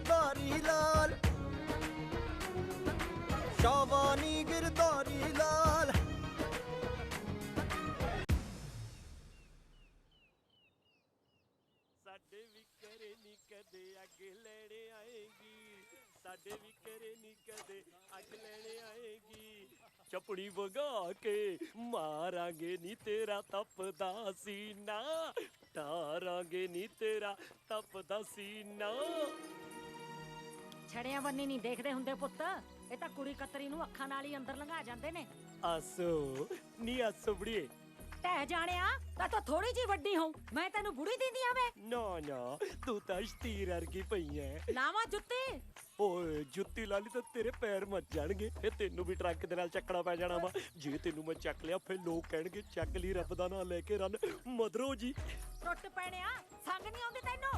गिरधारी लाल, शाबानी गिरधारी लाल। साडे भी घरे नी कदे अग लैणे आएगी, साडे भी घरे नी कदे अग लैणे आएगी। चपड़ी वगा के मारांगे नी तेरा तपदा सीना, तारांगे नी तेरा तपदा सीना। ਛੜਿਆਂ ਬੰਨੀ ਨਹੀਂ ਦੇਖਦੇ ਹੁੰਦੇ ਪੁੱਤ, ਇਹ ਤਾਂ ਕੁੜੀ ਕਤਰੀ ਨੂੰ ਅੱਖਾਂ ਨਾਲ ਹੀ ਅੰਦਰ ਲੰਘਾ ਜਾਂਦੇ ਨੇ। आसो नी आसो बड़िए ਟਹਿ ਜਾਣਿਆ ਤਾਂ ਤੂੰ ਥੋੜੀ ਜੀ ਵੱਡੀ ਹੋਂ, ਮੈਂ ਤੈਨੂੰ ਬੁੜੀ ਦਿੰਦੀ ਆਵੇ। ना ना तू तो शतीर वर्गी पई है। ਲਾਵਾਂ ਜੁੱਤੀ। ਓਏ ਜੁੱਤੀ ਲਾ ਲਈ ਤਾਂ ਤੇਰੇ ਪੈਰ ਮੱਚ ਜਾਣਗੇ, ਫਿਰ ਤੈਨੂੰ ਵੀ ਟਰੱਕ ਦੇ ਨਾਲ ਚੱਕਣਾ ਪੈ ਜਾਣਾ ਵਾ। ਜੇ ਤੈਨੂੰ ਮੈਂ ਚੱਕ ਲਿਆ ਫਿਰ ਲੋਕ ਕਹਿਣਗੇ ਚੱਕ ਲਈ ਰੱਬ ਦਾ ਨਾਂ ਲੈ ਕੇ ਰਨ ਮਦਰੋ ਜੀ। ਟੁੱਟ ਪੈਣਿਆ, ਸੰਗ ਨਹੀਂ ਆਉਂਦੀ ਤੈਨੂੰ।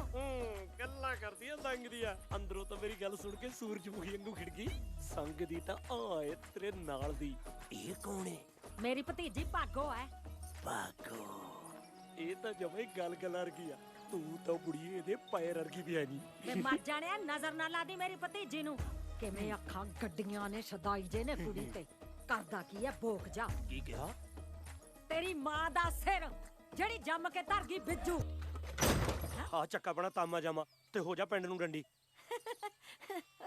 ਗੱਲਾਂ ਕਰਦੀ ਆ ਸੰਗ ਦੀਆਂ, ਅੰਦਰੋਂ ਤਾਂ ਮੇਰੀ ਗੱਲ ਸੁਣ ਕੇ ਸੂਰਜਮੁਖੀ ਵਾਂਗੂ ਖਿੜ ਗਈ। ਸੰਗ ਦੀ ਤਾਂ ਆਏ ਤੇਰੇ ਨਾਲ ਦੀ। ਇਹ ਕੌਣ ਏ? ਮੇਰੀ ਭਤੀਜੀ ਭਾਗੋ ਐ। ਭਾਗੋ? ਇਹ ਤਾਂ ਜਮੇ ਗੱਲ ਵਰਗੀ ਆ, ਤੂੰ ਤਾਂ ਬੁੜੀਏ ਇਹਦੇ ਪੈਰ ਵਰਗੀ ਵੀ ਹੈ ਨਹੀਂ। ਮੈਂ ਮਰ ਜਾਣਿਆ, ਨਜ਼ਰ ਨਾ ਲਾ ਦੀ ਮੇਰੀ ਭਤੀਜੀ ਨੂੰ। ਕਿਵੇਂ ਅੱਖਾਂ ਗੱਡੀਆਂ ਨੇ, ਸਦਾਈ ਜੇ ਨੇ ਕੁੜੀ ਤੇ। ਕਰਦਾ ਕੀ ਐ ਭੋਗ ਜਾ। ਕੀ ਕਿਹਾ? ਤੇਰੀ ਮਾਂ ਦਾ ਸਿਰ ਜਿਹੜੀ ਜੰਮ ਕੇ ਧਰ ਗਈ ਬਿੱਜੂ। ਹਾਂ ਚੱਕਾ ਬਣਾ ਤਾਮਾ ਜਾਮਾ ਤੇ ਹੋ ਜਾ ਪਿੰਡ ਨੂੰ ਡੰਡੀ।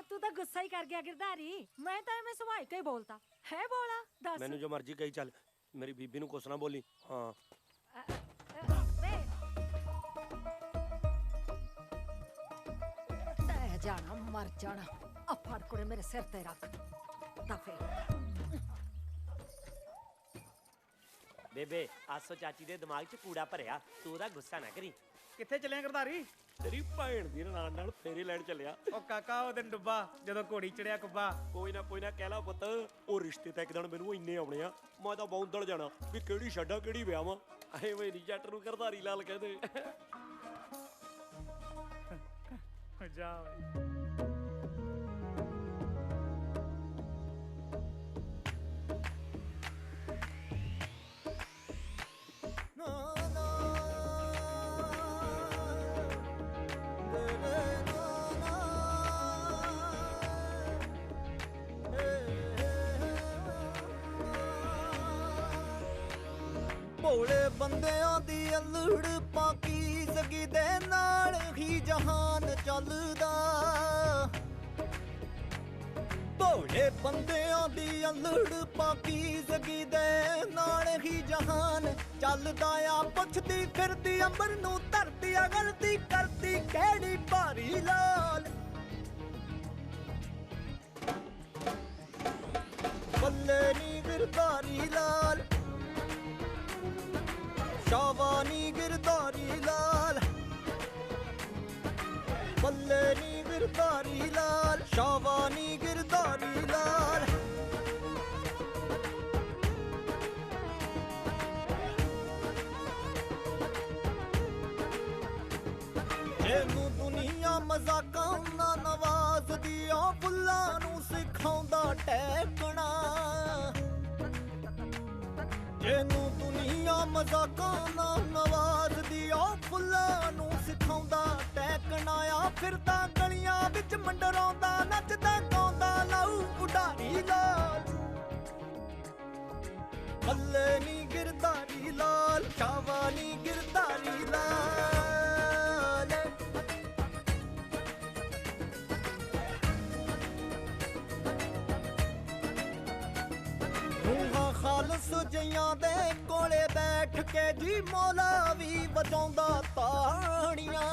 ਤੂੰ ਤਾਂ ਗੁੱਸਾ ਹੀ ਕਰ ਗਿਆ ਗਿਰਧਾਰੀ, ਮੈਂ ਤਾਂ ਐਵੇਂ ਸੁਭਾਅ ਕੇ ਹੀ ਬੋਲਤਾ ਹੈ। ਬੋਲਾ ਦੱਸ। ਮੈਨੂੰ ਜੋ ਮਰਜ਼ੀ ਕਹੀ ਚੱਲ, ਮੇਰੀ ਬੀਬੀ ਨੂੰ ਕੁਛ ਨਾ ਬੋਲੀ। ਹਾਂ ਤੈ ਜਾਣਾ ਮਰ ਜਾਣਾ। ਆ ਫੜ ਕੁੜੇ ਮੇਰੇ ਸਿਰ ਤੇ ਰੱਖ ਦਫੇ। ਬੇਬੇ ਆਸੋ ਚਾਚੀ ਦੇ ਦਿਮਾਗ 'ਚ ਕੂੜਾ ਭਰਿਆ, ਤੂੰ ਉਹਦਾ ਗੁੱਸਾ ਨਾ ਕਰੀ। ਕਿੱਥੇ ਚੱਲਿਆ ਗਰਦਾਰੀ? ਤੇਰੀ ਭੈਣ ਦੀ ਨਾਨ ਨਾਲ ਫੇਰੇ ਲੈਣ ਚੱਲਿਆ। ਉਹ ਕਾਕਾ ਉਹ ਦਿਨ ਡੁੱਬਾ ਜਦੋਂ ਘੋੜੀ ਚੜਿਆ ਕੁੱਬਾ। ਕੋਈ ਨਾ ਕਹਿ ਲਾ ਪੁੱਤ, ਉਹ ਰਿਸ਼ਤੇ ਤਾਂ ਇੱਕ ਦਿਨ ਮੈਨੂੰ ਇੰਨੇ ਆਉਣੇ ਆ, ਮੈਂ ਤਾਂ ਬੌਂਦਲ ਜਾਣਾ ਵੀ ਕਿਹੜੀ ਛੱਡਾਂ ਕਿਹੜੀ ਵਿਆਹਾਂ। ਐਵੇਂ ਨਹੀਂ ਜੱਟ ਨੂੰ ਗਰਧਾਰੀ ਲਾਲ ਕਹਿੰਦੇ। ਜਾ ਭੋਲੇ ਬੰਦਿਆਂ ਦੀ ਅਲੜ ਪਾਕੀਜ਼ਗੀ ਦੇ ਨਾਲ ਹੀ ਜਹਾਨ ਚੱਲਦਾ। ਭੋਲੇ ਬੰਦਿਆਂ ਦੀ ਅਲੜ ਪਾਕੀਜ਼ਗੀ ਦੇ ਨਾਲ ਹੀ ਜਹਾਨ ਚੱਲਦਾ ਆ। ਪੁੱਛਦੀ ਫਿਰਦੀ ਅੰਬਰ ਨੂੰ ਧਰਤੀ ਆ, ਗਲਤੀ ਕਰਦੀ ਕਿਹੜੀ ਭਾਰੀ ਲਾਲ। ਬੱਲੇ ਨੀ ਗਿਰਧਾਰੀ ਲਾਲ, शाबानी गिरधारी लाल। बल्ले नी गिरधारी लाल, शाबानी गिरधारी लाल। जेनू दुनिया मजाकां ना नवाजदी, आ फुल्लां नूं सिखाउंदा टहकना। जेनू दुनिया मजाकां नाल नवाजदी, आ फुल्लां नूं सिखाउंदा टहकना। आ फिरदा गलियां विच मंडराउंदा, नचदा गाउंदा लाऊ उडारी लाल। बल्ले नी गिरधारी लाल, शाबानी गिरधारी लाल। खालस जियां दे कोले बैठ के जी मौला भी वजाउंदा ताड़ियां।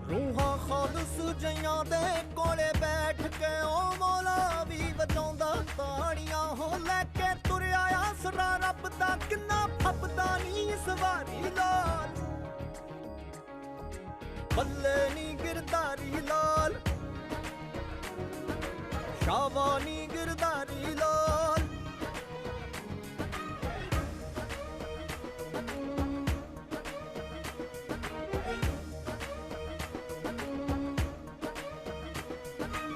रूहां खालस जियां दे कोले बैठ के ओ मौला भी वजाउंदा ताड़ियां। हो लैके तुरया आसरा रब दा, किन्ना फपदा नी सवारी लाल। बल्ले नी गिरधारी लाल, शाबानी गिरधारी लाल।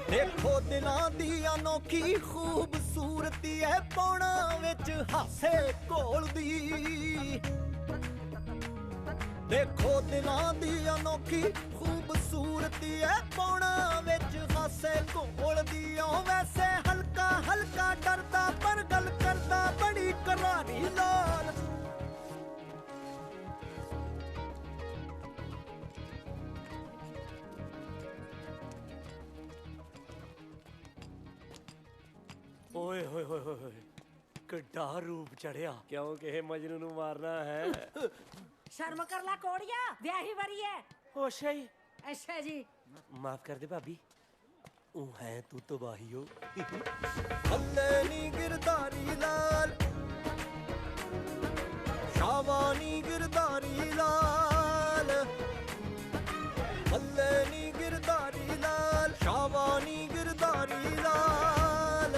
देखो दिलां दी अनोखी खूबसूरती है, पौना विच हासे घोलदी। देखो दिलां दी अनोखी खूबसूरती ਖੂਬਸੂਰਤੀ ਐ ਪੌਣਾ ਵਿੱਚ ਹਾਸੇ ਘੋਲਦੀ ਓ ਵੈਸੇ ਹਲਕਾ ਹਲਕਾ ਡਰਦਾ ਪਰ ਗੱਲ ਕਰਦਾ ਬੜੀ ਕਰਾਰੀ ਲਾਲ ਓਏ ਹੋਏ ਹੋਏ ਹੋਏ ਹੋਏ ਕਿੱਡਾ ਰੂਪ ਚੜਿਆ ਕਿਉਂਕਿ ਇਹ ਮਜਨੂ ਨੂੰ ਮਾਰਨਾ ਹੈ ਸ਼ਰਮ ਕਰ ਲੈ ਕੋੜੀਆ ਵਿਆਹੀ ਵਰੀ ਐ ਓ ਸ਼ਈ ਅੱਛਾ ਜੀ ਮਾਫ ਕਰ ਦੇ ਭਾਬੀ ਉਹ ਹੈ ਤੂੰ ਤਬਾਹੀ ਹੋ ਹੱਲੇ ਨੀ ਗਿਰਧਾਰੀ ਲਾਲ ਸ਼ਾਵਾਨੀ ਗਿਰਧਾਰੀ ਲਾਲ ਹੱਲੇ ਨੀ ਗਿਰਧਾਰੀ ਲਾਲ ਸ਼ਾਵਾਨੀ ਗਿਰਧਾਰੀ ਲਾਲ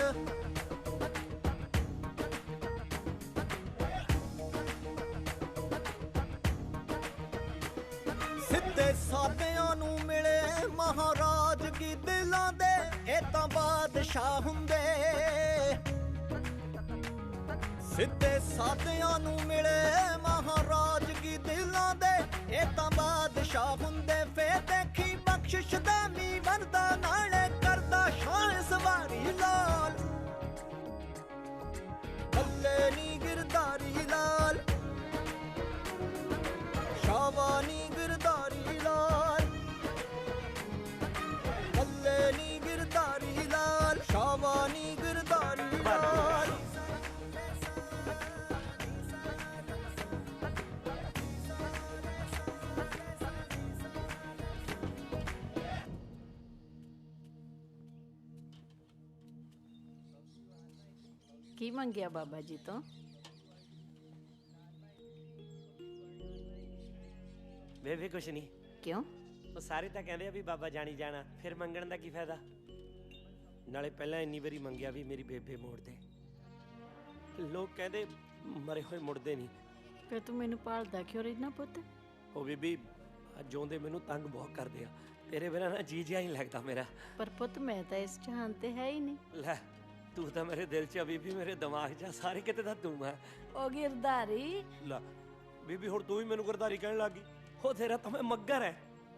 ਸਿੱਧੇ ਸਾਧਿਆਂ ਨੂੰ ਮਿਲੇ ਮਹਾਰਾਜ ਕੀ ਦਿਲਾਂ ਦੇ ਇਹ ਤਾਂ ਬਾਦਸ਼ਾਹ ਹੁੰਦੇ ਸਿੱਧੇ ਸਾਧਿਆਂ ਨੂੰ ਮਿਲੇ ਮਹਾਰਾਜ ਕੀ ਦਿਲਾਂ ਦੇ ਇਹ ਤਾਂ ਬਾਦਸ਼ਾਹ ਹੁੰਦੇ ਫੇ ਦੇਖੀ ਬਖਸ਼ਿਸ਼ ਦਾ ਮੀਂਹ ਵਰਦਾ ਨਾਲੇ ਕਰਦਾ ਸ਼ਾਨ ਸਵਾਰੀ ਲਾਲ ਹੱਲੇ ਨੀ ਗਿਰਧਾਰੀ ਲਾਲ ਸ਼ਾਵਾਨੀ ਗਿਰਧਾਰੀ ਲਾਲ ਹੱਲੇ ਨੀ ਗਿਰਧਾਰੀ ਲਾਲ ਸ਼ਾਵਾਨੀ ਗਿਰਧਾਰੀ ਲਾਲ ਕੀ ਮੰਗਿਆ ਬਾਬਾ ਜੀ ਤੋਂ? ਬੇਬੇ ਕੁਛ ਨਹੀਂ ਕਿਉਂ? ਉਹ ਸਾਰੇ ਤਾਂ ਕਹਿੰਦੇ ਆ ਵੀ ਬਾਬਾ ਜਾਣੀ ਜਾਣਾ ਫਿਰ ਮੰਗਣ ਦਾ ਕੀ ਫਾਇਦਾ ਨਾਲੇ ਪਹਿਲਾਂ ਇੰਨੀ ਵਾਰੀ ਮੰਗਿਆ ਵੀ ਮੇਰੀ ਬੇਬੇ ਮੋੜ ਦੇ ਲੋਕ ਕਹਿੰਦੇ ਮਰੇ ਹੋਏ ਮੁੜਦੇ ਨਹੀਂ ਫਿਰ ਤੂੰ ਮੈਨੂੰ ਭਾਲਦਾ ਕਿਉਂ ਰਹਿਣਾ ਪੁੱਤ? ਉਹ ਬੀਬੀ ਜਿਉਂਦੇ ਮੈਨੂੰ ਤੰਗ ਬਹੁਤ ਕਰਦੇ ਆ ਤੇਰੇ ਬਿਨਾਂ ਨਾ ਜੀ ਜਿਹਾ ਹੀ ਲੱਗਦਾ ਮੇਰਾ ਪਰ ਪੁੱਤ ਮੈਂ ਤਾਂ ਇਸ ਜਹਾਨ ਤੇ ਹੈ ਹੀ ਨਹੀਂ। ਲੈ ਤੂੰ ਤਾਂ ਮੇਰੇ ਦਿਲ 'ਚ ਆ ਬੀਬੀ ਮੇਰੇ ਦਿਮਾਗ 'ਚ ਆ ਸਾਰੇ ਕਿਤੇ ਤਾਂ ਤੂੰ ਹੈ ਉਹ ਗਿਰਧਾਰੀ ਲੈ ਬੀਬੀ ਹੁਣ ਤੂੰ ਹੀ ਮੈਨੂੰ ਗਰਦਾਰੀ ਕਹਿਣ ਲੱਗੀ ਉਹ ਤੇਰਾ ਤਾਂ ਮੈਂ ਮੱਗਰ ਹੈ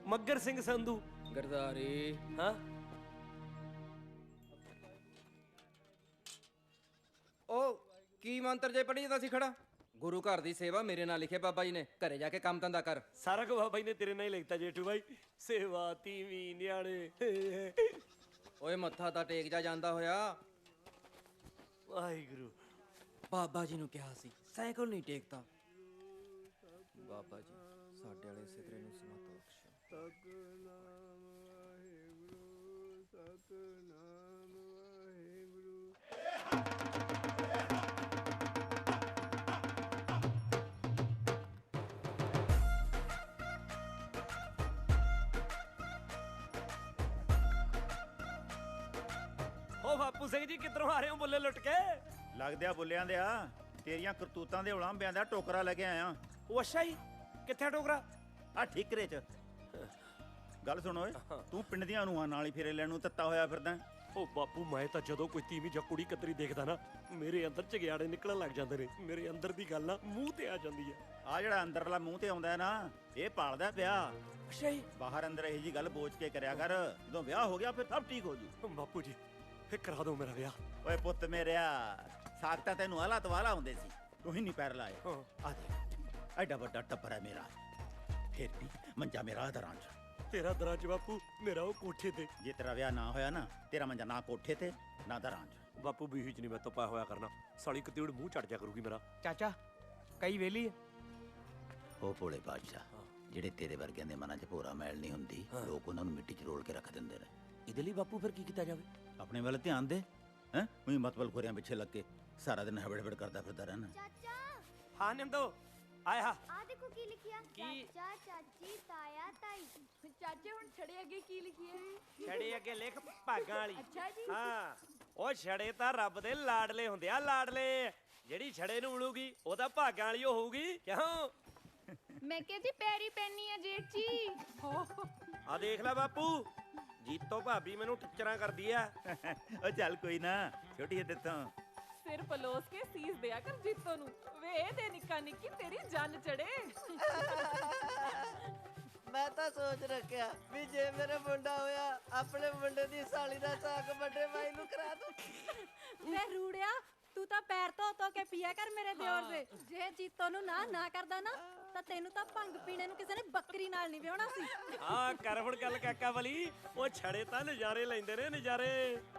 ਮੱਗਰ ਸਿੰਘ ਸੰਧੂ ਗਰਦਾਰੀ ਹਾਂ ਉਹ ਕੀ ਮੰਤਰ ਜੇ ਪੜੀ ਜਾਂਦਾ ਸੀ ਖੜਾ? ਗੁਰੂ ਘਰ ਦੀ ਸੇਵਾ ਮੇਰੇ ਨਾਲ ਲਿਖੇ ਬਾਬਾ ਜੀ ਨੇ, ਘਰੇ ਜਾ ਕੇ ਕੰਮ ਧੰਦਾ ਕਰ। ਸਾਰਾ ਕੁਝ ਬਾਬਾ ਜੀ ਨੇ ਤੇਰੇ ਨਾਲ ਹੀ ਲਿਖਤਾ ਜੇਠੂ ਭਾਈ ਸੇਵਾ ਤੀਵੀਂ ਨਿਆਣੇ ਓਏ ਮੱਥਾ ਤਾਂ ਟੇਕ ਜਾ ਜਾਂਦਾ ਹੋਇਆ। ਵਾਹਿਗੁਰੂ ਬਾਬਾ ਜੀ ਨੂੰ ਕਿਹਾ ਸੀ ਸਾਈਕਲ ਨਹੀਂ ਟੇਕਦਾ। ਬਾਬਾ ਜੀ ਸਾਡੇ ਵਾਲੇ ਸਿਧਰੇ ਨੂੰ ਸਮਤ ਬਖਸ਼ੋ। ਓ ਬਾਪੂ ਸਿੰਘ ਜੀ ਕਿੱਧਰੋਂ ਆ ਰਹੇ ਹੋ ਬੁੱਲੇ ਲੁੱਟ ਕੇ? ਲੱਗਦਿਆ ਬੁੱਲਿਆਂ ਦੇ ਆ ਤੇਰੀਆਂ ਕਰਤੂਤਾਂ ਦੇ ਉਲਾਂਭਿਆਂ ਦਾ ਟੋਕਰਾ ਲੈ ਕੇ ਆਇਆ। ਉਹ ਅੱਛਾ ਜੀ ਕਿੱਥੇ ਟੋਕਰਾ? ਆ ਠੀਕਰੇ ਚ ਗੱਲ ਸੁਣ ਓਏ ਤੂੰ ਪਿੰਡ ਦੀਆਂ ਨੂੰਹਾਂ ਨਾਲ ਹੀ ਫੇਰੇ ਲੈਣ ਨੂੰ ਤੱਤਾ ਹੋਇਆ ਫਿਰਦਾ। ਉਹ ਬਾਪੂ ਮੈਂ ਤਾਂ ਜਦੋਂ ਕੋਈ ਤੀਵੀਂ ਜਾਂ ਕੁੜੀ ਕਤਰੀ ਦੇਖਦਾ ਨਾ ਮੇਰੇ ਅੰਦਰ ਝਗਿਆੜੇ ਨਿਕਲਣ ਲੱਗ ਜਾਂਦੇ ਨੇ ਮੇਰੇ ਅੰਦਰ ਦੀ ਗੱਲ ਨਾ ਮੂੰਹ ਤੇ ਆ ਜਾਂਦੀ ਹੈ। ਆ ਜਿਹੜਾ ਅੰਦਰਲਾ ਮੂੰਹ ਤੇ ਆਉਂਦਾ ਹੈ ਨਾ ਇਹ ਪਾਲਦਾ ਪਿਆ। ਅੱਛਾ ਜੀ ਬਾਹਰ ਅੰਦਰ ਇਹੋ ਜੀ ਗੱਲ ਬੋਝ ਕੇ ਕਰਿਆ ਕਰ ਜਦੋਂ ਵਿਆਹ ਹੋ ਗਿਆ ਫਿਰ ਸਭ ਠੀਕ ਹੋ ਜੂ। ਬਾਪੂ ਜੀ ਫੇਰ ਕਰਾ ਦਿਓ ਮੇਰਾ ਵਿਆਹ। ਓਏ ਪੁੱਤ ਮੇਰਿਆ ਸਾਖਤਾ ਤੈਨੂੰ ਆਲਾ ਤਵਾਲਾ ਹੁੰਦੇ ਸੀ ਤੂੰ ਹੀ ਨਹੀਂ ਪੈਰ ਲਾਏ। ਹਾਂ। ਆ ਦੇਖ ਐਡਾ ਵੱਡਾ ਟੱਬਰ ਹੈ ਮੇਰਾ ਫਿਰ ਵੀ ਮੰਜਾ ਮੇਰਾ ਦਰਾਂ ਚ। ਤੇਰਾ ਦਰਾਂ ਚ ਬਾਪੂ ਮੇਰਾ ਉਹ ਕੋਠੇ ਤੇ। ਜੇ ਤੇਰਾ ਵਿਆਹ ਨਾ ਹੋਇਆ ਨਾ ਤੇਰਾ ਮੰਜਾ ਨਾ ਕੋਠੇ ਤੇ ਨਾ ਦਰਾਂ ਚ। ਬਾਪੂ ਬੀਹੀ ਚ ਨਹੀਂ ਮੈਂ ਤੋਂ ਪਾਇਆ ਹੋਇਆ ਕਰਨਾ ਸਾਲੀ ਕਤੀੜ ਮੂੰਹ ਚੜ ਜਾ ਕਰੂਗੀ ਮੇਰਾ। ਚਾਚਾ ਕਈ ਵੇਲੀ ਹੈ ਉਹ ਭੋਲੇ ਬਾਦਸ਼ਾਹ ਜਿਹੜੇ ਤੇਰੇ ਵਰਗਿਆਂ ਦੇ ਮਨਾਂ 'ਚ ਭੋਰਾ ਮੈਲ ਨਹੀਂ ਹੁੰਦੀ ਲੋਕ ਉਹਨਾਂ ਨੂੰ ਮਿੱਟੀ 'ਚ ਰੋਲ ਕੇ ਰੱਖ ਦਿੰਦੇ ਨੇ। ਇਹਦੇ ਲਈ ਬਾਪੂ ਫਿਰ ਕੀ ਕੀਤਾ ਜਾਵੇ? ਆਪਣੇ ਵੱਲ ਧਿਆਨ ਦੇ ਹੈ ਉਹੀ ਮਤਲਬ ਖੋਰਿਆਂ ਪਿੱਛੇ ਲੱਗ ਕੇ ਸਾਰਾ ਦਿਨ ਹਬੜ ਕਰਦਾ ਫਿਰਦਾ ਰਹਿਣਾ। ਚਾਚਾ ਹਾਂ ਨਿੰਦੋ ਆਇਆ ਆ ਦੇਖੋ ਕੀ ਲਿਖਿਆ ਕੀ? ਚਾਚਾ ਚਾਚੀ ਤਾਇਆ ਤਾਈ। ਚਾਚੇ ਹੁਣ ਛੜੇ ਅੱਗੇ ਕੀ ਲਿਖਿਆ? ਛੜੇ ਅੱਗੇ ਲਿਖ ਭਾਗਾਂ ਵਾਲੀ। ਅੱਛਾ ਜੀ। ਹਾਂ ਉਹ ਛੜੇ ਤਾਂ ਰੱਬ ਦੇ ਲਾਡਲੇ ਹੁੰਦੇ ਆ ਲਾਡਲੇ ਜਿਹੜੀ ਛੜੇ ਨੂੰ ਮਿਲੂਗੀ ਉਹ ਤਾਂ ਭਾਗਾਂ ਵਾਲੀ ਓ ਹੋਊਗੀ ਕਿਉਂ? ਮੈਂ ਕਿਹਾ ਜੀ ਪੈਰੀ ਪੈਣੀ ਆ ਜੇਠ ਜੀ। ਆ ਦੇਖ ਲੈ ਬਾਪੂ ਜੀਤੋ ਭਾਬੀ ਮੈਨੂੰ ਟਿੱਚਰਾਂ ਕਰਦੀ ਆ। ਉਹ ਚੱਲ ਕੋਈ ਨਾ ਛੋਟੀ ਜਿਹੀ ਦਿੱਤੋਂ ਸਿਰ ਪਲੋਸ ਕੇ ਸੀਸ ਦਿਆ ਕਰ ਜੀਤੋ ਨੂੰ ਵੇ ਤੇ ਨਿੱਕਾ ਨਿੱਕੀ ਤੇਰੀ ਜਨ ਚੜੇ। ਮੈਂ ਤਾਂ ਸੋਚ ਰੱਖਿਆ ਵੀ ਜੇ ਮੇਰੇ ਮੁੰਡਾ ਹੋਇਆ ਆਪਣੇ ਮੁੰਡੇ ਦੀ ਸਾਲੀ ਦਾ ਸਾਕ ਵੱਡੇ ਭਾਈ ਨੂੰ ਕਰਾ ਦੂੰ। ਵੇ ਰੂੜਿਆ ਤੂੰ ਤਾਂ ਪੈਰ ਧੋ ਕੇ ਪੀਆ ਕਰ ਮੇਰੇ ਦਿਓਰ ਦੇ। ਜੇ ਜੀਤੋ ਨੂੰ ਨਾ ਕਰਦਾ ਨਾ ਤਾਂ ਤੈਨੂੰ ਤਾਂ ਭੰਗ ਪੀਣੇ ਨੂੰ ਕਿਸੇ ਨੇ ਬੱਕਰੀ ਨਾਲ ਨਹੀਂ ਵਿਆਹਣਾ ਸੀ। ਹਾਂ ਕਰ ਹੁਣ ਗੱਲ ਕਾਕਾ ਵਾਲੀ, ਉਹ ਛੜੇ ਤਾਂ ਨਜ਼ਾਰੇ ਲੈਂਦੇ ਨੇ ਨਜ਼ਾਰੇ।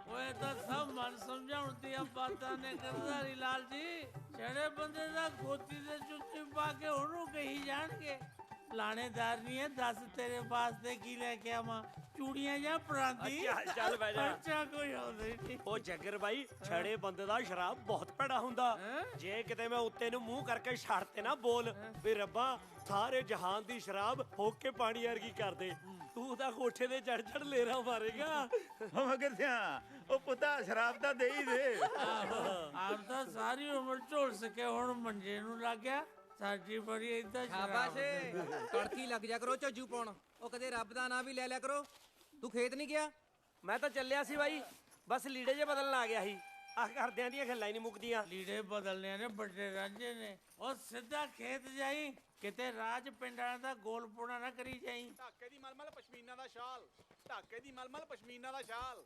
ਓਏ ਤਾਂ ਸਭ ਮਨ ਸਮਝਾਉਣ ਦੀਆਂ ਬਾਤਾਂ ਨੇ ਗਰਦਾਰੀ ਲਾਲ ਜੀ। ਛੜੇ ਬੰਦੇ ਦਾ ਗੋਤੀ ਦੇ ਚੁੱਚੀ ਪਾ ਕੇ ਉਹਨੂੰ ਕਹੀ ਜਾਣਗੇ। ਲਾਣੇਦਾਰ ਨਹੀਂ ਹੈ, ਦੱਸ ਤੇਰੇ ਵਾਸਤੇ ਕੀ ਲੈ ਕੇ ਆਵਾਂ? ਚੂੜੀਆਂ ਜਾਂ ਪਰਾਂਦੀ? ਚੱਲ ਬਹਿ ਜਾ। ਅੱਛਾ ਕੋਈ ਆਉਂਦਾ ਹੀ ਨਹੀਂ। ਉਹ ਜੱਗਰ ਬਾਈ, ਛੜੇ ਬੰਦੇ ਦਾ ਸ਼ਰਾਬ ਬਹੁਤ ਭੈੜਾ ਹੁੰਦਾ। ਜੇ ਕਿਤੇ ਮੈਂ ਉੱਤੇ ਨੂੰ ਮੂੰਹ ਕਰਕੇ ਛੱਡ ਤੇ ਨਾ ਬੋਲ ਵੀ ਰੱਬਾ ਸਾਰੇ ਜਹਾਨ ਦੀ ਸ਼ਰਾਬ ਫੋਕ ਕੇ ਪਾਣੀ ਵਰਗੀ ਕਰ ਦੇ, ਤੂੰ ਤਾਂ ਕੋਠੇ ਤੇ ਚੜ ਲੇਰਾ ਮਾਰੇਗਾ। ਮਗਰ ਸਿਆ ਉਹ ਪੁੱਤਾ ਸ਼ਰਾਬ ਤਾਂ ਦੇ ਹੀ ਦੇ। ਆਪ ਤਾਂ ਸਾਰੀ ਉਮਰ ਝੋਲ ਸਕੇ, ਹੁਣ ਮੰਜੇ ਨੂੰ ਲੱਗ ਗਿਆ। ਸਾਡੀ ਬੜੀ ਏਦਾਂ ਸ਼ਾਬਾਸ਼ ਕੜਕੀ ਲੱਗ ਜਾ ਕਰੋ ਝੱਜੂ ਪਾਉਣ। ਉਹ ਕਦੇ ਰੱਬ ਦਾ ਨਾਂ ਵੀ ਲੈ ਲਿਆ ਕਰੋ। ਤੂੰ ਖੇਤ ਨਹੀਂ ਗਿਆ? ਮੈਂ ਤਾਂ ਚੱਲਿਆ ਸੀ ਬਾਈ, ਬਸ ਲੀੜੇ ਜੇ ਬਦਲਣ ਆ ਗਿਆ ਸੀ। ਆਹ ਘਰਦਿਆਂ ਦੀਆਂ ਗੱਲਾਂ ਹੀ ਨਹੀਂ ਮੁੱਕਦੀਆਂ। ਲੀੜੇ ਬਦਲਨੇ ਨੇ ਵੱਡੇ ਰਾਂਝੇ ਨੇ। ਉਹ ਸਿੱਧਾ ਖੇਤ ਜਾਈ, ਕਿਤੇ ਰਾਜ ਪਿੰਡਾਂ ਦਾ ਗੋਲ ਪੋਣਾ ਨਾ ਕਰੀ ਜਾਈ। ਢਾਕੇ ਦੀ ਮਲਮਲ ਪਸ਼ਮੀਨਾ ਦਾ ਸ਼ਾਲ, ਢਾਕੇ ਦੀ ਮਲਮਲ ਪਸ਼ਮੀਨਾ ਦਾ ਸ਼ਾਲ,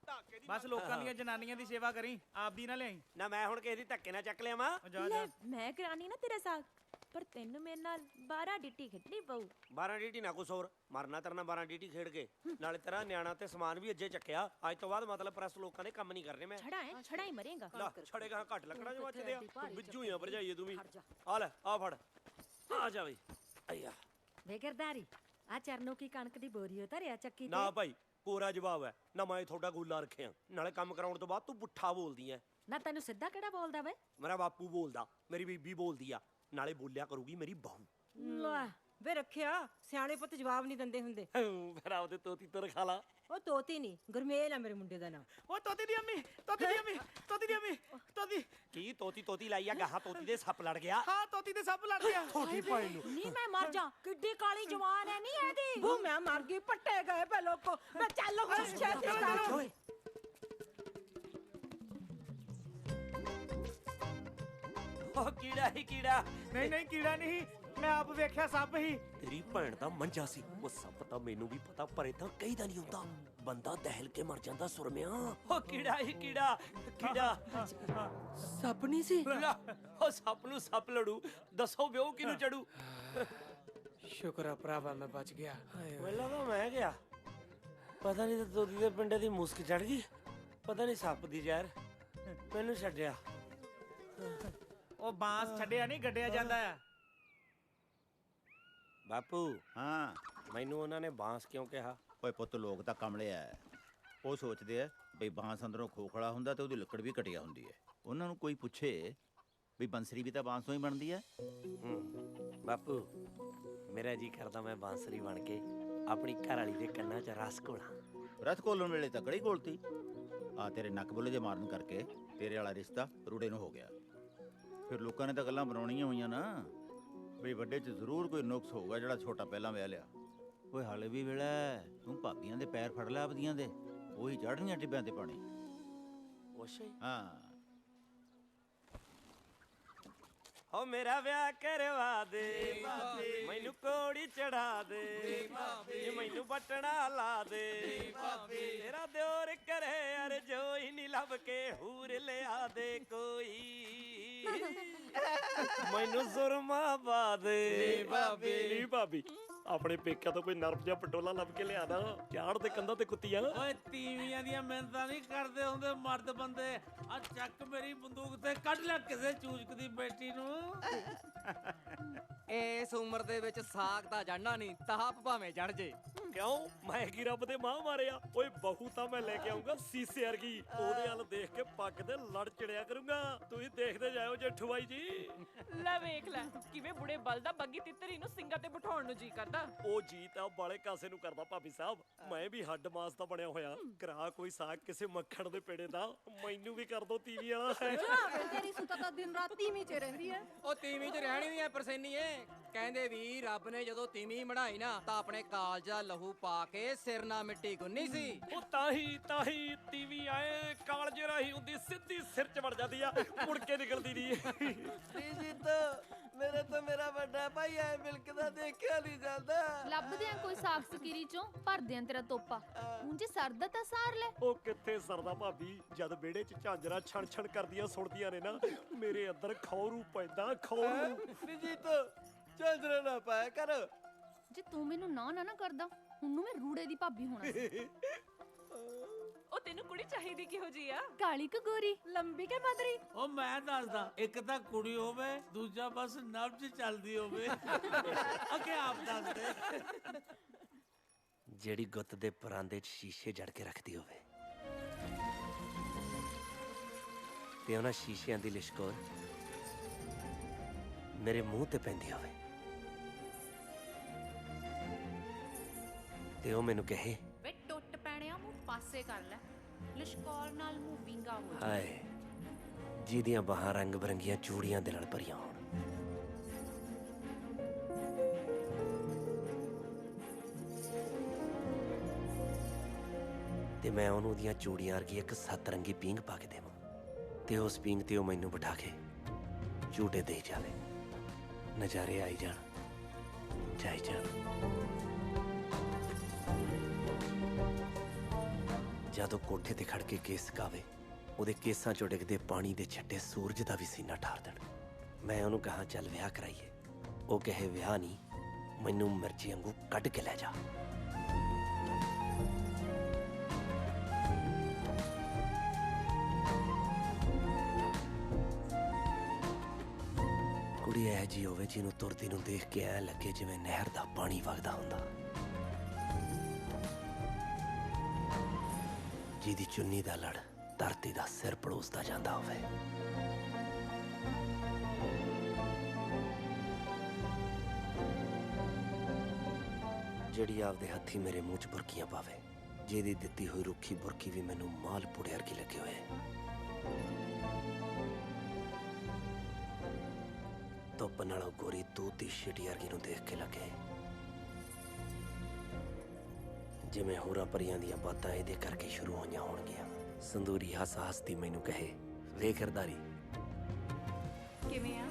ਢਾਕੇ ਦੀ ਬਸ ਲੋਕਾਂ ਦੀਆਂ ਜਨਾਨੀਆਂ ਦੀ ਸੇਵਾ ਕਰੀ, ਆਪਦੀ ਨਾ ਲਿਆਈ। ਨਾ ਮੈਂ ਹੁਣ ਕਿਸੇ ਦੀ ਧੱਕੇ ਨਾਲ ਚੱਕ ਲਿਆਵਾਂ। ਲੈ ਮੈਂ ਕਰਾਣੀ ਨਾ ਤੇਰਾ ਸਾਗ, ਪਰ ਤੈਨੂੰ ਮੇਰੇ ਨਾਲ 12 ਡਿੱਟੀ ਖੇਡਣੀ ਪਊ। 12 ਡੀਟੀ ਨਾ ਕੁਛ ਹੋਰ ਮਰਨਾ ਤਰਨਾ 12 ਡੀਟੀ ਖੇਡ ਕੇ। ਨਾਲੇ ਤੇਰਾ ਨਿਆਣਾ ਤੇ ਸਮਾਨ ਵੀ ਅੱਜੇ ਚੱਕਿਆ। ਅੱਜ ਤੋਂ ਬਾਅਦ ਮਤਲਬ ਪ੍ਰੈਸ ਲੋਕਾਂ ਦੇ ਕੰਮ ਨਹੀਂ ਕਰਨੇ ਮੈਂ। ਛੜਾ ਹੀ ਮਰੇਗਾ। ਲਾ ਛੜੇਗਾ ਘੱਟ ਲੱਕੜਾਂ ਜੋ ਮੱਚਦੇ ਆ। ਬਿੱਜੂ ਹੀ ਆ ਭਰਜਾਈਏ ਤੂੰ ਵੀ। ਆ ਲੈ ਆ ਫੜ, ਆ ਜਾ ਬਈ। ਆਇਆ ਵੇ ਗਿਰਦਾਰੀ ਆ ਚਰਨੋਂ ਕੀ ਕਣਕ ਦੀ ਬੋਰੀ ਉਤਰਿਆ ਚੱਕੀ ਨਾ ਤੇ। ਭਾਈ ਕੋਰਾ ਜਵਾਬ ਹੈ ਨਾ। ਮੈਂ ਤੁਹਾਡਾ ਗੋਲਾ ਰੱਖਿਆ, ਨਾਲੇ ਕੰਮ ਕਰਾਉਣ ਤੋਂ ਬਾਅਦ ਤੂੰ ਪੁੱਠਾ ਬੋਲਦੀ ਐ। ਨਾ ਤੈਨੂੰ ਸਿੱਧਾ ਕਿਹੜਾ ਬੋਲਦਾ ਵੇ? ਮੇਰਾ ਬਾਪੂ ਬੋਲਦਾ, ਮੇਰੀ ਬੀਬੀ ਬੋਲਦੀ ਆ, ਨਾਲੇ ਬੋਲਿਆ ਕਰੂਗੀ ਮੇਰੀ ਬਹੂ। ਲੈ ਵੇ ਰੱਖਿਆ, ਸਿਆਣੇ ਪੁੱਤ ਜਵਾਬ ਨਹੀਂ ਦਿੰਦੇ ਹੁੰਦੇ। ਫਿਰ ਆਪਦੇ ਤੋਤੀ ਤੋਂ ਰਖਾ ਲਾ। ਉਹ ਤੋਤੀ ਨਹੀਂ, ਗੁਰਮੇਲ ਆ ਮੇਰੇ ਮੁੰਡੇ ਦਾ ਨਾਮ। ਉਹ ਤੋਤੀ ਦੀ ਅੰਮੀ, ਤੋਤੀ ਦੀ ਅੰਮੀ, ਤੋਤੀ ਦੀ ਅੰਮੀ, ਤੋਤੀ। ਕੀ ਤੋਤੀ ਲਾਈ ਆ ਗਾਹਾਂ? ਤੋਤੀ ਦੇ ਸੱਪ ਲੜ ਗਿਆ। ਹਾਂ ਤੋਤੀ ਦੇ ਸੱਪ ਲੜ ਗਿਆ। ਛੋਟੀ ਭਾਈ ਨੂੰ ਨਹੀਂ ਮੈਂ ਮਰ ਜਾ, ਕਿੱਡੀ ਕਾਲੀ ਜਵਾਨ ਹੈ ਨਹੀਂ ਇਹਦੀ। ਉਹ ਮੈਂ ਮਰ ਗਈ, ਪੱਟੇ ਗਏ ਪੇ ਲੋਕੋ। ਮੈਂ ਚੱਲ ਹੁਣ ਛੇਤੀ ਓਏ। ਉਹ ਕੀੜਾ ਹੀ ਕੀੜਾ। ਨਹੀਂ ਕੀੜਾ ਨਹੀਂ, ਮੈਂ ਆਪ ਵੇਖਿਆ ਸੱਪ ਹੀ। ਤੇਰੀ ਭੈਣ ਦਾ ਮੰਜਾ ਸੀ ਉਹ ਸੱਪ। ਤਾਂ ਮੈਨੂੰ ਵੀ ਪਤਾ, ਪਰ ਇਦਾਂ ਕਈ ਦਾ ਨਹੀਂ ਹੁੰਦਾ। ਬੰਦਾ ਦਹਿਲ ਕੇ ਮਰ ਜਾਂਦਾ ਸੁਰਮਿਆ। ਉਹ ਕੀੜਾ ਹੀ ਕੀੜਾ। ਕੀੜਾ ਸੱਪ ਨਹੀਂ ਸੀ। ਉਹ ਸੱਪ ਨੂੰ ਸੱਪ ਲੜੂ, ਦੱਸੋ ਵਿਓ ਕਿਨੂੰ ਚੜੂ? ਸ਼ੁਕਰ ਆ ਭਰਾਵਾ ਮੈਂ ਬਚ ਗਿਆ। ਪਹਿਲਾਂ ਤਾਂ ਮੈਂ ਗਿਆ, ਪਤਾ ਨਹੀਂ ਤੋਤੀ ਦੇ ਪਿੰਡੇ ਦੀ ਮੁਸਕ ਚੜ ਗਈ, ਪਤਾ ਨਹੀਂ ਸੱਪ ਦੀ ਜ਼ਹਿਰ ਮੈਨੂੰ ਛੱਡਿਆ। ਉਹ ਬਾਂਸ ਛੱਡਿਆ ਨਹੀਂ, ਗੱਡਿਆ ਜਾਂਦਾ ਆ। ਬਾਪੂ ਹਾਂ ਮੈਨੂੰ ਉਹਨਾਂ ਨੇ ਬਾਂਸ ਕਿਉਂ ਕਿਹਾ? ਓਏ ਪੁੱਤ ਲੋਕ ਤਾਂ ਕਮਲੇ ਆ। ਉਹ ਸੋਚਦੇ ਆ ਬਈ ਬਾਂਸ ਅੰਦਰੋਂ ਖੋਖਲਾ ਹੁੰਦਾ ਤੇ ਉਹਦੀ ਲੱਕੜ ਵੀ ਘਟੀਆ ਹੁੰਦੀ ਹੈ। ਉਹਨਾਂ ਨੂੰ ਕੋਈ ਪੁੱਛੇ ਵੀ ਬੰਸਰੀ ਵੀ ਤਾਂ ਬਾਂਸ ਤੋਂ ਹੀ ਬਣਦੀ ਹੈ। ਬਾਪੂ ਮੇਰਾ ਜੀ ਕਰਦਾ ਮੈਂ ਬਾਂਸਰੀ ਬਣ ਕੇ ਆਪਣੀ ਘਰ ਵਾਲੀ ਦੇ ਕੰਨਾਂ 'ਚ ਰਸ ਘੋਲਾਂ। ਰਸ ਘੋਲਣ ਵੇਲੇ ਤਕੜੀ ਘੋਲਤੀ। ਆ ਤੇਰੇ ਨੱਕ ਬੁੱਲੇ ਜੇ ਮਾਰਨ ਕਰਕੇ ਤੇਰੇ ਵਾਲਾ ਰਿਸ਼ਤਾ ਰੂੜੇ ਨੂੰ ਹੋ ਗਿਆ। ਫਿਰ ਲੋਕਾਂ ਨੇ ਤਾਂ ਗੱਲਾਂ ਬਣਾਉਣੀਆਂ ਹੋਈਆਂ ਨਾ ਬਈ ਵੱਡੇ 'ਚ ਜ਼ਰੂਰ ਕੋਈ ਨੁਕਸ ਹੋਊਗਾ ਜਿਹੜਾ ਛੋਟਾ ਪਹਿਲਾਂ ਵਿਆਹ ਲਿਆ। ਓਏ ਹਾਲੇ ਵੀ ਵੇਲਾ ਤੂੰ ਭਾਬੀਆਂ ਦੇ ਪੈਰ ਫੜ ਲੈ ਆਪਦੀਆਂ ਦੇ, ਉਹੀ ਚੜ੍ਹਨੀਆਂ ਟਿੱਬਿਆਂ ਤੇ ਪਾਣੀ। ਓਸ਼ੇ ਹਾਂ ਹੋ ਮੇਰਾ ਵਿਆਹ ਕਰਵਾ ਦੇ, ਮੈਨੂੰ ਕੋੜੀ ਚੜਾ ਦੇ, ਜੇ ਮੈਨੂੰ ਬਟਣਾ ਲਾ ਦੇ, ਤੇਰਾ ਦਿਓਰ ਕਰੇ ਅਰਜੋ ਹੀ ਨਹੀਂ ਲੱਭ ਕੇ ਹੂਰ ਲਿਆ ਦੇ ਕੋਈ। ਮੈਨੂੰ ਸੁਰਮਾ ਪਾ ਦੇ ਭਾਬੀ। ਭਾਬੀ ਆਪਣੇ ਪੇਕਿਆਂ ਤੋਂ ਕੋਈ ਨਰਮ ਜਿਹਾ ਪਟੋਲਾ ਲੱਭ ਕੇ ਲਿਆ ਨਾ, ਝਾੜ ਦੇ ਕੰਧਾਂ ਤੇ ਕੁੱਤੀਆਂ। ਓਏ ਤੀਵੀਆਂ ਦੀਆਂ ਮਿਹਨਤਾਂ ਨਹੀਂ ਕਰਦੇ ਹੁੰਦੇ ਮਰਦ ਬੰਦੇ। ਆ ਚੱਕ ਮੇਰੀ ਬੰਦੂਕ ਤੇ ਕੱਢ ਲੈ ਕਿਸੇ ਚੂਚਕ ਦੀ ਬੇਟੀ ਨੂੰ। ਇਸ ਉਮਰ ਦੇ ਵਿੱਚ ਸਾਗ ਤਾਂ ਜੜਨਾ ਨਹੀਂ, ਤਾਪ ਭਾਵੇਂ ਜੜ ਜੇ। ਕਿਉਂ ਮੈਂ ਕੀ ਰੱਬ ਦੇ ਮਾਂ ਮਾਰਿਆ? ਓਏ ਬਹੂ ਤਾਂ ਮੈਂ ਲੈ ਕੇ ਆਉਂਗਾ ਸੀਸੇ ਵਰਗੀ, ਉਹਦੇ ਵੱਲ ਦੇਖ ਕੇ ਪੱਗ ਤੇ ਲੜ ਚੜਿਆ ਕਰੂੰਗਾ। ਤੁਸੀਂ ਦੇਖਦੇ ਜਾਇਓ ਜੇਠੂ ਬਾਈ ਜੀ। ਲੈ ਵੇਖ ਲੈ ਕਿਵੇਂ ਬੁੜੇ ਬਲ ਦਾ ਬੱਗੀ ਤਿੱਤਰੀ ਨੂੰ ਸਿੰਘਾਂ ਤੇ ਬਿਠਾਉਣ ਨੂੰ ਜੀ ਕਰਦਾ। ਉਹ ਜੀ ਤਾਂ ਬਾਲੇ ਕਾਸੇ ਨੂੰ ਕਰਦਾ ਭਾਬੀ ਸਾਹਿਬ। ਮੈਂ ਵੀ ਹੱਡ ਮਾਸ ਦਾ ਬਣਿਆ ਹੋਇਆ। ਕਰਾ ਕੋਈ ਸਾਗ ਕਿਸੇ ਮੱਖਣ ਦੇ ਪੇੜੇ ਦਾ, ਮੈਨੂੰ ਵੀ ਕਰ ਦੋ ਤੀਵੀ ਵਾਲਾ। ਤੇਰੀ ਸੁੱਤਾ ਤਾਂ ਦਿਨ ਰਾਤ ਤੀਵੀਂ 'ਚ ਰਹਿੰਦੀ ਹੈ। ਉਹ ਤੀਵੀਂ 'ਚ ਰਹਿਣੀ ਨਹੀਂ ਐ ਪਰਸੈਨੀ ਏ। ਕਹਿੰਦੇ ਵੀ ਰੱਬ ਨੇ ਜਦੋਂ ਤੀਵੀਂ ਬਣਾਈ ਨਾ ਤਾਂ ਆਪਣੇ ਕਾਲਜ ਦਾ ਲਹੂ ਪਾ ਕੇ ਸਿਰ ਨਾਲ ਮਿੱਟੀ ਗੁੰਨੀ ਸੀ। ਉਹ ਤਾਂ ਹੀ ਟੀਵੀ ਆਏ ਕਾਲਜੇ ਰਾਹੀਂ ਹੁੰਦੀ ਸਿੱਧੀ ਸਿਰ 'ਚ ਵੜ ਜਾਂਦੀ ਆ, ਮੁੜ ਕੇ ਨਿਕਲਦੀ ਨਹੀਂ। ਜੀਤ ਮੇਰੇ ਤੋਂ ਮੇਰਾ ਵੱਡਾ ਭਾਈ ਐ ਮਿਲਕਦਾ ਦੇਖਿਆ ਨਹੀਂ ਜਾਂਦਾ। ਲੱਭਦੇ ਆ ਕੋਈ ਸਾਖ ਸਕੀਰੀ ਚੋਂ ਭਰਦੇ ਆ ਤੇਰਾ ਤੋਪਾ। ਉਂਝ ਸਰਦਾ ਤਾਂ ਸਾਰ ਲੈ। ਉਹ ਕਿੱਥੇ ਸਰਦਾ ਭਾਬੀ, ਜਦ ਵਿਹੜੇ 'ਚ ਝਾਂਜਰਾਂ ਛਣ ਛਣ ਕਰਦੀਆਂ ਸੁਣਦੀਆਂ ਨੇ ਨਾ, ਮੇਰੇ ਅੰਦਰ ਖੌਰੂ ਪੈਂਦਾ ਖੌਰੂ। ਜੀਤ ਝਾਂਜਰਾਂ ਨਾ ਪਾਇਆ ਕਰ। ਜੇ ਤੂੰ ਮੈਨੂੰ ਨਾ ਕਰਦਾ ਉਹਨੂੰ ਮੈਂ ਰੂੜੇ ਦੀ ਭਾਬੀ ਹੋਣਾ ਸੀ। ਉਹ ਤੈਨੂੰ ਕੁੜੀ ਚਾਹੀਦੀ ਕਿਹੋ ਜੀ ਆ? ਕਾਲੀ ਕਿ ਗੋਰੀ, ਲੰਬੀ ਕੇ ਮਦਰੀ? ਉਹ ਮੈਂ ਦੱਸਦਾ, ਇੱਕ ਤਾਂ ਕੁੜੀ ਹੋਵੇ, ਦੂਜਾ ਬਸ ਨਬਜ ਚੱਲਦੀ ਹੋਵੇ। ਅੱਗੇ ਆਪ ਦੱਸ ਦੇ। ਜਿਹੜੀ ਗੁੱਤ ਦੇ ਪਰਾਂਦੇ 'ਚ ਸ਼ੀਸ਼ੇ ਜੜ ਕੇ ਰੱਖਦੀ ਹੋਵੇ ਤੇ ਉਹਨਾਂ ਸ਼ੀਸ਼ਿਆਂ ਦੀ ਲਿਸ਼ਕੋਰ ਮੇਰੇ ਮੂੰਹ ਤੇ ਪੈਂਦੀ ਹੋਵੇ ਤੇ ਉਹ ਮੈਨੂੰ ਕਹੇ, ਵੇ ਟੁੱਟ ਪੈਣਿਆ ਮੂੰਹ ਪਾਸੇ ਕਰ ਲੈ, ਲਿਸ਼ਕੌਰ ਨਾਲ ਮੂੰਹ ਵਿੰਗਾ ਹੋ ਜਾ। ਹਾਏ ਜਿਹਦੀਆਂ ਬਾਹਾਂ ਰੰਗ ਬਰੰਗੀਆਂ ਚੂੜੀਆਂ ਦੇ ਨਾਲ ਭਰੀਆਂ ਹੋਣ। ਤੇ ਮੈਂ ਉਹਨੂੰ ਦੀਆਂ ਚੂੜੀਆਂ ਵਰਗੀ ਇੱਕ ਸੱਤ-ਰੰਗੀ ਪੀਂਘ ਪਾ ਕੇ ਦੇਵਾਂ ਤੇ ਉਸ ਪੀਂਘ ਤੇ ਉਹ ਮੈਨੂੰ ਬਿਠਾ ਕੇ ਝੂਟੇ ਦੇਈ ਜਾਵੇ, ਨਜ਼ਾਰੇ ਆਈ ਜਾਣ, ਜਾਈ ਜਾਣ। ਜਦੋਂ ਕੋਠੇ ਤੇ ਖੜ ਕੇ ਕੇਸ ਕਾਵੇ, ਉਹਦੇ ਕੇਸਾਂ ਚੋਂ ਡਿੱਗਦੇ ਪਾਣੀ ਦੇ ਛੱਟੇ ਸੂਰਜ ਦਾ ਵੀ ਸੀਨਾ ਠਾਰ ਦੇਣ। ਮੈਂ ਉਹਨੂੰ ਕਹਾਂ ਚੱਲ ਵਿਆਹ ਕਰਾਈਏ, ਉਹ ਕਹੇ ਵਿਆਹ ਨਹੀਂ, ਮੈਨੂੰ ਮਿਰਚੀ ਵਾਂਗੂ ਕੱਢ ਕੇ ਲੈ ਜਾ। ਕੁੜੀ ਇਹ ਜੀ ਹੋਵੇ ਜਿਹਨੂੰ ਤੁਰਦੀ ਨੂੰ ਦੇਖ ਕੇ ਐ ਲੱਗੇ ਜਿਵੇਂ ਨਹਿਰ ਦਾ ਪਾਣੀ ਵਗਦਾ ਹੁੰਦਾ, ਜਿਹਦੀ ਚੁੰਨੀ ਦਾ ਲੜ ਧਰਤੀ ਦਾ ਸਿਰ ਪੜੋਸਦਾ ਜਾਂਦਾ ਹੋਵੇ। ਜਿਹੜੀ ਆਪਦੇ ਹੱਥੀ ਮੇਰੇ ਮੂੰਹ 'ਚ ਬੁਰਕੀਆਂ ਪਾਵੇ, ਜਿਹਦੀ ਦਿੱਤੀ ਹੋਈ ਰੁੱਖੀ ਬੁਰਕੀ ਵੀ ਮੈਨੂੰ ਮਾਲ ਪੂੜੇ ਵਰਗੀ ਲੱਗੇ ਹੋਏ। ਧੁੱਪ ਨਾਲੋਂ ਗੋਰੀ ਦੁੱਧ ਦੀ ਛਿਟੀ ਵਰਗੀ ਨੂੰ ਦੇਖ ਕੇ ਲੱਗੇ ਜਿਵੇਂ ਹੋਰਾਂ ਪਰੀਆਂ ਦੀਆਂ ਬਾਤਾਂ ਇਹਦੇ ਕਰਕੇ ਸ਼ੁਰੂ ਹੋਈਆਂ ਹੋਣਗੀਆਂ। ਸੰਦੂਰੀ ਹੱਸਦੀ ਮੈਨੂੰ ਕਹੇ, ਵੇਖ ਗਰਦਾਰੀ ਕਿਵੇਂ ਆ?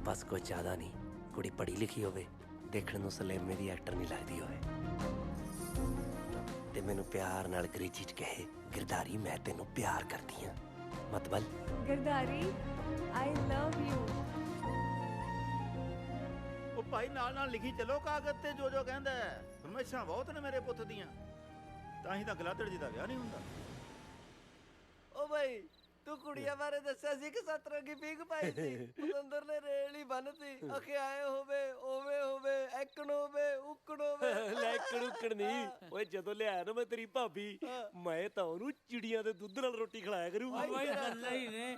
ਬਸ ਕੋਈ ਜ਼ਿਆਦਾ ਨਹੀਂ, ਕੁੜੀ ਪੜ੍ਹੀ ਲਿਖੀ ਹੋਵੇ, ਦੇਖਣ ਨੂੰ ਸਲੇਮੇ ਦੀ ਐਕਟਰ ਨਹੀਂ ਲੱਗਦੀ ਹੋਵੇ ਤੇ ਮੈਨੂੰ ਪਿਆਰ ਨਾਲ ਅੰਗਰੇਜ਼ੀ 'ਚ ਕਹੇ, ਗਿਰਦਾਰੀ ਮੈਂ ਤੈਨੂੰ ਪਿਆਰ ਕਰਦੀ ਹਾਂ। ਮਤਲਬ ਗਰਦਾਰੀ ਆਈ ਲਵ ਯੂ। ਉਹ ਭਾਈ ਨਾਲ ਲਿਖੀ ਚਲੋ ਕਾਗਜ਼ ਤੇ ਜੋ ਕਹਿੰਦਾ। ਫਰਮਾਇਸ਼ਾਂ ਬਹੁਤ ਨੇ ਮੇਰੇ ਪੁੱਤ ਦੀਆਂ, ਤਾਂ ਹੀ ਤਾਂ ਗਲਾਦੜ ਜੀ ਦਾ ਵਿਆਹ ਨਹੀਂ ਹੁੰਦਾ। ਓ ਭਾਈ ਤੂੰ ਕੁੜੀਆਂ ਬਾਰੇ ਦੱਸਿਆ ਸੀ ਕਿ ਸਤਰੰਗੀ ਪੀਂਘ ਪਾਈ ਸੀ, ਪਤੰਦਰ ਨੇ ਰੇਲ ਹੀ ਬੰਨਤੀ। ਅਖੇ ਆਏ ਹੋਵੇ, ਓਵੇਂ ਹੋਵੇ, ਐਕਣ ਹੋਵੇ, ਉਕਣ ਹੋਵੇ। ਲੈ ਕੜੂਕੜ ਨਹੀਂ ਓਏ, ਜਦੋਂ ਲਿਆਇਆ ਨਾ ਮੈਂ ਤੇਰੀ ਭਾਬੀ, ਮੈਂ ਤਾਂ ਉਹਨੂੰ ਚਿੜੀਆਂ ਦੇ ਦੁੱਧ ਨਾਲ ਰੋਟੀ ਖਿਲਾਇਆ ਕਰੂ। ਭਾਈ ਗੱਲਾਂ ਹੀ ਨੇ।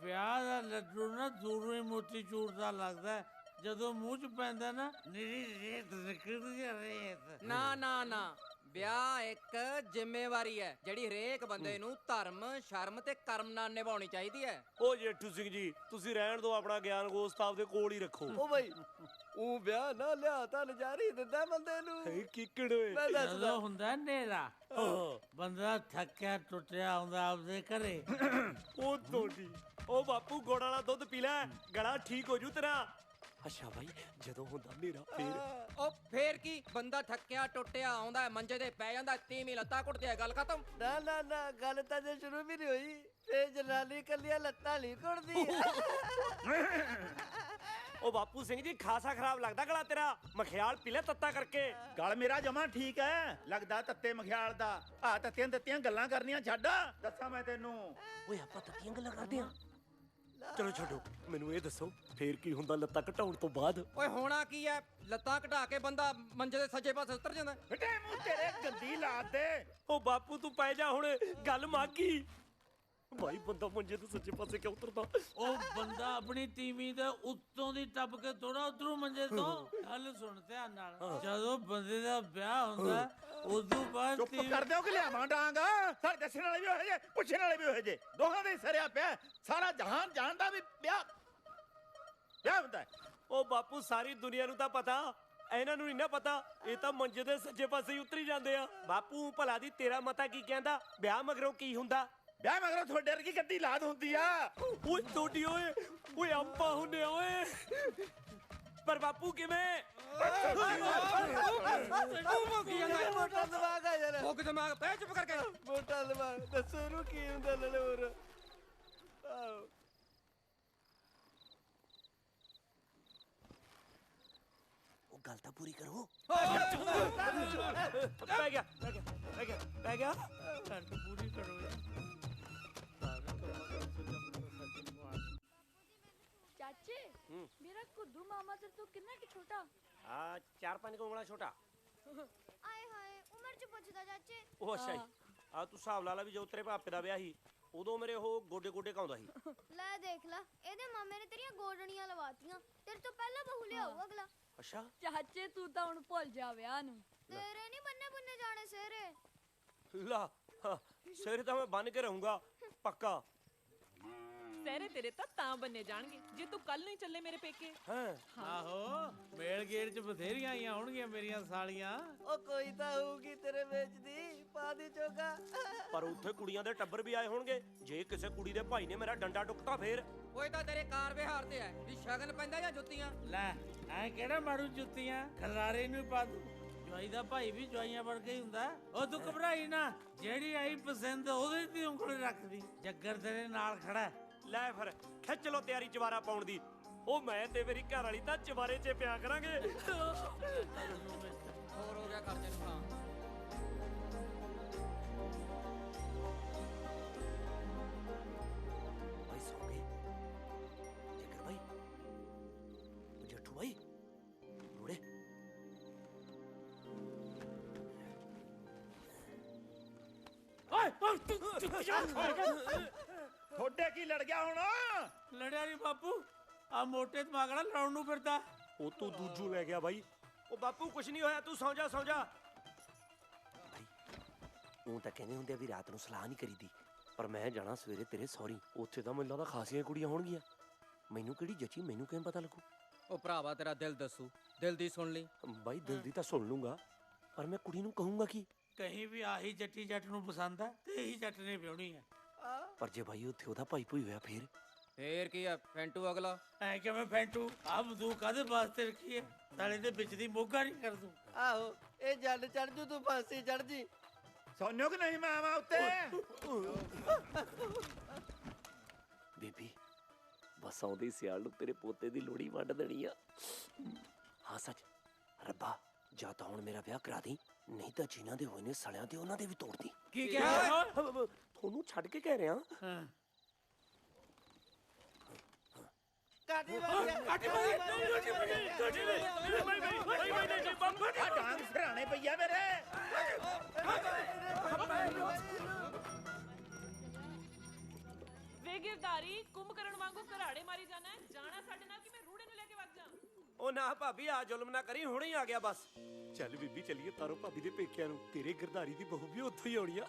ਵਿਆਹ ਦਾ ਲੱਡੂ ਨਾ ਦੂਰੋਂ ਹੀ ਮੋਤੀ ਚੂਰ ਦਾ ਲੱਗਦਾ, ਜਦੋਂ ਮੂੰਹ 'ਚ ਪੈਂਦਾ ਨਾ ਨਿਰੀ ਰੇਤ ਨਿਕਲਦੀ ਆ, ਰੇਤ। ਨਾ ਵਿਆਹ ਇੱਕ ਜ਼ਿੰਮੇਵਾਰੀ ਹੈ ਜਿਹੜੀ ਹਰੇਕ ਬੰਦੇ ਨੂੰ ਧਰਮ, ਸ਼ਰਮ ਤੇ ਕਰਮ ਨਾਲ ਨਿਭਾਉਣੀ ਚਾਹੀਦੀ ਹੈ। ਓ ਜੇਠੂ ਸਿੰਘ ਜੀ, ਤੁਸੀਂ ਰਹਿਣ ਦਿਓ, ਆਪਣਾ ਗਿਆਨ ਗੋਸਤ ਆਪਦੇ ਕੋਲ ਹੀ ਰੱਖੋ। ਓ ਭਾਈ ਉਹ ਵਿਆਹ ਨਾ ਲਿਆ ਤਾਂ ਨਜ਼ਾਰੀ ਦਿੰਦਾ ਬੰਦੇ ਨੂੰ। ਕਿੱਕੜ ਓਏ, ਮੈਂ ਦੱਸਦਾ ਜਦੋਂ ਹੁੰਦਾ ਨੇਰਾ, ਬੰਦਾ ਥੱਕਿਆ ਟੁੱਟਿਆ ਆਉਂਦਾ ਆਪਦੇ ਘਰੇ। ਉਹ ਤੁਹਾਡੀ ਉਹ ਬਾਪੂ ਗੁੜ ਵਾਲਾ ਦੁੱਧ ਪੀ ਲੈ, ਗਲਾ ਠੀਕ ਹੋ ਜੂ ਤੇਰਾ। ਅੱਛਾ ਭਾਈ, ਜਦੋਂ ਹੁੰਦਾ ਨੇਰਾ ਫੇਰ ਉਹ ਫੇਰ ਕੀ, ਬੰਦਾ ਥੱਕਿਆ ਟੁੱਟਿਆ ਆਉਂਦਾ, ਮੰਜੇ ਤੇ ਪੈ ਜਾਂਦਾ, ਤੀਵੀਂ ਲੱਤਾਂ ਘੁੱਟਦੀ ਹੈ, ਗੱਲ ਖਤਮ। ਨਾ ਗੱਲ ਤਾਂ ਜੇ ਸ਼ੁਰੂ ਵੀ ਨਹੀਂ ਹੋਈ ਤੇ ਜਨਾਨੀ ਕੱਲੀਆਂ ਲੱਤਾਂ ਨਹੀਂ ਘੁੱਟਦੀ। ਉਹ ਬਾਪੂ ਸਿੰਘ ਜੀ, ਖਾਸਾ ਖਰਾਬ ਲੱਗਦਾ ਗਲਾ ਤੇਰਾ, ਮਖਿਆਲ ਪੀ ਲੈ ਤੱਤਾ ਕਰਕੇ। ਗਲ ਮੇਰਾ ਜਮਾ ਠੀਕ ਹੈ, ਲੱਗਦਾ ਤੱਤੇ ਮਖਿਆਲ ਦਾ। ਆ ਤੱਤੀਆਂ ਗੱਲਾਂ ਕਰਨੀਆਂ ਛੱਡ, ਦੱਸਾਂ ਮੈਂ ਤੈਨੂੰ। ਓਏ ਆਪਾਂ ਤੱਤੀਆਂ ਗੱਲਾਂ ਕਰਦੇ ਆਂ? ਚਲੋ ਛੱਡੋ, ਮੈਨੂੰ ਇਹ ਦੱਸੋ ਫੇਰ ਕੀ ਹੁੰਦਾ ਲੱਤਾਂ ਘਟਾਉਣ ਤੋਂ ਬਾਅਦ? ਓਏ ਹੋਣਾ ਕੀ ਹੈ, ਲੱਤਾਂ ਘਟਾ ਕੇ ਬੰਦਾ ਮੰਜੇ ਦੇ ਸੱਜੇ ਪਾਸੇ ਉਤਰ ਜਾਂਦਾ। ਬੇਟੇ ਮੂੰਹ ਤੇਰੇ ਗੰਦੀ ਲਾਤ ਦੇ। ਉਹ ਬਾਪੂ ਤੂੰ ਪੈ ਜਾ ਹੁਣ, ਗੱਲ ਮਾਗੀ। ਭਾਈ ਬੰਦਾ ਮੰਜੇ ਦੇ ਸੱਜੇ ਪਾਸੇ ਕਿਉਂ ਉਤਰਦਾ? ਉਹ ਬੰਦਾ ਆਪਣੀ ਤੀਵੀਂ ਦੇ ਉੱਤੋਂ ਦੀ ਟੱਪ ਕੇ ਥੋੜਾ ਉਤਰੂ ਮੰਜੇ ਤੋਂ। ਗੱਲ ਸੁਣ ਧਿਆਨ ਨਾਲ, ਜਦੋਂ ਬੰਦੇ ਦਾ ਵਿਆਹ ਹੁੰਦਾ ਉਦੋਂ ਬਾਅਦ ਚੁੱਪ ਕਰ ਦਿਓ ਕਿ ਲਿਆਵਾਂ ਡਾਂਗ। ਸਾਰੇ ਦੱਸਣ ਵਾਲੇ ਵੀ ਹੋਏ ਜੇ, ਪੁੱਛਣ ਵਾਲੇ ਵੀ ਹੋਏ ਜੇ, ਦੋਹਾਂ ਦੇ ਸਰਿਆ ਪਿਆ। ਸਾਰਾ ਜਹਾਨ ਜਾਣਦਾ ਵੀ ਵਿਆਹ ਉਹ ਬਾਪੂ ਸਾਰੀ ਦੁਨੀਆ ਨੂੰ ਤਾਂ ਪਤਾ, ਇਹਨਾਂ ਨੂੰ ਨਹੀਂ ਨਾ ਪਤਾ। ਇਹ ਤਾਂ ਮੰਜੇ ਦੇ ਸੱਜੇ ਪਾਸੇ ਹੀ ਉਤਰੀ ਜਾਂਦੇ ਆ। ਬਾਪੂ ਭਲਾ ਦੀ ਤੇਰਾ ਮਤਾ ਕੀ ਕਹਿੰਦਾ? ਵਿਆਹ ਮਗਰੋਂ ਕੀ ਹੁੰਦਾ? ਵਿਆਹ ਮਗਰੋਂ ਤੁਹਾਡੇ ਵਰਗੀ ਗੱਡੀ ਲਾਦ ਹੁੰਦੀ ਆ। ਓਏ ਟੋਡੀ ਓਏ, ਓਏ ਅੰਪਾ ਹੁੰਨੇ ਓਏ। ਪਰ ਬਾਪੂ ਕਿਵੇਂ? ਮੋਟਾ ਦਿਮਾਗ ਆ ਯਾਰ। ਮੁੱਕ ਦਿਮਾਗ ਪੈ ਚੁੱਪ ਕਰਕੇ। ਮੋਟਾ ਦਿਮਾਗ ਦੱਸੋ ਇਹਨੂੰ ਕੀ ਹੁੰਦਾ ਲੜੋਰ। ਉਹ ਗੱਲ ਤਾਂ ਪੂਰੀ ਕਰੋ। ਪੈ ਗਿਆ ਪੈ ਗਿਆ ਪੈ ਗਿਆ ਪੈ ਗਿਆ। ਗੱਲ ਤਾਂ ਪੂਰੀ ਕਰੋ ਯਾਰ। ਚਾਚੇ ਮੇਰਾ ਕੁੱਦੂ ਮਾਮਾ ਤੇ ਤੂੰ ਕਿੰਨਾ ਕਿ ਛੋਟਾ? ਆ 4-5 ਉਂਗਲਾਂ ਛੋਟਾ। ਆਏ ਹਾਏ ਉਮਰ ਚ ਪੁੱਛਦਾ ਚਾਚੇ। ਉਹ ਅੱਛਾ ਜੀ। ਆ ਤੂੰ ਹਿਸਾਬ ਲਾ ਲਾ ਵੀ ਜਦੋਂ ਤੇਰੇ ਪਾਪੇ ਦਾ ਵਿਆਹ ਸੀ ਉਦੋਂ ਮੇਰੇ ਉਹ ਗੋਡੇ ਗੋਡੇ ਕਾਉਂਦਾ ਸੀ। ਲੈ ਦੇਖ ਲੈ, ਇਹਦੇ ਮਾਮੇ ਨੇ ਤੇਰੀਆਂ ਗੋਡਣੀਆਂ ਲਵਾਤੀਆਂ। ਤੇਰੇ ਤੋਂ ਪਹਿਲਾਂ ਬਹੂ ਲਿਆਊ ਅਗਲਾ। ਅੱਛਾ ਚਾਚੇ ਤੂੰ ਤਾਂ ਹੁਣ ਭੁੱਲ ਜਾ ਵਿਆਹ ਨੂੰ। ਤੇਰੇ ਨਹੀਂ ਬੰਨੇ ਬੁੰਨੇ ਜਾਣੇ ਸਿਹਰੇ। ਲਾ ਸਿਰ ਤਾਂ ਮੈਂ ਬੰਨ ਕੇ ਰਹੂੰਗਾ ਪੱਕਾ। ਸਹਿਰੇ ਤੇਰੇ ਤਾਂ ਬੰਨੇ ਜਾਣਗੇ ਜੇ ਤੂੰ ਕੱਲ ਨੂੰ ਹੀ ਚੱਲੇ ਮੇਰੇ ਪੇਕੇ। ਆਹੋ ਮੇਲ ਗੇਟ 'ਚ ਬਥੇਰੀਆਂ ਆਈਆਂ ਹੋਣਗੀਆਂ ਮੇਰੀਆਂ ਸਾਲੀਆਂ। ਉਹ ਕੋਈ ਤਾਂ ਹੋਊਗੀ ਤੇਰੇ ਵਿੱਚ ਦੀ, ਪਾ ਦੀ ਚੋਗਾ। ਪਰ ਉੱਥੇ ਕੁੜੀਆਂ ਦੇ ਟੱਬਰ ਵੀ ਆਏ ਹੋਣਗੇ। ਜੇ ਕਿਸੇ ਕੁੜੀ ਦੇ ਭਾਈ ਨੇ ਮੇਰਾ ਡੰਡਾ ਟੁੱਕਤਾ ਫੇਰ? ਓਏ ਤਾਂ ਤੇਰੇ ਕਾਰ ਵਿਹਾਰ ਤੇ ਐ ਵੀ ਸ਼ਗਨ ਪੈਂਦਾ ਜਾਂ ਜੁੱਤੀਆਂ। ਲੈ ਐ ਕਿਹੜਾ ਮਾਰੂ ਜੁੱਤੀਆਂ, ਖਰਾਰੇ ਨੂੰ ਪਾ ਦੂ। ਜਵਾਈ ਦਾ ਭਾਈ ਵੀ ਜਵਾਈਆਂ ਵਰਗਾ ਹੀ ਹੁੰਦਾ। ਉਹ ਤੂੰ ਘਬਰਾਈ ਨਾ, ਜਿਹੜੀ ਆਈ ਪਸੰਦ ਉਹਦੇ ਤੇ ਉਂਗਲ ਰੱਖਦੀ। ਜੱਗਰ ਤੇਰੇ ਨਾਲ ਖੜਾ। ਲੈ ਫਿਰ ਖਿੱਚ ਲੋ ਤਿਆਰੀ ਚਵਾਰਾ ਪਾਉਣ ਦੀ। ਉਹ ਮੈਂ ਤੇ ਮੇਰੀ ਘਰ ਵਾਲੀ ਤਾਂ ਚਵਾਰੇ 'ਚ ਪਿਆ ਕਰਾਂਗੇ। ਹੋਰ ਹੋ ਗਿਆ ਖਰਚੇ ਨੂੰ। ਹਾਂ ਭਾਈ ਸੌ ਗਏ। ਜੱਗਰ ਭਾਈ, ਉਹ ਜੱਟੂ ਭਾਈ, ਰੋੜੇ ਤੁਹਾਡੇ ਕੀ ਲੜ ਗਿਆ ਹੁਣ? ਲੜਿਆ ਨਹੀਂ ਬਾਪੂ, ਆ ਮੋਟੇ ਦਿਮਾਗ ਨਾਲ ਲੜਨ ਨੂੰ ਫਿਰਦਾ। ਉਹ ਤੂੰ ਦੂਜੂ ਲੈ ਗਿਆ ਬਾਈ। ਉਹ ਬਾਪੂ ਕੁਛ ਨਹੀਂ ਹੋਇਆ, ਤੂੰ ਸੌਂ ਜਾ ਸੌਂ ਜਾ। ਭਾਈ ਉਹ ਤਾਂ ਕਹਿੰਦੇ ਹੁੰਦੇ ਆ ਵੀ ਰਾਤ ਨੂੰ ਸਲਾਹ ਨਹੀਂ ਕਰੀਦੀ, ਪਰ ਮੈਂ ਜਾਣਾ ਸਵੇਰੇ ਤੇਰੇ ਸੌਰੀ। ਉੱਥੇ ਤਾਂ ਮੈਨੂੰ ਲੱਗਦਾ ਖਾਸੀਆਂ ਕੁੜੀਆਂ ਹੋਣਗੀਆਂ। ਮੈਨੂੰ ਕਿਹੜੀ ਜੱਚੀ, ਮੈਨੂੰ ਕਿਵੇਂ ਪਤਾ ਲੱਗੂ? ਉਹ ਭਰਾਵਾ ਤੇਰਾ ਦਿਲ ਦੱਸੂ, ਦਿਲ ਦੀ ਸੁਣ ਲਈ। ਬਾਈ ਦਿਲ ਦੀ ਤਾਂ ਸੁਣ ਲੂੰਗਾ, ਪਰ ਮੈਂ ਕੁੜੀ ਨੂੰ ਕਹੂੰਗਾ ਕੀ? ਕਹੀਂ ਵੀ ਆਹੀ ਜੱਟੀ ਜੱਟ ਨੂੰ ਪਸੰਦ ਆ ਤੇ ਇਹੀ ਜੱਟ ਨੇ ਵਿਆਹਣੀ ਆ। ਪਰ ਜੇ ਬਾਈ ਉੱਥੇ ਉਹਦਾ ਭਾਈ ਭੂਈ ਹੋਇਆ ਫੇਰ ਕੀ ਆ? ਫੈਂਟੂ ਅਗਲਾ। ਐ ਕਿਵੇਂ ਫੈਂਟੂ? ਆ ਬੰਦੂਕ ਕਾਹਦੇ ਵਾਸਤੇ ਰੱਖੀ ਐ? ਸਾਲੇ ਦੇ ਵਿੱਚ ਦੀ ਮੋਗਾ ਨਹੀਂ ਕਰ ਦੂੰ। ਆਹੋ ਇਹ ਜੱਟ ਚੜ ਜੂ, ਤੂੰ ਫਾਂਸੀ ਚੜ ਜੀ। ਸੋਨਿਓ ਕਿ ਨਹੀਂ ਮੈਂ ਆਵਾਂ ਉੱਤੇ? ਬੀਬੀ ਬਸ ਆਉਂਦੀ ਸਿਆਲ ਨੂੰ ਤੇਰੇ ਪੋਤੇ ਦੀ ਲੋੜੀ ਵੰਡ ਦੇਣੀ ਆ। ਹਾਂ ਸੱਚ, ਰੱਬਾ ਜਾਂ ਤਾਂ ਹੁਣ ਮੇਰਾ ਵਿਆਹ ਕਰਾ ਦੀ, ਨਹੀਂ ਤਾਂ ਜਿਨ੍ਹਾਂ ਦੇ ਹੋਏ ਨੇ ਸਲਿਆਂ ਤੇ ਉਹਨਾਂ ਦੇ ਵੀ ਤੋੜਦੀ। ਕੀ ਕਿਹਾ? ਤੁਹਾਨੂੰ ਛੱਡ ਕੇ ਕਹਿ ਰਿਹਾ। ਕਾਟੀ ਮਾਰੀ ਡਾਂਗ ਸਰਾਣੇ ਪਈਆ ਮੇਰੇ। ਵੇ ਗਿਰਦਾਰੀ ਕੁੰਭਕਰਨ ਵਾਂਗੂ ਘਰਾੜੇ ਮਾਰੀ ਜਾਣਾ ਹੈ। ਜਾਣਾ ਸਾਡੇ ਨਾਲ ਕਿ ਮੈਂ ਰੂੜੇ ਨੂੰ ਲੈ ਕੇ ਵਗ ਜਾ? ਉਹ ਨਾ ਭਾਬੀ ਆ ਜ਼ੁਲਮ ਨਾ ਕਰੀ, ਹੁਣੇ ਹੀ ਆ ਗਿਆ ਬਸ। ਚੱਲ ਬੀਬੀ ਚੱਲੀਏ ਤਾਰੋ ਭਾਬੀ ਦੇ ਪੇਕਿਆਂ ਨੂੰ। ਤੇਰੇ ਗਿਰਦਾਰੀ ਦੀ ਬਹੂ ਵੀ ਉੱਥੋਂ ਹੀ ਆਉਣੀ ਆ।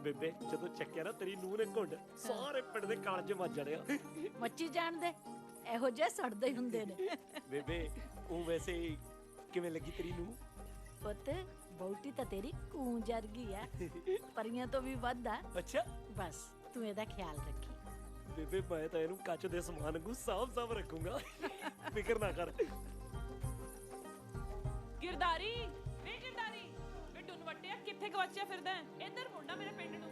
ਬੇਬੇ ਜਦੋਂ ਚੱਕਿਆ ਨਾ ਤੇਰੀ ਨੂੰਹ ਨੇ ਘੁੰਡ, ਸਾਰੇ ਪਿੰਡ ਦੇ ਕਾਲਜ ਵੱਜ ਜਾਣੇ ਆ। ਮੱਚੀ ਜਾਣ ਦੇ, ਇਹੋ ਜਿਹੇ ਸੜਦੇ ਹੀ ਹੁੰਦੇ ਨੇ। ਬੇਬੇ ਉਹ ਵੈਸੇ ਕਿਵੇਂ ਲੱਗੀ ਤੇਰੀ ਨੂੰਹ? ਪੁੱਤ ਬੌਟੀ ਤਾਂ ਤੇਰੀ ਕੂੰ ਜਰਗੀ ਆ, ਪਰੀਆਂ ਤੋਂ ਵੀ ਵੱਧ ਆ। ਅੱਛਾ ਬਸ ਤੂੰ ਇਹਦਾ ਖਿਆਲ ਰੱਖੀ। ਬੇਬੇ ਮੈਂ ਤਾਂ ਇਹਨੂੰ ਕੱਚ ਦੇ ਸਮਾਨ ਨੂੰ ਸਾਫ਼ ਰੱਖੂੰਗਾ, ਫਿਕਰ ਨਾ ਕਰ। ਗਿਰਦਾਰੀ ਵੇ ਗਿਰਦਾਰੀ, ਵੇ ਟੁੰਨ ਵੱਟਿਆ ਕਿੱਥੇ ਗਵਾਚਿਆ ਫਿਰਦਾ? ਇੱਧਰ ਮੁੰਡਾ ਮੇਰੇ ਪਿੰਡ ਨੂੰ।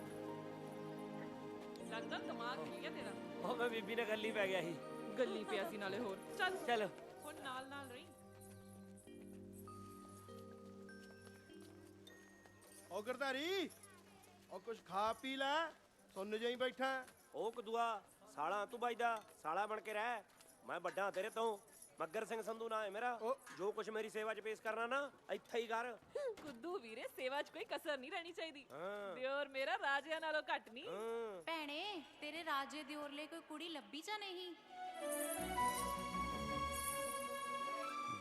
ਲੱਗਦਾ ਦਿਮਾਗ ਹਿੱਲ ਗਿਆ ਤੇਰਾ। ਉਹ ਮੈਂ ਬੀਬੀ ਨਾਲ ਗੱਲੀ ਪੈ ਗਿਆ ਸੀ। ਗੱਲੀ ਪਿਆ ਸੀ ਨਾਲੇ ਹੋਰ। ਚੱਲ ਚੱਲ ਹੁਣ ਨਾਲ ਨਾਲ ਰਹੀ। ਉਹ ਗਿਰਦਾਰੀ, ਉਹ ਕੁਛ ਖਾ ਪੀ ਲੈ, ਸੁਣ ਜਾਈ ਬੈਠਾ। ਉਹ ਕਦੂਆ ਸਾਲਾ ਤੂੰ ਬਾਈਦਾ ਸਾਲਾ ਬਣ ਕੇ ਰਹਿ। ਮੈਂ ਵੱਡਾ ਤੇਰੇ ਤੋਂ। ਮੱਗਰ ਸਿੰਘ ਸੰਧੂ ਨਾਂ ਹੈ ਮੇਰਾ। ਜੋ ਕੁਛ ਮੇਰੀ ਸੇਵਾ 'ਚ ਪੇਸ਼ ਕਰਨਾ ਨਾ ਇੱਥੇ ਹੀ ਕਰ। ਕੁੱਦੂ ਵੀਰੇ ਸੇਵਾ 'ਚ ਕੋਈ ਕਸਰ ਨਹੀਂ ਰਹਿਣੀ ਚਾਹੀਦੀ। ਦਿਓਰ ਮੇਰਾ ਰਾਜਿਆਂ ਨਾਲੋਂ ਘੱਟ ਨਹੀਂ। ਭੈਣੇ ਤੇਰੇ ਰਾਜੇ ਦਿਓਰ ਲਈ ਕੋਈ ਕੁੜੀ ਲੱਭੀ ਜਾਂ ਨਹੀਂ?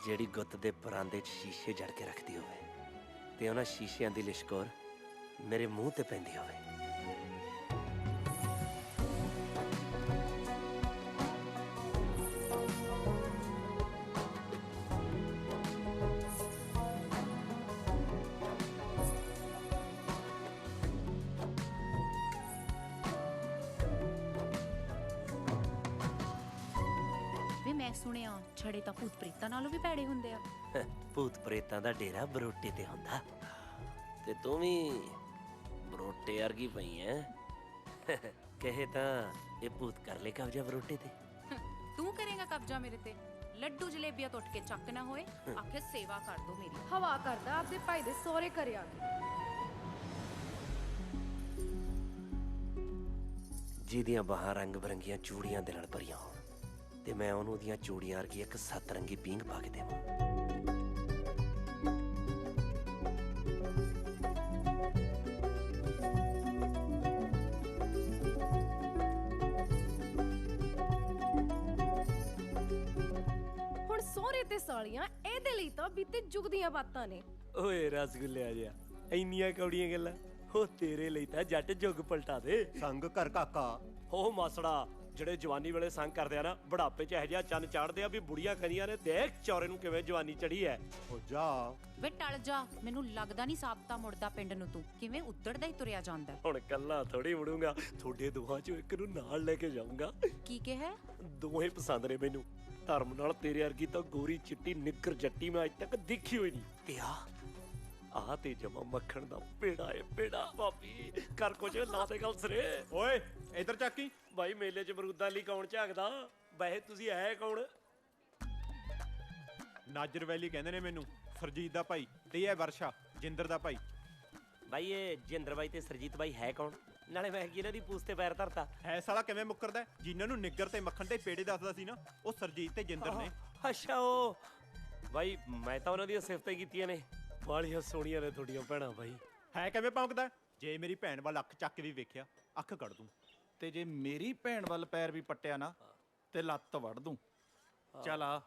ਜਿਹੜੀ ਗੁੱਤ ਦੇ ਪਰਾਂਦੇ 'ਚ ਸ਼ੀਸ਼ੇ ਜੜ ਕੇ ਰੱਖਦੀ ਹੋਵੇ ਤੇ ਉਹਨਾਂ ਸ਼ੀਸ਼ਿਆਂ ਦੀ ਲਿਸ਼ਕੋਰ ਮੇਰੇ ਮੂੰਹ ਤੇ ਪੈਂਦੀ ਹੋਵੇ। ਮੈਂ ਸੁਣਿਆ ਛੜੇ ਤਾਂ ਭੂਤ ਪ੍ਰੇਤਾਂ ਨਾਲੋਂ ਵੀ ਭੈੜੇ ਹੁੰਦੇ ਆ। ਭੂਤ ਪ੍ਰੇਤਾਂ ਦਾ ਡੇਰਾ ਬਰੋਟੇ ਤੇ ਹੁੰਦਾ, ਤੇ ਤੂੰ ਵੀ ਬਰੋਟੇ ਵਰਗੀ ਪਈ ਐ। ਕਹੇ ਤਾਂ ਇਹ ਭੂਤ ਕਰ ਲੈ ਕਬਜ਼ਾ ਬਰੋਟੇ ਤੇ। ਤੂੰ ਕਰੇਗਾ ਕਬਜ਼ਾ ਮੇਰੇ ਤੇ? ਲੱਡੂ ਜਲੇਬੀਆਂ ਤੋਂ ਉੱਠ ਕੇ ਚੱਕ ਨਾ ਹੋਏ, ਆਖੇ ਸੇਵਾ ਕਰ ਦੋ ਮੇਰੀ। ਹਵਾ ਕਰਦਾ ਆਪਦੇ ਭਾਈ ਦੇ ਸਹੁਰੇ ਘਰੇ ਆ ਕੇ। ਜਿਹਦੀਆਂ ਬਾਹਾਂ ਰੰਗ ਬਰੰਗੀਆਂ ਚੂੜੀਆਂ ਦੇ ਨਾਲ ਭਰੀਆਂ ਹੋਣ, ਤੇ ਮੈਂ ਉਹਨੂੰ ਉਹਦੀਆਂ ਚੂੜੀਆਂ ਵਰਗੀ ਇੱਕ ਸੱਤ ਰੰਗੀ ਪੀਂਘ ਪਾ ਕੇ ਦੇਵਾਂ। ਹੁਣ ਸਹੁਰੇ ਤੇ ਸਾਲੀਆਂ ਇਹਦੇ ਲਈ ਤਾਂ ਬੀਤੇ ਯੁੱਗ ਦੀਆਂ ਬਾਤਾਂ ਨੇ। ਓਏ ਰਸਗੁੱਲੇ ਆ ਜਾ, ਇੰਨੀਆਂ ਕੌੜੀਆਂ ਗੱਲਾਂ। ਉਹ ਤੇਰੇ ਲਈ ਤਾਂ ਜੱਟ ਜੁਗ ਪਲਟਾ ਦੇ। ਸੰਗ ਕਰ ਕਾਕਾ। ਹੋ ਮਾਸੜਾ, ਜਿਹੜੇ ਜਵਾਨੀ ਵੇਲੇ ਸੰਗ ਕਰਦੇ ਆ ਨਾ, ਬੁਢਾਪੇ 'ਚ ਇਹੋ ਜਿਹਾ ਚੰਨ ਚਾੜਦੇ ਆ ਵੀ ਬੁੜੀਆਂ ਕਹਿੰਦੀਆਂ ਨੇ ਦੇਖ ਚੌਰੇ ਨੂੰ ਕਿਵੇਂ ਜਵਾਨੀ ਚੜੀ ਐ। ਹੋ ਜਾ ਵੇ ਟਲ ਜਾ, ਮੈਨੂੰ ਲੱਗਦਾ ਨਹੀਂ ਸਾਬਤਾ ਮੁੜਦਾ ਪਿੰਡ ਨੂੰ। ਤੂੰ ਕਿਵੇਂ ਉੱਧੜਦਾ ਹੀ ਤੁਰਿਆ ਜਾਂਦਾ। ਹੁਣ ਕੱਲਾ ਥੋੜੀ ਮੁੜੂੰਗਾ, ਤੁਹਾਡੇ ਦੋਹਾਂ 'ਚੋਂ ਇੱਕ ਨੂੰ ਨਾਲ ਲੈ ਕੇ ਜਾਊਂਗਾ। ਕੀ ਕਿਹਾ? ਦੋਹੇ ਪਸੰਦ ਨੇ ਮੈਨੂੰ। ਧਰਮ ਨਾਲ ਤੇਰੇ ਵਰਗੀ ਤਾਂ ਗੋਰੀ ਚਿੱਟੀ ਨਿੱਕਰ ਜੱਟੀ ਮੈਂ ਅੱਜ ਤੱਕ ਦੇਖੀ ਹੋਈ ਨਹੀਂ। ਤੇ ਆ ਤੇ ਜਮਾ ਮੱਖਣ ਦਾ ਪੇੜਾ ਏ ਪੇੜਾ। ਭਾਬੀ ਕਰ ਕੁਝ ਲਾ ਦੇ ਗੱਲ ਸਰੇ। ਓਏ ਇਧਰ ਚੱਕੀ। ਬਾਈ ਮੇਲੇ 'ਚ ਬਰੂਦਾਂ ਲਈ ਕੌਣ ਝਾਕਦਾ? ਵੈਸੇ ਤੁਸੀਂ ਹੈ ਕੌਣ? ਨਾਜਰ ਵੈਲੀ ਕਹਿੰਦੇ ਨੇ ਮੈਨੂੰ, ਸਰਜੀਤ ਦਾ ਭਾਈ। ਤੇ ਇਹ ਵਰਸ਼ਾ ਜਿੰਦਰ ਦਾ ਭਾਈ। ਬਾਈ ਇਹ ਜਿੰਦਰ ਬਾਈ ਤੇ ਸਰਜੀਤ ਬਾਈ ਹੈ ਕੌਣ? ਨਾਲੇ ਮੈਂ ਇਹਨਾਂ ਦੀ ਪੂਛ ਤੇ ਪੈਰ ਧਰਤਾ। ਹੈ ਸਾਲਾ ਕਿਵੇਂ ਮੁੱਕਰਦਾ? ਜਿਨ੍ਹਾਂ ਨੂੰ ਨਿੱਗਰ ਤੇ ਮੱਖਣ ਦੇ ਪੇੜੇ ਦੱਸਦਾ ਸੀ ਨਾ, ਉਹ ਸਰਜੀਤ ਤੇ ਜਿੰਦਰ ਨੇ। ਅੱਛਾ ਉਹ ਬਾਈ, ਮੈਂ ਤਾਂ ਉਹਨਾਂ ਦੀਆਂ ਸਿਫਤਾਂ ਕੀਤੀਆਂ ਨੇ। ਬਾਲੀਆਂ ਸੋਹਣੀਆਂ ਨੇ ਤੁਹਾਡੀਆਂ ਭੈਣਾਂ ਬਾਈ। ਹੈ ਕਿਵੇਂ ਭੌਂਕਦਾ? ਜੇ ਮੇਰੀ ਭੈਣ ਵੱਲ ਅੱਖ ਚੱਕ ਵੀ ਵੇਖਿਆ, ਅੱਖ ਕੱਢ ਦੂੰ। ਤੇ ਜੇ ਮੇਰੀ ਭੈਣ ਵੱਲ ਪੈਰ ਵੀ ਪੱਟਿਆ ਨਾ, ਤੇ ਲੱਤ ਵੜ ਦੂੰ। ਚੱਲ ਆ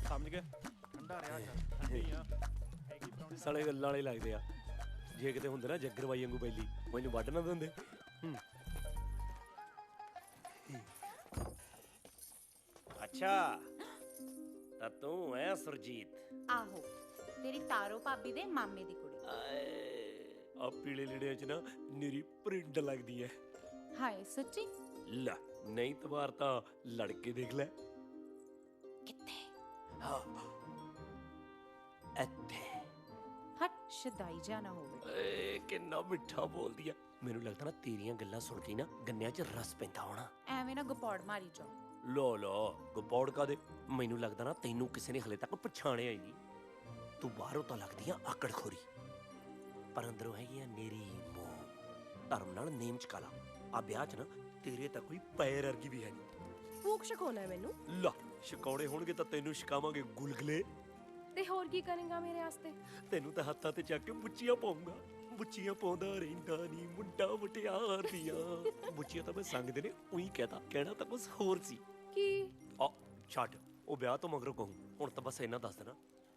ਸਮਝ ਗਏ? ਠੰਡਾ ਰਿਹਾ ਕਰ, ਠੰਡੀ ਆ। ਸਾਲੇ ਗੱਲਾਂ ਵਾਲੇ ਲੱਗਦੇ ਆ। ਜੇ ਕਿਤੇ ਹੁੰਦੇ ਨਾ ਜੱਗਰ ਬਾਈ ਵਾਂਗੂ ਬੈਲੀ, ਮੈਨੂੰ ਵੱਢ ਨਾ ਦਿੰਦੇ। ਅੱਛਾ ਤਾਂ ਤੂੰ ਐ ਸਰਜੀਤ? ਆਹੋ, ਤੇਰੀ ਤਾਰੋ ਭਾਬੀ ਦੇ ਮਾਮੇ ਦੀ ਕੁੜੀ। ਆ ਪੀਲੇ ਲੀੜਿਆਂ 'ਚ ਨਾ ਨਿਰੀ ਪ੍ਰਿੰਡ ਲੱਗਦੀ ਐ। ਹਾਏ ਸੱਚੀ? ਲੈ ਨਹੀਂ ਤਵਾਰ ਤਾਂ ਲੜ ਕੇ ਦੇਖ ਲੈ। ਕਿੱਥੇ? ਇੱਥੇ। ਹਟ, ਸ਼ਦਾਈ ਜਾ ਨਾ ਹੋਵੇ। ਏ ਕਿੰਨਾ ਮਿੱਠਾ ਬੋਲਦੀ ਆ। ਮੈਨੂੰ ਲੱਗਦਾ ਨਾ ਤੇਰੀਆਂ ਗੱਲਾਂ ਸੁਣ ਕੇ ਨਾ ਗੰਨਿਆਂ 'ਚ ਰਸ ਪੈਂਦਾ ਹੋਣਾ। ਐਵੇਂ ਨਾ ਗਪੌੜ ਮਾਰੀ ਜਾ। ਲੋ ਗਪੌੜ ਕਾਦੇ? ਮੈਨੂੰ ਲੱਗਦਾ ਨਾ ਤੈਨੂੰ ਕਿਸੇ ਨੇ ਹਲੇ ਤੱਕ ਪਛਾਣਿਆ ਹੀ ਨਹੀਂ। ਤੂੰ ਬਾਹਰੋਂ ਤਾਂ ਲੱਗਦੀ ਆ ਆਕੜਖੋਰੀ, ਪਰ ਅੰਦਰੋਂ ਹੈਗੀ ਆ ਨੇਰੀ ਮੋਹ। ਧਰਮ ਨਾਲ ਨੇਮ ਚਕਾ ਲਾ। ਆ ਵਿਆਹ 'ਚ ਨਾ ਤੇਰੇ ਤਾਂ ਕੋਈ ਪੈਰ ਵਰਗੀ ਵੀ ਹੈ ਨਹੀਂ। ਫੂਕ ਸ਼ਕਾਉਣਾ ਮੈਨੂੰ? ਲਾ ਸ਼ਿਕਾਉਣੇ ਹੋਣਗੇ ਤਾਂ ਤੈਨੂੰ ਸ਼ਿਕਾਵਾਂਗੇ ਗੁਲਗਲੇ। ਤੇ ਹੋਰ ਕੀ ਕਰੇਗਾ ਮੇਰੇ ਵਾਸਤੇ? ਤੈਨੂੰ ਤਾਂ ਹੱਥਾਂ ਤੇ ਚੱਕ ਕੇ ਬੁੱਚੀਆਂ ਪਾਉਂਗਾ। ਬੁੱਚੀਆਂ ਪਾਉਂਦਾ ਰਹਿੰਦਾ ਨਹੀਂ ਮੁੰਡਾ ਮੁਟਿਆਰ ਦੀਆਂ। ਬੁੱਚੀਆਂ ਤਾਂ ਮੈਂ ਸੰਗਦੇ ਨੇ, ਉਹੀ ਕਹਿਣਾ ਤਾਂ ਕੁਛ ਹੋਰ ਸੀ। ਕੀ? ਆ ਛੱਡ, ਉਹ ਵਿਆਹ ਤੋਂ ਮਗਰੋਂ ਕਹੂੰ। ਹੁਣ ਤਾਂ ਬਸ ਇੰਨਾ ਦੱਸ ਦੇਣਾ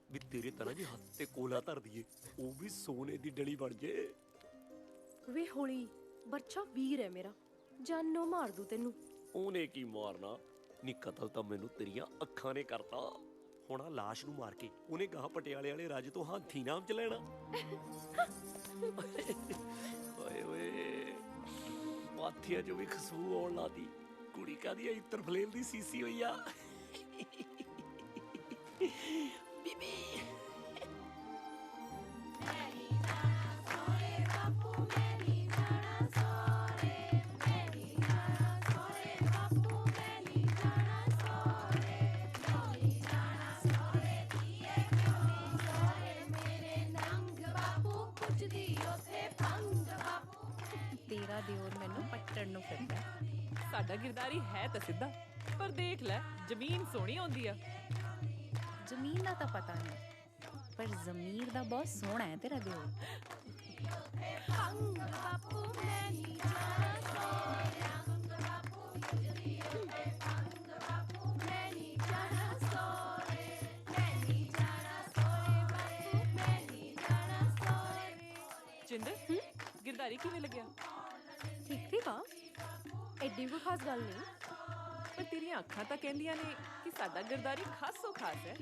ਵੀ ਤੇਰੇ ਤਰ੍ਹਾਂ ਜੀ ਹੱਥ ਤੇ ਕੋਲਾ ਧਰ ਦਈਏ, ਉਹ ਵੀ ਸੋਨੇ ਦੀ ਡਲੀ ਬਣ ਜੇ। ਵੇ ਹੋਲੀ, ਬੱਚਾ ਵੀਰ ਹੈ ਮੇਰਾ, ਜਾਨੋਂ ਮਾਰ ਦੂ ਤੈਨੂੰ। ਉਹਨੇ ਕੀ ਮਾਰਨਾ ਨੀ, ਕਤਲ ਤਾਂ ਮੈਨੂੰ ਤੇਰੀਆਂ ਅੱਖਾਂ ਨੇ ਕਰਤਾ। ਹੁਣ ਆ ਲਾਸ਼ ਨੂੰ ਮਾਰ ਕੇ ਉਹਨੇ ਗਾਹ ਪਟਿਆਲੇ ਵਾਲੇ ਰਾਜ ਤੋਂ ਹਾਥੀ ਨਾਮ ਚ ਲੈਣਾ। ਓਏ ਓਏ, ਪਾਥੀਆਂ ਚੋਂ ਵੀ ਖੁਸ਼ਬੂ ਆਉਣ ਲਾਤੀ। ਕੁੜੀ ਕਾਦੀ ਇੱਤਰ ਫਲੇਲ ਦੀ ਸੀਸੀ ਹੋਈ ਆ। ਬੀਬੀ ਤੇਰਾ ਦਿਓਰ ਮੈਨੂੰ ਪੱਟਣ ਨੂੰ ਫਿਰਦਾ। ਸਾਡਾ ਗਿਰਦਾਰੀ ਹੈ ਤਾਂ ਸਿੱਧਾ, ਪਰ ਦੇਖ ਲੈ ਜ਼ਮੀਨ ਸੋਹਣੀ ਆਉਂਦੀ ਆ। ਜ਼ਮੀਨ ਦਾ ਤਾਂ ਪਤਾ ਨਹੀਂ, ਪਰ ਜ਼ਮੀਰ ਦਾ ਬਹੁਤ ਸੋਹਣਾ ਹੈ ਤੇਰਾ ਦਿਓਰ। ਜਿੰਦਰ, ਗਿਰਦਾਰੀ ਕਿਵੇਂ ਲੱਗਿਆ? ਠੀਕ ਆ, ਐਡੀ ਕੋਈ ਖਾਸ ਗੱਲ ਨਹੀਂ। ਪਰ ਤੇਰੀਆਂ ਅੱਖਾਂ ਤਾਂ ਕਹਿੰਦੀਆਂ ਨੇ ਕਿ ਸਾਡਾ ਗਿਰਦਾਰੀ ਖਾਸੋ ਖਾਸ ਹੈ।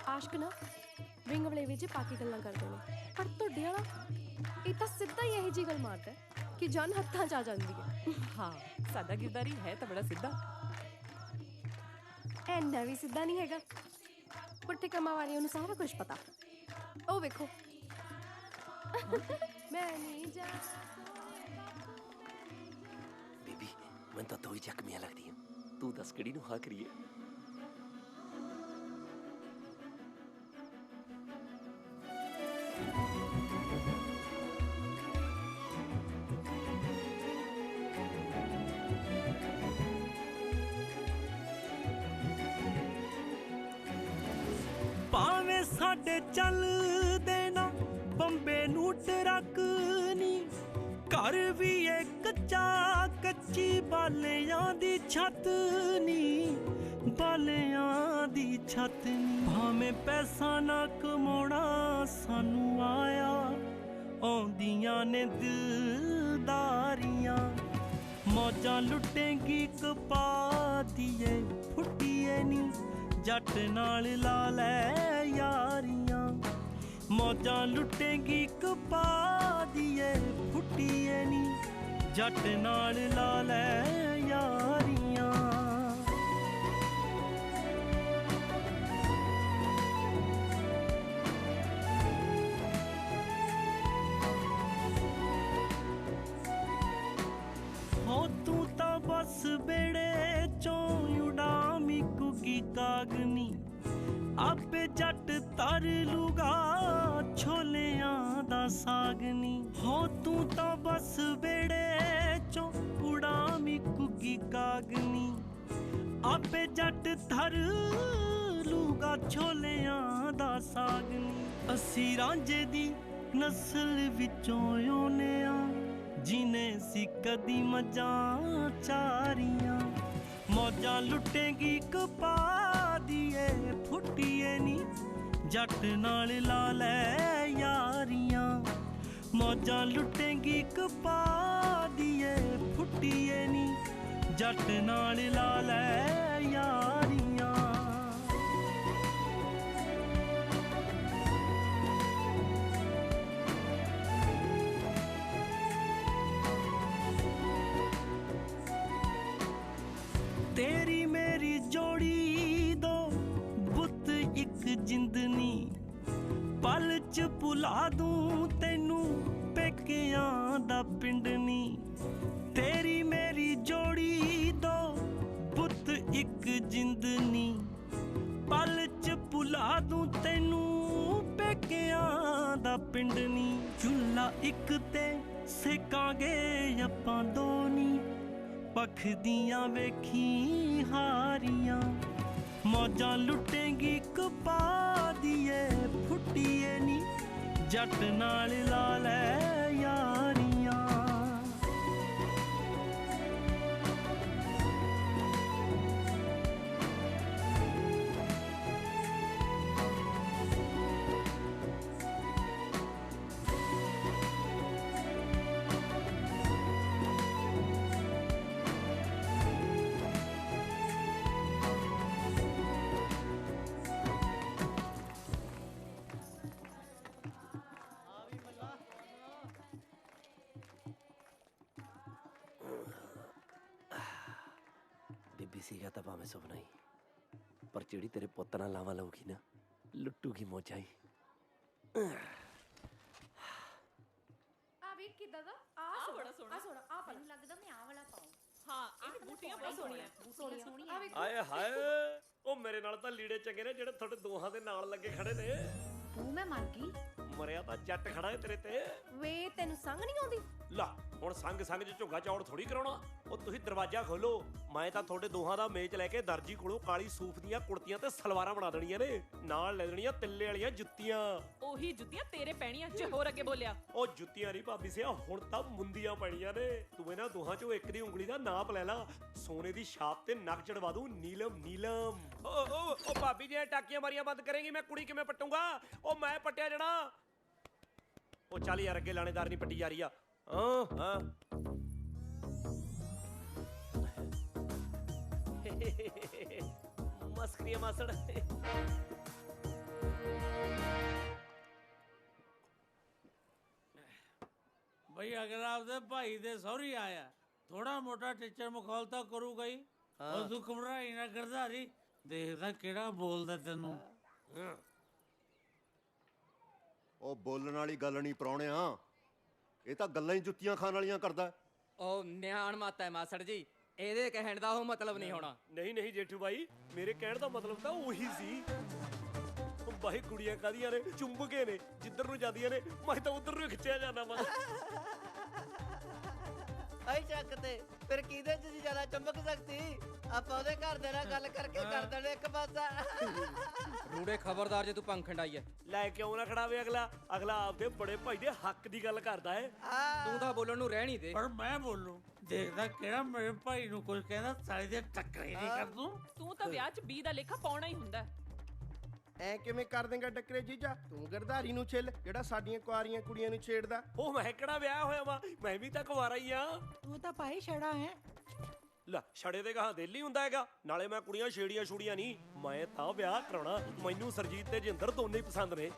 ਆਸ਼ਕ ਨਾ ਵਿੰਗ ਵਲੇਵੇ 'ਚ ਪਾ ਕੇ ਗੱਲਾਂ ਕਰਦੇ ਨੇ, ਪਰ ਤੁਹਾਡੇ ਵਾਲਾ ਇਹ ਤਾਂ ਸਿੱਧਾ ਹੀ ਇਹੋ ਜਿਹੀ ਗੱਲ ਮਾਰਦਾ ਕਿ ਜਾਨ ਹੱਥਾਂ 'ਚ ਆ ਜਾਂਦੀ ਹੈ। ਹਾਂ, ਸਾਡਾ ਗਿਰਦਾਰੀ ਹੈ ਤਾਂ ਬੜਾ ਸਿੱਧਾ। ਐਨਾ ਵੀ ਸਿੱਧਾ ਨਹੀਂ ਹੈਗਾ। ਪੁੱਠੇ ਕੰਮਾਂ ਵਾਲਿਆਂ ਨੂੰ ਸਾਰਾ ਕੁਝ ਪਤਾ। ਉਹ ਵੇਖੋ ਮੈਂ ਨਹੀਂ ਜਾ ਬੀਬੀ ਮੈਂ ਤਾਂ ਦੋ ਹੀ ਜ਼ਖਮੀਆਂ ਲੱਗਦੀਆਂ, ਤੂੰ ਦੱਸ ਕਿਹੜੀ ਨੂੰ ਹਾਂ ਕਰੀਏ। ਭਾਵੇਂ ਸਾਡੇ ਚੱਲਦੇ ਨਾ ਬੰਬੇ ਨੂੰ ਟਰੱਕ ਨੀ, ਘਰ ਵੀ ਏ ਕੱਚਾ ਕੱਚੀ ਬਾਲਿਆਂ ਦੀ ਛੱਤ ਨੀ, ਬਾਲਿਆਂ ਦੀ ਛੱਤ ਨੀ। ਭਾਵੇਂ ਪੈਸਾ ਨਾ ਕਮਾਉਣਾ ਸਾਨੂੰ ਆਇਆ, ਆਉਂਦੀਆਂ ਨੇ ਦਿਲਦਾਰੀਆਂ। ਮੌਜਾਂ ਲੁੱਟੇਂਗੀ ਕਪਾ ਦੀਏ ਫੁੱਟੀਏ ਨੀ, ਜੱਟ ਨਾਲ ਲਾ ਲੈ ਯਾਰੀਆਂ। ਮੌਜਾਂ ਲੁੱਟੇਂਗੀ ਕਪਾ ਦੀਏ ਫੁੱਟੀਏ ਨੀ, ਜੱਟ ਨਾਲ ਲਾ ਲੈ ਯਾਰੀਆਂ। ਹੋ ਤੂੰ ਤਾਂ ਬਸ ਬੇੜੇ ਚੋਂ ਉਡਾਮੀ ਕੁਗੀ ਕਾਗਨੀ, ਆਪੇ ਜੱਟ ਤਰ ਲੂਗਾ ਛੋਲਿਆਂ ਦਾ ਸਾਗਨੀ। ਹੋ ਤੂੰ ਤਾਂ ਬਸ ਬੇੜੇ ਚੋਂ ਉਡਾਮੀ ਕੁਗੀ ਕਾਗਨੀ, ਆਪੇ ਜੱਟ ਤਰ ਲੂਗਾ ਛੋਲਿਆਂ ਦਾ ਸਾਗਨੀ। ਅਸੀਂ ਰਾਂਝੇ ਦੀ ਨਸਲ ਵਿੱਚੋਂ ਆਉਂਦੇ ਆਂ, ਜਿਨੇ ਸੀ ਕਦੀ ਮੱਝਾਂ ਚਾਰੀਆਂ। ਮੌਜਾਂ ਲੁੱਟੇਂਗੀ ਕਪਾ ਦੀਏ ਫੁੱਟੀਏ ਨੀ, ਜੱਟ ਨਾਲ ਲਾ ਲੈ ਯਾਰੀਆਂ। ਮੌਜਾਂ ਲੁੱਟੇਂਗੀ ਕਪਾ ਦੀਏ ਫੁੱਟੀਏ ਨੀ, ਜੱਟ ਨਾਲ ਲਾ ਲੈ ਯਾਰੀਆਂ। ਤੇਰੀ ਮੇਰੀ ਜੋੜੀ ਦੋ ਬੁੱਤ ਇੱਕ ਜਿੰਦਨੀ, ਪਲ ਚ ਭੁਲਾ ਦੂੰ ਤੈਨੂੰ ਪੇਕਿਆਂ ਦਾ ਪਿੰਡ ਨੀ। ਤੇਰੀ ਮੇਰੀ ਜੋੜੀ ਦੋ ਬੁੱਤ ਇੱਕ ਜਿੰਦਨੀ, ਪਲ ਚ ਭੁਲਾ ਦੂੰ ਤੈਨੂੰ ਪੇਕਿਆਂ ਦਾ ਪਿੰਡ ਨੀ। ਚੁੱਲ੍ਹਾ ਇੱਕ ਤੇ ਸੇਕਾਂਗੇ ਆਪਾਂ ਦੋ ਨੀ, ਪੱਖ ਦੀਆਂ ਵੇਖੀ ਹਾਰੀਆਂ। ਮੌਜਾਂ ਲੁੱਟੇਂਗੀ ਕਪਾ ਦੀਏ ਫੁੱਟੀਏ ਨੀ, ਜੱਟ ਨਾਲ ਲਾ ਲੈ ਯਾਰੀਆਂ। ਬੀਬੀ ਸੀਗਾ ਤਾਂ ਭਾਵੇਂ ਸੁਪਨਾ ਹੀ, ਪਰ ਜਿਹੜੀ ਤੇਰੇ ਪੁੱਤ ਨਾਲ ਲਾਵਾਂ ਲਊਗੀ ਨਾ, ਲੁੱਟੂਗੀ ਮੌਜਾਂ ਹੀ। ਆ ਵੇਖ ਕਿਦਾਂ ਦਾ ਆਹ ਬੜਾ ਸੋਹਣਾ। ਆ ਸੋਹਣਾ ਆ ਮੈਨੂੰ ਲੱਗਦਾ ਮੈਂ ਆਹ ਵਾਲਾ ਪਾਉਂ। ਹਾਂ ਇਹ ਬੂਟੀਆਂ ਬਹੁਤ ਸੋਹਣੀਆਂ ਸੋਹਣੀਆਂ। ਆ ਵੇਖ ਆਏ ਹਾਏ, ਉਹ ਮੇਰੇ ਨਾਲ ਤਾਂ ਲੀੜੇ ਚੰਗੇ ਨੇ ਜਿਹੜੇ ਤੁਹਾਡੇ ਦੋਹਾਂ ਦੇ ਨਾਲ ਲੱਗੇ ਖੜੇ ਨੇ। ਤੂੰ ਮੈਂ ਮਰ ਗਈ। ਮਰਿਆ ਤਾਂ ਜੱਟ ਖੜਾ ਹੈ ਤੇਰੇ ਤੇ। ਵੇ ਤੈਨੂੰ ਸੰਗ ਨਹੀਂ ਆਉਂਦੀ? ਲਾ ਹੁਣ ਸੰਗ ਸੰਗ ਚ ਝੁੱਗਾ ਚੌੜ ਥੋੜੀ ਕਰਾਉਣਾ। ਉਹ ਤੁਸੀਂ ਦਰਵਾਜ਼ਾ ਖੋਲੋ, ਮੈਂ ਤਾਂ ਤੁਹਾਡੇ ਦੋਹਾਂ ਦਾ ਮੇਚ ਲੈ ਕੇ ਦਰਜੀ ਕੋਲੋਂ ਕਾਲੀ ਸੂਫ ਦੀਆਂ ਕੁੜਤੀਆਂ ਤੇ ਸਲਵਾਰਾਂ ਬਣਾ ਦੇਣੀਆਂ ਨੇ, ਨਾਲ ਲੈ ਦੇਣੀਆਂ ਤਿੱਲੇ ਵਾਲੀਆਂ ਜੁੱਤੀਆਂ। ਉਹੀ ਜੁੱਤੀਆਂ ਤੇਰੇ ਪੈਣੀਆਂ ਜੇ ਹੋਰ ਅੱਗੇ ਬੋਲਿਆ। ਉਹ ਜੁੱਤੀਆਂ ਨਹੀਂ ਭਾਬੀ ਸਿਆ, ਹੁਣ ਤਾਂ ਮੁੰਦੀਆਂ ਪੈਣੀਆਂ ਨੇ। ਤੂੰ ਇਹਨਾਂ ਦੋਹਾਂ ਚੋਂ ਇੱਕ ਦੀ ਉਂਗਲੀ ਦਾ ਨਾਪ ਲੈ ਲਾ, ਸੋਨੇ ਦੀ ਛਾਪ ਤੇ ਨੱਕ ਚੜਵਾ ਦੂੰ ਨੀਲਮ ਨੀਲਮ। ਉਹ ਭਾਬੀ ਦੀਆਂ ਟਾਕੀਆਂ ਮਾਰੀਆਂ ਬੰਦ ਕਰੇਂਗੀ, ਮੈਂ ਕੁੜੀ ਕਿਵੇਂ ਪੱਟੂਗਾ? ਉਹ ਮੈਂ ਪੱਟਿਆ ਜਣਾ। ਉਹ ਚੱਲ ਯਾਰ, ਅੱਗੇ ਲਾਣੇਦਾਰ ਨਹੀਂ ਪੱਟੀ ਜਾ ਰਹੀ ਆ। ਹਾਂ ਮਸਕਰੀਆ ਮਾਸੜ। ਬਈ ਅਗਰ ਆਪਦੇ ਭਾਈ ਦੇ ਸਹੁਰੀ ਆਇਆ, ਥੋੜਾ ਮੋਟਾ ਟੀਚਰ ਮਖੌਲ ਤਾਂ ਕਰੂਗਾ ਹੀ। ਉਹ ਤੂੰ ਘਬਰਾਈ ਨਾ ਗਰਦਾਰੀ, ਦੇਖਦਾ ਕਿਹੜਾ ਬੋਲਦਾ ਤੈਨੂੰ। ਉਹ ਬੋਲਣ ਵਾਲੀ ਗੱਲ ਨਹੀਂ ਪ੍ਰਾਹੁਣਿਆ, ਇਹ ਤਾਂ ਗੱਲਾਂ ਹੀ ਜੁੱਤੀਆਂ ਖਾਣ ਵਾਲੀਆਂ ਕਰਦਾ। ਉਹ ਨਿਆਣ ਮਾਤਾ ਹੈ ਮਾਸੜ ਜੀ, ਇਹਦੇ ਕਹਿਣ ਦਾ ਉਹ ਮਤਲਬ ਨਹੀਂ ਹੋਣਾ। ਨਹੀਂ ਨਹੀਂ ਜੇਠੂ ਬਾਈ, ਮੇਰੇ ਕਹਿਣ ਦਾ ਮਤਲਬ ਤਾਂ ਉਹੀ ਸੀ। ਬਾਈ ਕੁੜੀਆਂ ਕਾਦੀਆਂ ਨੇ, ਚੁੰਬਕੇ ਨੇ, ਜਿੱਧਰ ਨੂੰ ਜਾਂਦੀਆਂ ਨੇ ਮੈਂ ਤਾਂ ਉਧਰ ਨੂੰ ਖਿੱਚਿਆ ਜਾਂਦਾ ਵਾ। ਆਈ ਚੱਕ ਤੇ ਫਿਰ ਕਿਹਦੇ ਚ ਜੀ ਜ਼ਿਆਦਾ ਚਮਕ ਸਕਦੀ? ਆਪਾਂ ਉਹਦੇ ਘਰ ਦੇ ਨਾਲ ਗੱਲ ਕਰਕੇ ਕਰ ਦੇਣੇ ਇੱਕ ਪਾਸਾ। ਰੂੜੇ ਖਬਰਦਾਰ ਜੇ ਤੂੰ ਪੰਖ ਖੰਡਾਈ ਐ। ਲੈ ਕਿਉਂ ਨਾ ਖੜਾਵੇ ਅਗਲਾ ਆਪਦੇ ਬੜੇ ਭਾਈ ਦੇ ਹੱਕ ਦੀ ਗੱਲ ਕਰਦਾ ਏ। ਤੂੰ ਤਾਂ ਬੋਲਣ ਨੂੰ ਰਹਿ ਨਹੀਂ ਦੇ। ਪਰ ਮੈਂ ਬੋਲੂ, ਦੇਖਦਾ ਕਿਹੜਾ ਮੇਰੇ ਭਾਈ ਨੂੰ ਕੁਝ ਕਹਿੰਦਾ ਸਾਲੇ ਦੇ ਟੱਕਰੇ ਨਹੀਂ ਕਰ ਦੂੰ। ਤੂੰ ਤਾਂ ਵਿਆਹ 'ਚ 20 ਦਾ ਲੇਖਾ ਪਾਉਣਾ ਹੀ ਹੁੰਦਾ। ਐ ਕਿਵੇਂ ਕਰ ਦੇਂਗਾ ਟੱਕਰੇ ਜੀਜਾ? ਤੂੰ ਗਰਧਾਰੀ ਨੂੰ ਛਿੱਲ ਜਿਹੜਾ ਸਾਡੀਆਂ ਕੁਆਰੀਆਂ ਕੁੜੀਆਂ ਨੂੰ ਛੇੜਦਾ। ਉਹ ਮੈਂ ਕਿਹੜਾ ਵਿਆਹ ਹੋਇਆ ਵਾ, ਮੈਂ ਵੀ ਤਾਂ ਕੁਵਾਰਾ ਹੀ ਆ। ਤੂੰ ਤਾਂ ਭਾਈ ਛੜਾ ਹੈ। ਲੈ ਛੜੇ ਦੇ ਗਾਹਾਂ ਦਿਲ ਹੀ ਹੁੰਦਾ ਹੈਗਾ। ਨਾਲੇ ਮੈਂ ਕੁੜੀਆਂ ਛੇੜੀਆਂ ਨਹੀਂ, ਮੈਂ ਤਾਂ ਵਿਆਹ ਕਰਾਉਣਾ। ਮੈਨੂੰ ਸਰਜੀਤ ਤੇ ਜਿੰਦਰ ਦੋਨੇ ਹੀ ਪਸੰਦ ਨੇ।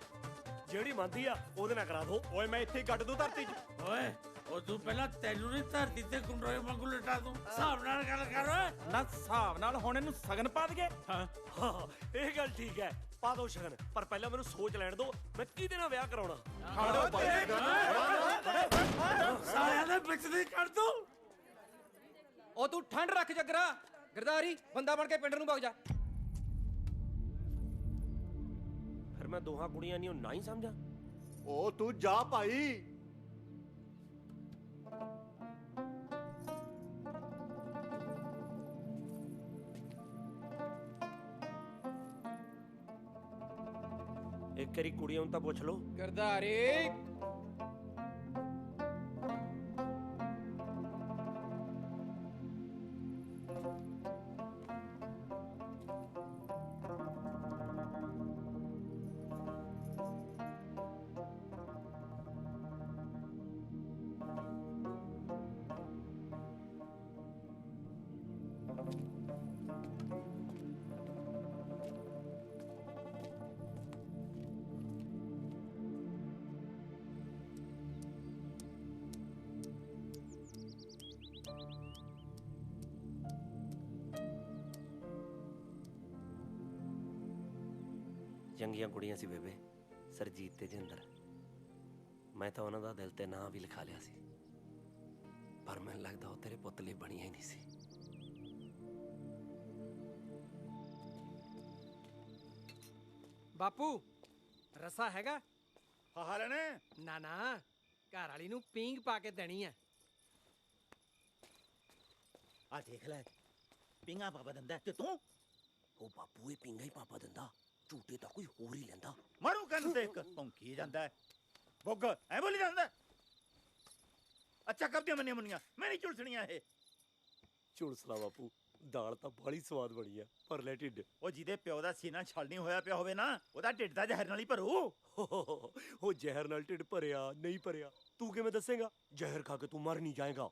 ਜਿਹੜੀ ਮੰਨਦੀ ਆ ਉਹਦੇ ਨਾਲ ਕਰਾ ਦੋ। ਓਏ ਮੈਂ ਇੱਥੇ ਗੱਡ ਦੂੰ ਧਰਤੀ 'ਚ। ਓਏ ਉਹ ਤੂੰ ਪਹਿਲਾਂ ਤੈਨੂੰ ਨਹੀਂ ਧਰਤੀ ਤੇ ਗੁੰਡੋਏ ਵਾਂਗੂ ਲਟਾ ਦੂੰ। ਹਿਸਾਬ ਨਾਲ ਗੱਲ ਕਰ ਓਏ। ਨਾ ਹਿਸਾਬ ਨਾਲ ਹੁਣ ਇਹਨੂੰ ਸਗਨ ਪਾ ਦਈਏ। ਹਾਂ ਇਹ ਗੱਲ ਠੀਕ ਹੈ, ਪਾ ਦੋ ਸ਼ਗਨ, ਪਰ ਪਹਿਲਾਂ ਮੈਨੂੰ ਸੋਚ ਲੈਣ ਦੋ ਮੈਂ ਕਿਹਦੇ ਨਾਲ ਵਿਆਹ ਕਰਾਉਣਾ। ਸਾਲਿਆਂ ਦੇ ਵਿੱਚ ਦੀ ਕਰ ਦੂੰ। ਉਹ ਤੂੰ ਠੰਡ ਰੱਖ ਜੱਗਰਾ, ਗਰਦਾਰੀ ਬੰਦਾ ਬਣ ਕੇ ਪਿੰਡ ਨੂੰ ਵਗ ਜਾ। ਫਿਰ ਮੈਂ ਦੋਹਾਂ ਕੁੜੀਆਂ ਨਹੀਂ ਨਾ ਹੀ ਸਮਝਾਂ। ਉਹ ਤੂੰ ਜਾ ਭਾਈ। ਇੱਕ ਵਾਰੀ ਕੁੜੀਆਂ ਨੂੰ ਤਾਂ ਪੁੱਛ ਲਓ। ਗਰਦਾਰੀ ਚੰਗੀਆਂ ਕੁੜੀਆਂ ਸੀ ਬੇਬੇ, ਸਰਜੀਤ ਤੇ ਜਿੰਦਰ। ਮੈਂ ਤਾਂ ਉਹਨਾਂ ਦਾ ਦਿਲ ਤੇ ਨਾਂ ਵੀ ਲਿਖਾ ਲਿਆ ਸੀ, ਪਰ ਮੈਨੂੰ ਲੱਗਦਾ ਉਹ ਤੇਰੇ ਪੁੱਤ ਲਈ ਬਣੀਆਂ ਹੀ ਨਹੀਂ ਸੀ। ਬਾਪੂ ਰਸਾ ਹੈਗਾ? ਹਾਂ ਲੈਣੇ ਨਾ ਨਾ, ਘਰ ਵਾਲੀ ਨੂੰ ਪੀਂਗ ਪਾ ਕੇ ਦੇਣੀ ਹੈ। ਆ ਦੇਖ ਲੈ, ਪਿੰਗਾ ਪਾਪਾ ਦਿੰਦਾ ਤੇ ਤੂੰ। ਉਹ ਬਾਪੂ ਇਹ ਪਿੰਗਾ ਹੀ ਪਾਪਾ ਦਿੰਦਾ, ਝੂਟੇ ਤਾਂ ਕੋਈ ਹੋਰ ਹੀ ਲੈਂਦਾ। ਮਾਰੂ ਕੰਨ ਤੇ ਇੱਕ ਭੌਂਕੀ ਜਾਂਦਾ ਬੁੱਗ ਐ ਬੋਲੀ ਜਾਂਦਾ। ਅੱਛਾ ਕਰਦੀਆਂ ਮੰਨੀਆਂ ਮੁੰਨੀਆਂ, ਮੈਂ ਨਹੀਂ ਝੁਲਸਣੀਆਂ ਇਹ। ਝੁਲਸਲਾ ਬਾਪੂ, ਦਾਲ ਤਾਂ ਬੜੀ ਸਵਾਦ ਬਣੀ ਆ, ਪਰ ਲੈ ਢਿੱਡ। ਉਹ ਜਿਹਦੇ ਪਿਓ ਦਾ ਸੀਨਾ ਛਲਣੀ ਹੋਇਆ ਪਿਆ ਹੋਵੇ ਨਾ, ਉਹਦਾ ਢਿੱਡ ਦਾ ਜ਼ਹਿਰ ਨਾਲ ਹੀ ਭਰੂ। ਉਹ ਜ਼ਹਿਰ ਨਾਲ ਢਿੱਡ ਭਰਿਆ ਨਹੀਂ ਭਰਿਆ ਤੂੰ ਕਿਵੇਂ ਦੱਸੇਗਾ? ਜ਼ਹਿਰ ਖਾ ਕੇ ਤੂੰ ਮਰ ਨਹੀਂ ਜਾਏਗਾ।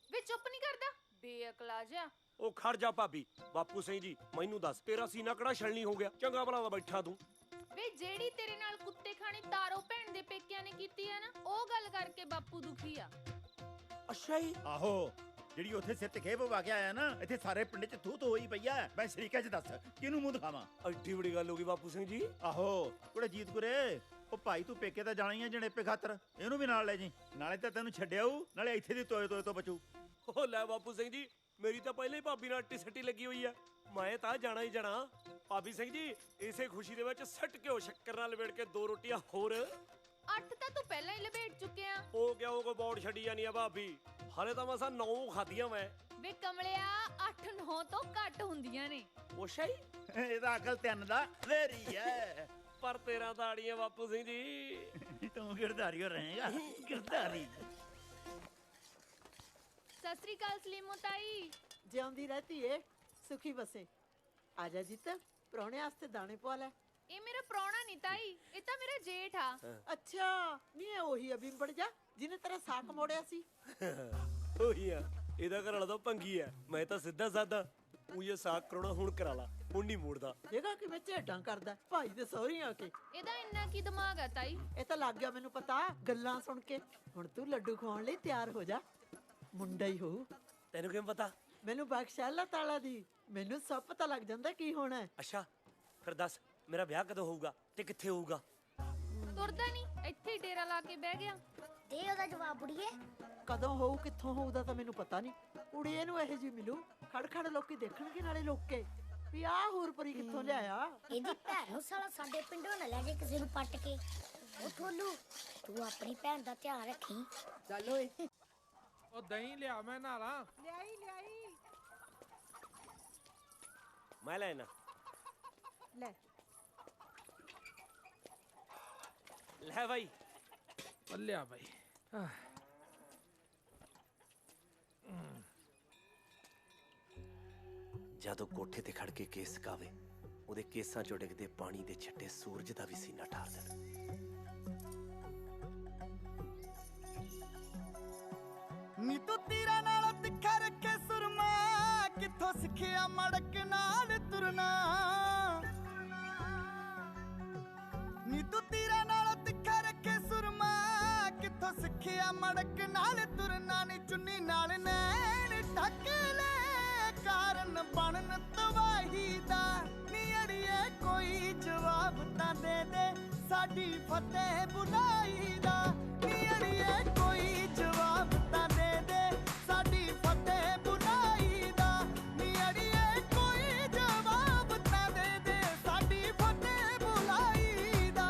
ਵੇ ਚੁੱਪ ਨਹੀਂ ਕਰਦਾ, ਬੇਅਕਲਾ ਜਾ। ਉਹ ਖੜ ਜਾ ਭਾਬੀ। ਬਾਪੂ ਸਿੰਘ ਜੀ ਮੈਨੂੰ ਦੱਸ, ਤੇਰਾ ਸੀਨਾ ਕਿਹੜਾ ਛਲਣੀ ਹੋ ਗਿਆ? ਚੰਗਾ ਭਲਾ ਦਾ ਬੈਠਾ ਤੂੰ। ਵੇ ਜਿਹੜੀ ਤੇਰੇ ਨਾਲ ਕੁੱਤੇ ਖਾਣੀ ਤਾਰੋ ਭੈਣ ਦੇ ਪੇਕਿਆਂ ਨੇ ਕੀਤੀ ਆ ਨਾ, ਉਹ ਗੱਲ ਕਰਕੇ ਬਾਪੂ ਦੁਖੀ ਆ। ਅੱਛਾ ਜੀ। ਆਹੋ, ਜਿਹੜੀ ਉੱਥੇ ਸਿਰ ਤੇ ਖੇਪ ਪਾ ਕੇ ਆਇਆ ਨਾ, ਇੱਥੇ ਸਾਰੇ ਪਿੰਡ 'ਚ ਥੂ ਹੋਈ ਪਈ ਆ। ਮੈਂ ਸ਼ਰੀਕਾ 'ਚ ਦੱਸ ਕਿਹਨੂੰ ਮੂੰਹ ਦਿਖਾਵਾਂ? ਐਡੀ ਵੱਡੀ ਗੱਲ ਹੋ ਗਈ ਬਾਪੂ ਸਿੰਘ ਜੀ। ਆਹੋ ਕੁੜੇ ਜੀਤ ਗੁਰੇ, ਉਹ ਭਾਈ ਤੂੰ ਪੇਕੇ ਤਾਂ ਜਾਣਾ ਹੀ ਆ ਜਣੇਪੇ ਖਾਤਰ, ਇਹਨੂੰ ਵੀ ਨਾਲ ਲੈ ਜੀ। ਨਾਲੇ ਤਾਂ ਤੈਨੂੰ ਛੱਡਿਆਊ, ਨਾਲੇ ਇੱਥੇ ਦੀ ਤੋਏ ਤੋਂ ਬਚੂ। ਉਹ ਲੈ ਬਾਪੂ ਸਿੰਘ ਜੀ, ਮੇਰੀ ਤਾਂ ਪਹਿਲਾਂ ਹੀ ਭਾਬੀ ਨਾਲ ਅੱਟੀ ਸੱਟੀ ਲੱਗੀ ਹੋਈ ਆ, ਮੈਂ ਤਾਂ ਜਾਣਾ ਹੀ ਜਾਣਾ। ਭਾਬੀ ਸਿੰਘ ਜੀ ਇਸੇ ਖੁਸ਼ੀ ਦੇ ਵਿੱਚ ਸੱਟ ਘਿਓ ਸ਼ੱਕਰ ਨਾਲ ਲਵੇੜ ਕੇ 2 ਰੋਟੀਆਂ ਹੋਰ। 8 ਤਾਂ ਤੂੰ ਪਹਿਲਾਂ ਹੀ ਲਪੇਟ ਚੁੱਕਿਆ। ਉਹ ਕਿਉਂ ਕੋ ਬੌੜ ਛੱਡੀ ਜਾਨੀ ਆ ਭਾਬੀ? ਹਾਲੇ ਤਾਂ ਮਸਾਂ 9 ਖਾਧੀਆਂ ਮੈਂ। ਵੇ ਕਮਲਿਆ, 8-9 ਤੋਂ ਘੱਟ ਹੁੰਦੀਆਂ ਨੇ। ਉਹ ਸ਼ਾਈ ਇਹਦਾ ਅਕਲ 3 ਦਾ ਫੇਰੀ ਐ। ਪਰ ਤੇਰਾ ਦਾੜੀਆਂ ਬਾਪੂ ਸਿੰਘ ਜੀ। ਤੂੰ ਗਿਰਧਾਰੀ ਹੋ ਰਹੇਗਾ, ਗਿਰਧਾਰੀ। ਸਤਿ ਸ੍ਰੀ ਅਕਾਲ ਸਲੀਮੋ ਤਾਈ। ਜਿਉਂਦੀ ਰਹਤੀ ਏ, ਸੁਖੀ ਬਸੇ। ਆ ਜਾ ਜਿੱਤ, ਪ੍ਰਾਹੁਣੇ ਵਾਸਤੇ ਦਾਣੇ ਪਵਾ ਲੈ। ਇਹ ਮੇਰਾ ਪ੍ਰਾਹੁਣਾ ਨਹੀਂ ਤਾਈ, ਇਹ ਤਾਂ ਮੇਰਾ ਜੇਠ ਆ। ਅੱਛਾ, ਨਹੀਂ ਇਹ ਉਹੀ ਆ ਬਿੰਬੜ ਜਾ ਜਿਹਨੇ ਤੇਰਾ ਸਾਕ ਮੋੜਿਆ ਸੀ। ਉਹੀ ਆ, ਇਹਦਾ ਘਰ ਵਾਲਾ ਤਾਂ ਭੰਗੀ ਆ, ਮੈਂ ਤਾਂ ਸਿੱਧਾ ਸਾਦਾ। ਉਹ ਇਹ ਸਾਕ ਕਰਾਉਣਾ ਹੁਣ ਕਰਾ ਲਾ, ਹੁਣ ਨਹੀਂ ਮੋੜਦਾ। ਦੇਖਾ ਕਿਵੇਂ ਝੇਡਾਂ ਕਰਦਾ ਭਾਈ ਦੇ ਸਹੁਰੇ ਆ ਕੇ। ਇਹਦਾ ਇੰਨਾ ਕੀ ਦਿਮਾਗ ਆ ਤਾਈ? ਇਹ ਤਾਂ ਲੱਗ ਗਿਆ ਮੈਨੂੰ ਪਤਾ ਗੱਲਾਂ ਸੁਣ ਕੇ। ਹੁਣ ਤੂੰ ਲੱਡੂ ਖਵਾਉਣ ਲਈ ਤਿਆਰ ਹੋ ਜਾ, ਮੁੰਡਾ ਹੀ ਹੋਊ। ਤੈਨੂੰ ਕਿਵੇਂ ਪਤਾ? ਮੈਨੂੰ ਬਖਸ਼ਾਲਾ ਤਾਲਾ ਦੀ ਮੈਨੂੰ ਸਭ ਪਤਾ ਲੱਗ ਜਾਂਦਾ ਕੀ ਹੋਣਾ ਹੈ। ਅੱਛਾ ਫਿਰ ਦੱਸ ਮੇਰਾ ਵਿਆਹ ਕਦੋਂ ਹੋਊਗਾ ਤੇ ਕਿੱਥੇ ਹੋਊਗਾ? ਤੁਰਦਾ ਨਹੀਂ, ਇੱਥੇ ਹੀ ਡੇਰਾ ਲਾ ਕੇ ਬਹਿ ਗਿਆ। ਦੇ ਉਹਦਾ ਜਵਾਬ ਬੁੜੀਏ। ਕਦੋਂ ਹੋਊ ਕਿੱਥੋਂ ਹੋਊਦਾ ਤਾਂ ਮੈਨੂੰ ਪਤਾ ਨਹੀਂ। ਕੁੜੀਏ ਨੂੰ ਇਹੋ ਜਿਹੀ ਮਿਲੂ ਖੜ ਖੜ ਲੋਕੀ ਦੇਖਣਗੇ ਨਾਲੇ ਲੋਕੇ ਵੀ ਆਹ ਹੂਰਪਰੀ ਕਿੱਥੋਂ ਲਿਆਇਆ। ਇਹਦੀ ਭੈਣ ਨੂੰ ਸਾਲਾ ਸਾਡੇ ਪਿੰਡੋਂ ਨਾ ਲੈ ਜੇ ਕਿਸੇ ਨੂੰ ਪੱਟ ਕੇ। ਉਹ ਠੋਲੂ ਤੂੰ ਆਪਣੀ ਭੈਣ ਦਾ ਧਿਆਨ ਰੱਖੀ। ਚੱਲ ਓਏ ਉਹ ਦਹੀਂ ਲਿਆ ਮੈਂ ਨਾਲਾ। ਲਿਆਈ ਮੈਂ ਲੈਣਾ। ਲੈ ਲੈ ਭਾਈ ਲਿਆ ਭਾਈ। ਜਦੋਂ ਕੋਠੇ ਤੇ ਖੜ ਕੇ ਕੇਸ ਕਾਵੇ ਉਹਦੇ ਕੇਸਾਂ ਚੋਂ ਡਿੱਗਦੇ ਪਾਣੀ ਦੇ ਛੱਟੇ ਸੂਰਜ ਦਾ ਵੀ ਸੀਨਾ ਠਾਰ ਦੇਣ। ਨੀ ਤੂੰ ਤੀਰਾਂ ਨਾਲ ਤਿੱਖਾ ਰੱਖੇ ਸੁਰਮਾ ਕਿੱਥੋਂ ਸਿੱਖਿਆ ਮੜਕ ਨਾਲ ਤੁਰਨਾ। ਨੀ ਤੂੰ ਤੀਰਾਂ ਨਾਲ ਤਿੱਖਾ ਰੱਖੇ ਸੁਰਮਾ ਕਿੱਥੋਂ ਸਿੱਖਿਆ ਮੜਕ ਨਾਲ ਤੁਰਨਾ। ਨੀ ਚੁੰਨੀ ਨਾਲ ਨੈਣ ਢੱਕ ਲੈ ਕਾਰਨ ਬਣਨ ਤਬਾਹੀ ਦਾ। ਨੀ ਅੜੀਏ ਕੋਈ ਜਵਾਬ ਤਾਂ ਦੇ ਦੇ ਸਾਡੀ ਫਤਿਹ ਬੁਲਾਈ ਦਾ। ਨੀ ਅੜੀਏ ਕੋਈ ਜਵਾਬ ਤਾਂ ਦੇ ਦੇ ਸਾਡੀ ਫਤਿਹ ਬੁਲਾਈ ਦਾ। ਨੀ ਅੜੀਏ ਕੋਈ ਜਵਾਬ ਤਾਂ ਦੇ ਦੇ ਸਾਡੀ ਫਤਿਹ ਬੁਲਾਈ ਦਾ।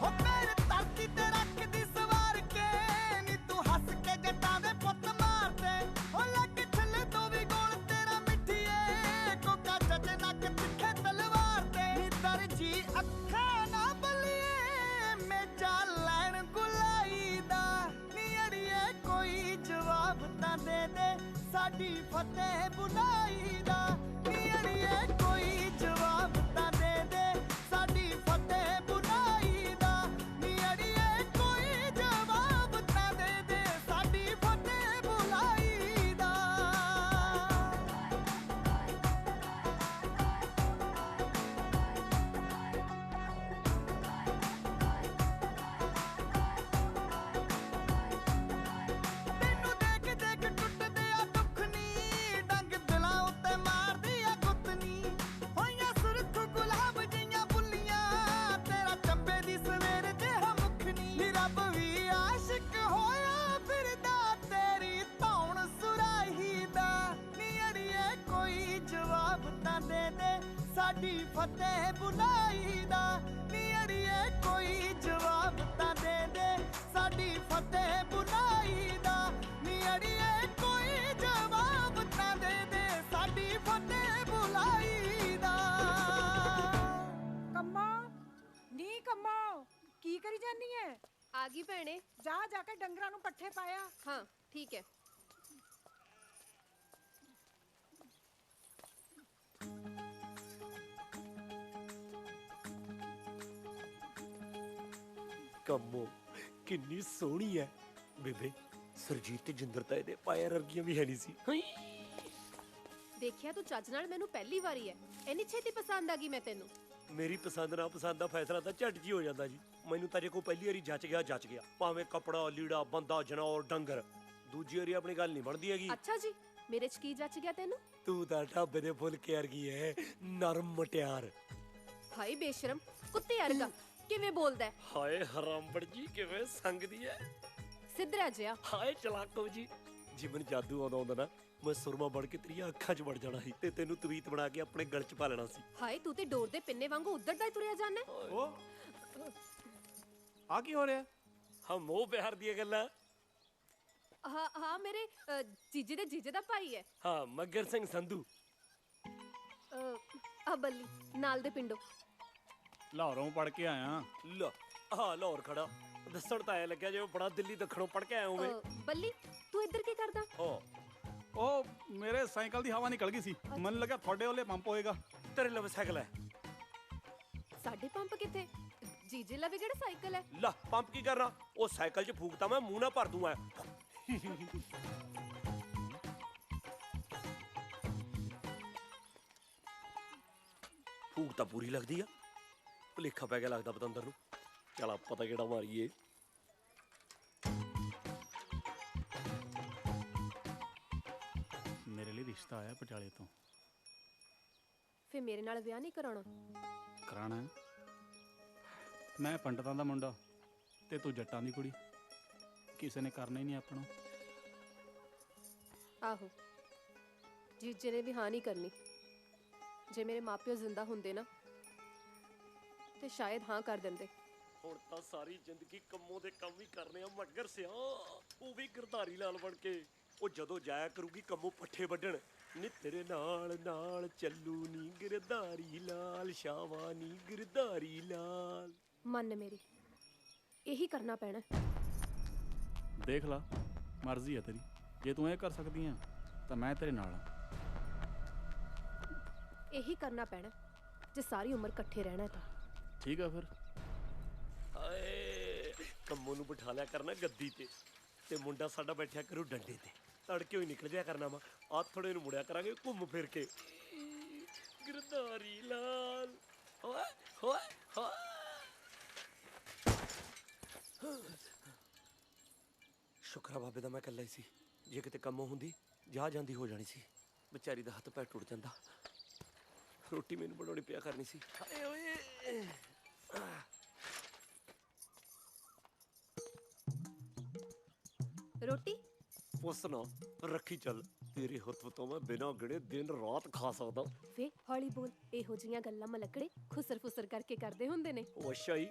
ਹੋ ਪੈਰ ਧਰਤੀ ਤੇ ਰੱਖਦੀ ਸਵਾਰ ਕੇ ਨੀ ਤੂੰ ਹੱਸ ਕੇ ਜੱਟਾਂ ਦੇ ਪੁੱਤ ਮਾਰਦੇ। ਹੋ ਲੱਗ ਛੱਲੇ ਤੋਂ ਵੀ ਗੋਲ ਤੇਰਾ ਮਿੱਠੀਏ ਕੋਕਾ ਚੱਜ ਨੱਕ ਤਿੱਖੇ ਤਲਵਾਰ ਤੇ। ਨੀ ਦਰਜੀ ਅੱਖਾਂ ਨਾ ਬਲੀਏ ਮੇਜਾ ਲੈਣ ਗੁਲਾਈ ਦਾ। ਨੀ ਅੜੀਏ ਕੋਈ ਜਵਾਬ ਤਾਂ ਦੇ ਦੇ ਸਾਡੀ ਫਤਿਹ ਬੁਲਾਈ ਦਾ। ਨੀ ਅੜੀਏ ਕੋਈ ਜਵਾਬ ਤਾਂ ਦੇ ਦੇ ਸਾਡੀ ਫਤਿਹ ਬੁਲਾਈ ਦਾ। ਨੀ ਅੜੀਏ ਕੋਈ ਜਵਾਬ ਤਾਂ ਦੇ ਦੇ ਸਾਡੀ ਫਤਿਹ ਬੁਲਾਈ ਦਾ। ਤੈਨੂੰ ਦੇਖ ਦੇਖ ਟੁੱਟਦੇ ਆ ਦੁੱਖ ਨੀ ਡੰਗ ਦਿਲਾਂ ਉੱਤੇ ਮਾਰਦੀ ਆ ਗੁੱਤ ਨੀ। ਹੋਈਆਂ ਸੁਰਖ ਗੁਲਾਬ ਜਿਹੀਆਂ ਬੁੱਲੀਆਂ ਤੇਰਾ ਚੰਬੇ ਦੀ ਸਵੇਰ ਜਿਹਾ ਮੁੱਖ ਨੀ। ਨੀ ਰੱਬ ਵੀ ਆਸ਼ਿਕ ਹੋਇਆ ਫਿਰਦਾ ਤੇਰੀ ਧੌਣ ਸੁਰਾਹੀ ਦਾ। ਨੀ ਅੜੀਏ ਕੋਈ ਜਵਾਬ ਤਾਂ ਦੇ ਦੇ ਸਾਡੀ ਫਤਿਹ ਬੁਲਾਈ ਦਾ। ਨੀ ਅੜੀਏ ਕੋਈ ਜਵਾਬ ਤਾਂ ਦੇ ਦੇ ਸਾਡੀ ਫਤਿਹ ਬੁਲਾਈ ਦਾ। ਨੀ ਅੜੀਏ ਕੋਈ ਜਵਾਬ ਤਾਂ ਦੇ ਦੇ ਸਾਡੀ ਫਤਿਹ ਬੁਲਾਈ ਦਾ। ਕੰਮੋ ਨੀ ਕੰਮੋ ਕੀ ਕਰੀ ਜਾਨੀ ਐ? ਆ ਗਈ ਭੈਣੇ। ਜਾ ਕੇ ਡੰਗਰਾਂ ਨੂੰ ਪੱਠੇ ਪਾਇਆ। ਹਾਂ ਠੀਕ ਹੈ। ਕੰਮੋ ਕਿੰਨੀ ਸੋਹਣੀ ਐ ਬੇਬੇ। ਸਰਜੀਤ ਤੇ ਜਿੰਦਰ ਤਾਂ ਇਹਦੇ ਪਾਇਰ ਵਰਗੀਆਂ ਵੀ ਹੈ ਨਹੀਂ ਸੀ। ਦੇਖਿਆ ਤੂੰ ਚੱਜ ਨਾਲ ਮੈਨੂੰ ਪਹਿਲੀ ਵਾਰੀ ਹੈ ਇੰਨੀ ਛੇਤੀ ਪਸੰਦ ਆ ਗਈ ਮੈਂ ਤੈਨੂੰ। ਮੇਰੀ ਪਸੰਦ ਨਾ ਪਸੰਦ ਦਾ ਫੈਸਲਾ ਤਾਂ ਝਟ ਜੀ ਹੋ ਜਾਂਦਾ ਜੀ। ਮੈਨੂੰ ਤਾਂ ਜੇ ਕੋਈ ਪਹਿਲੀ ਵਾਰੀ ਜੱਚ ਗਿਆ ਭਾਵੇਂ ਕੱਪੜਾ ਲੀੜਾ ਬੰਦਾ ਜਨੌਰ ਡੰਗਰ। ਦੂਜੀ ਵਾਰੀ ਆਪਣੀ ਗੱਲ ਨਹੀਂ ਬਣਦੀ ਹੈਗੀ। ਅੱਛਾ ਜੀ ਮੇਰੇ ਚ ਕੀ ਜੱਚ ਗਿਆ ਤੈਨੂੰ? ਤੂੰ ਤਾਂ ਢਾਬੇ ਦੇ ਫੁਲਕੇ ਵਰਗੀ ਐ ਨਰਮ ਮਟਿਆਰ। ਹਾਏ ਬੇਸ਼ਰਮ ਕੁੱਤੇ ਵਰਗਾ ਕਿਵੇਂ ਬੋਲਦਾ ਹੈ? ਹਾਏ ਹਰਾਮਬੜ ਜੀ ਕਿਵੇਂ ਸੰਗਦੀ ਐ। ਸਿੱਧਰਾ ਜਿਹਾ। ਹਾਏ ਚਲਾਕੋ ਜੀ ਜੇ ਮੈਨੂੰ ਜਾਦੂ ਆਉਂਦਾ ਨਾ ਮੈਂ ਸੁਰਮਾ ਬਣ ਕੇ ਤੇਰੀਆਂ ਅੱਖਾਂ 'ਚ ਵੜ ਜਾਣਾ ਸੀ ਤੇ ਤੈਨੂੰ ਤਵੀਤ ਬਣਾ ਕੇ ਆਪਣੇ ਗਲ 'ਚ ਪਾ ਲੈਣਾ ਸੀ। ਹਾਏ ਤੂੰ ਤੇ ਡੋਰ ਦੇ ਪਿੰਨੇ ਵਾਂਗੂ ਉੱਧਰ ਦਾ ਹੀ ਤੁਰਿਆ ਜਾਣਾ। ਉਹ ਆ ਕੀ ਹੋ ਰਿਹਾ? ਹਾਂ ਮੋਹ ਪਿਆਰ ਦੀਆਂ ਗੱਲਾਂ। ਹਾਂ ਮੇਰੇ ਜੀਜੇ ਦੇ ਜੀਜੇ ਦਾ ਭਾਈ ਹੈ। ਹਾਂ ਮੱਗਰ ਸਿੰਘ ਸੰਧੂ। ਆ ਬੱਲੀ ਨਾਲ ਦੇ ਪਿੰਡੋਂ। ਲਾਹੌਰੋਂ ਪੜ ਕੇ ਆਇਆ। ਲਾ ਹਾਂ ਲਾਹੌਰ ਖੜਾ ਦੱਸਣ ਤਾਂ ਐ ਲੱਗਿਆ ਜਿਵੇਂ ਬੜਾ ਦਿੱਲੀ ਦੱਖਣੋਂ ਪੜ ਕੇ ਆਇਆ ਹੋਵੇ। ਬੱਲੀ ਤੂੰ ਇੱਧਰ ਕੀ ਕਰਦਾ? ਉਹ ਮੇਰੇ ਸਾਈਕਲ ਦੀ ਹਵਾ ਨਿਕਲ ਗਈ ਸੀ। ਮੈਨੂੰ ਲੱਗਾ ਤੁਹਾਡੇ ਵਾਲੇ ਪੰਪ ਹੋਏਗਾ। ਤੇਰੇ ਲਵੇ ਸਾਈਕਲ ਹੈ। ਸਾਡੇ ਪੰਪ ਕਿੱਥੇ? ਜੀਜੇ ਲਵੇ ਕਿਹੜਾ ਸਾਈਕਲ ਹੈ? ਲਾ ਪੰਪ ਕੀ ਕਰਨਾ? ਉਹ ਸਾਈਕਲ 'ਚ ਫੂਕਤਾ ਮੈਂ ਮੂੰਹ ਨਾ ਭਰ ਦੂੰ ਐ। ਭੂਖ ਤਾਂ ਪੂਰੀ ਲੱਗਦੀ ਆ, ਭੁਲੇਖਾ ਪੈ ਗਿਆ ਲੱਗਦਾ ਪਤੰਦਰ ਨੂੰ। ਚੱਲ ਆਪਾਂ ਤਾਂ ਕਿਹੜਾ ਮਾਰੀਏ। ਮੇਰੇ ਲਈ ਰਿਸ਼ਤਾ ਆਇਆ ਪਟਿਆਲੇ ਤੋਂ। ਫੇ ਮੇਰੇ ਨਾਲ ਵਿਆਹ ਨਹੀਂ ਕਰਾਉਣਾ? ਕਰਾਣਾ ਹੈ। ਮੈਂ ਪੰਡਤਾਂ ਦਾ ਮੁੰਡਾ ਤੇ ਤੂੰ ਜੱਟਾਂ ਦੀ ਕੁੜੀ, ਕਿਸੇ ਨੇ ਕਰਨਾ ਹੀ ਨਹੀਂ ਆਪਣਾ। ਆਹੋ, ਜੀਜੇ ਨੇ ਵੀ ਹਾਂ ਨਹੀਂ ਕਰਨੀ। ਜੇ ਮੇਰੇ ਮਾਪਿਓ ਜ਼ਿੰਦਾ ਹੁੰਦੇ ਨਾ ਤੇ ਸ਼ਾਇਦ ਹਾਂ ਕਰ ਦਿੰਦੇ। ਹੁਣ ਤਾਂ ਸਾਰੀ ਜ਼ਿੰਦਗੀ ਕੰਮੋਂ ਦੇ ਕੰਮ ਹੀ ਕਰਨੇ ਆ ਮਟਗਰ ਸਿਆ, ਉਹ ਵੀ ਗਿਰਧਾਰੀ ਲਾਲ ਬਣ ਕੇ। ਉਹ ਜਦੋਂ ਜਾਇਆ ਕਰੂਗੀ ਕੰਮੋਂ ਪੱਠੇ ਵੱਢਣ, ਨੀ ਤੇਰੇ ਨਾਲ ਨਾਲ ਚੱਲੂ ਨੀ ਗਿਰਧਾਰੀ ਲਾਲ, ਸ਼ਾਵਾ ਨੀ ਗਿਰਧਾਰੀ ਲਾਲ। ਮੰਨ ਮੇਰੀ, ਇਹੀ ਕਰਨਾ ਪੈਣਾ। ਦੇਖ ਲਾ, ਮਰਜ਼ੀ ਹੈ ਤੇਰੀ। ਜੇ ਤੂੰ ਇਹ ਕਰ ਸਕਦੀ ਆ ਤਾਂ ਮੈਂ ਤੇਰੇ ਨਾਲ ਆ। ਇਹੀ ਕਰਨਾ ਪੈਣਾ ਜੇ ਸਾਰੀ ਉਮਰ ਇਕੱਠੇ ਰਹਿਣਾ ਤਾਂ। ਠੀਕ ਆ ਫਿਰ। ਹਾਏ, ਕੰਮੋਂ ਨੂੰ ਬਿਠਾ ਲਿਆ ਕਰਨਾ ਗੱਦੀ ਤੇ ਮੁੰਡਾ ਸਾਡਾ ਬੈਠਿਆ ਕਰੂ ਡੰਡੇ ਤੇ। ਤੜਕੇ ਹੀ ਨਿਕਲ ਜਾਇਆ ਕਰਨਾ ਵਾ, ਆ ਥੋੜੇ ਨੂੰ ਮੁੜਿਆ ਕਰਾਂਗੇ ਘੁੰਮ ਫਿਰ ਕੇ। ਗਿਰਧਾਰੀ ਲਾਲ ਹੋਏ ਹੋਏ ਹੋਏ। ਸ਼ੁਕਰ ਆ ਬਾਬੇ ਦਾ ਮੈਂ ਇਕੱਲਾ ਹੀ ਸੀ। ਜੇ ਕਿਤੇ ਕੰਮੋਂ ਹੁੰਦੀ ਜਾ ਜਾਂਦੀ ਹੋ ਜਾਣੀ ਸੀ। ਵਿਚਾਰੀ ਦਾ ਹੱਥ ਪੈਰ ਟੁੱਟ ਜਾਂਦਾ। ਰੋਟੀ ਮੈਨੂੰ ਬਣਾਉਣੀ ਪਿਆ ਕਰਨੀ ਸੀ। ਹਾਏ ਓਏ। ਰੋਟੀ ਪੁੱਛ ਨਾ ਰੱਖੀ ਚੱਲ, ਤੇਰੇ ਹੱਥ ਤੋਂ ਮੈਂ ਬਿਨਾਂ ਗਿਣੇ ਦਿਨ ਰਾਤ ਖਾ ਸਕਦਾ। ਵੇ ਹੌਲੀ ਬੋਲ, ਇਹੋ ਜੀਆਂ ਗੱਲਾਂ ਮਲਕੜੇ ਖੁਸਰ ਫੁਸਰ ਕਰਕੇ ਕਰਦੇ ਹੁੰਦੇ ਨੇ। ਉਹ ਅੱਛਾ ਹੀ,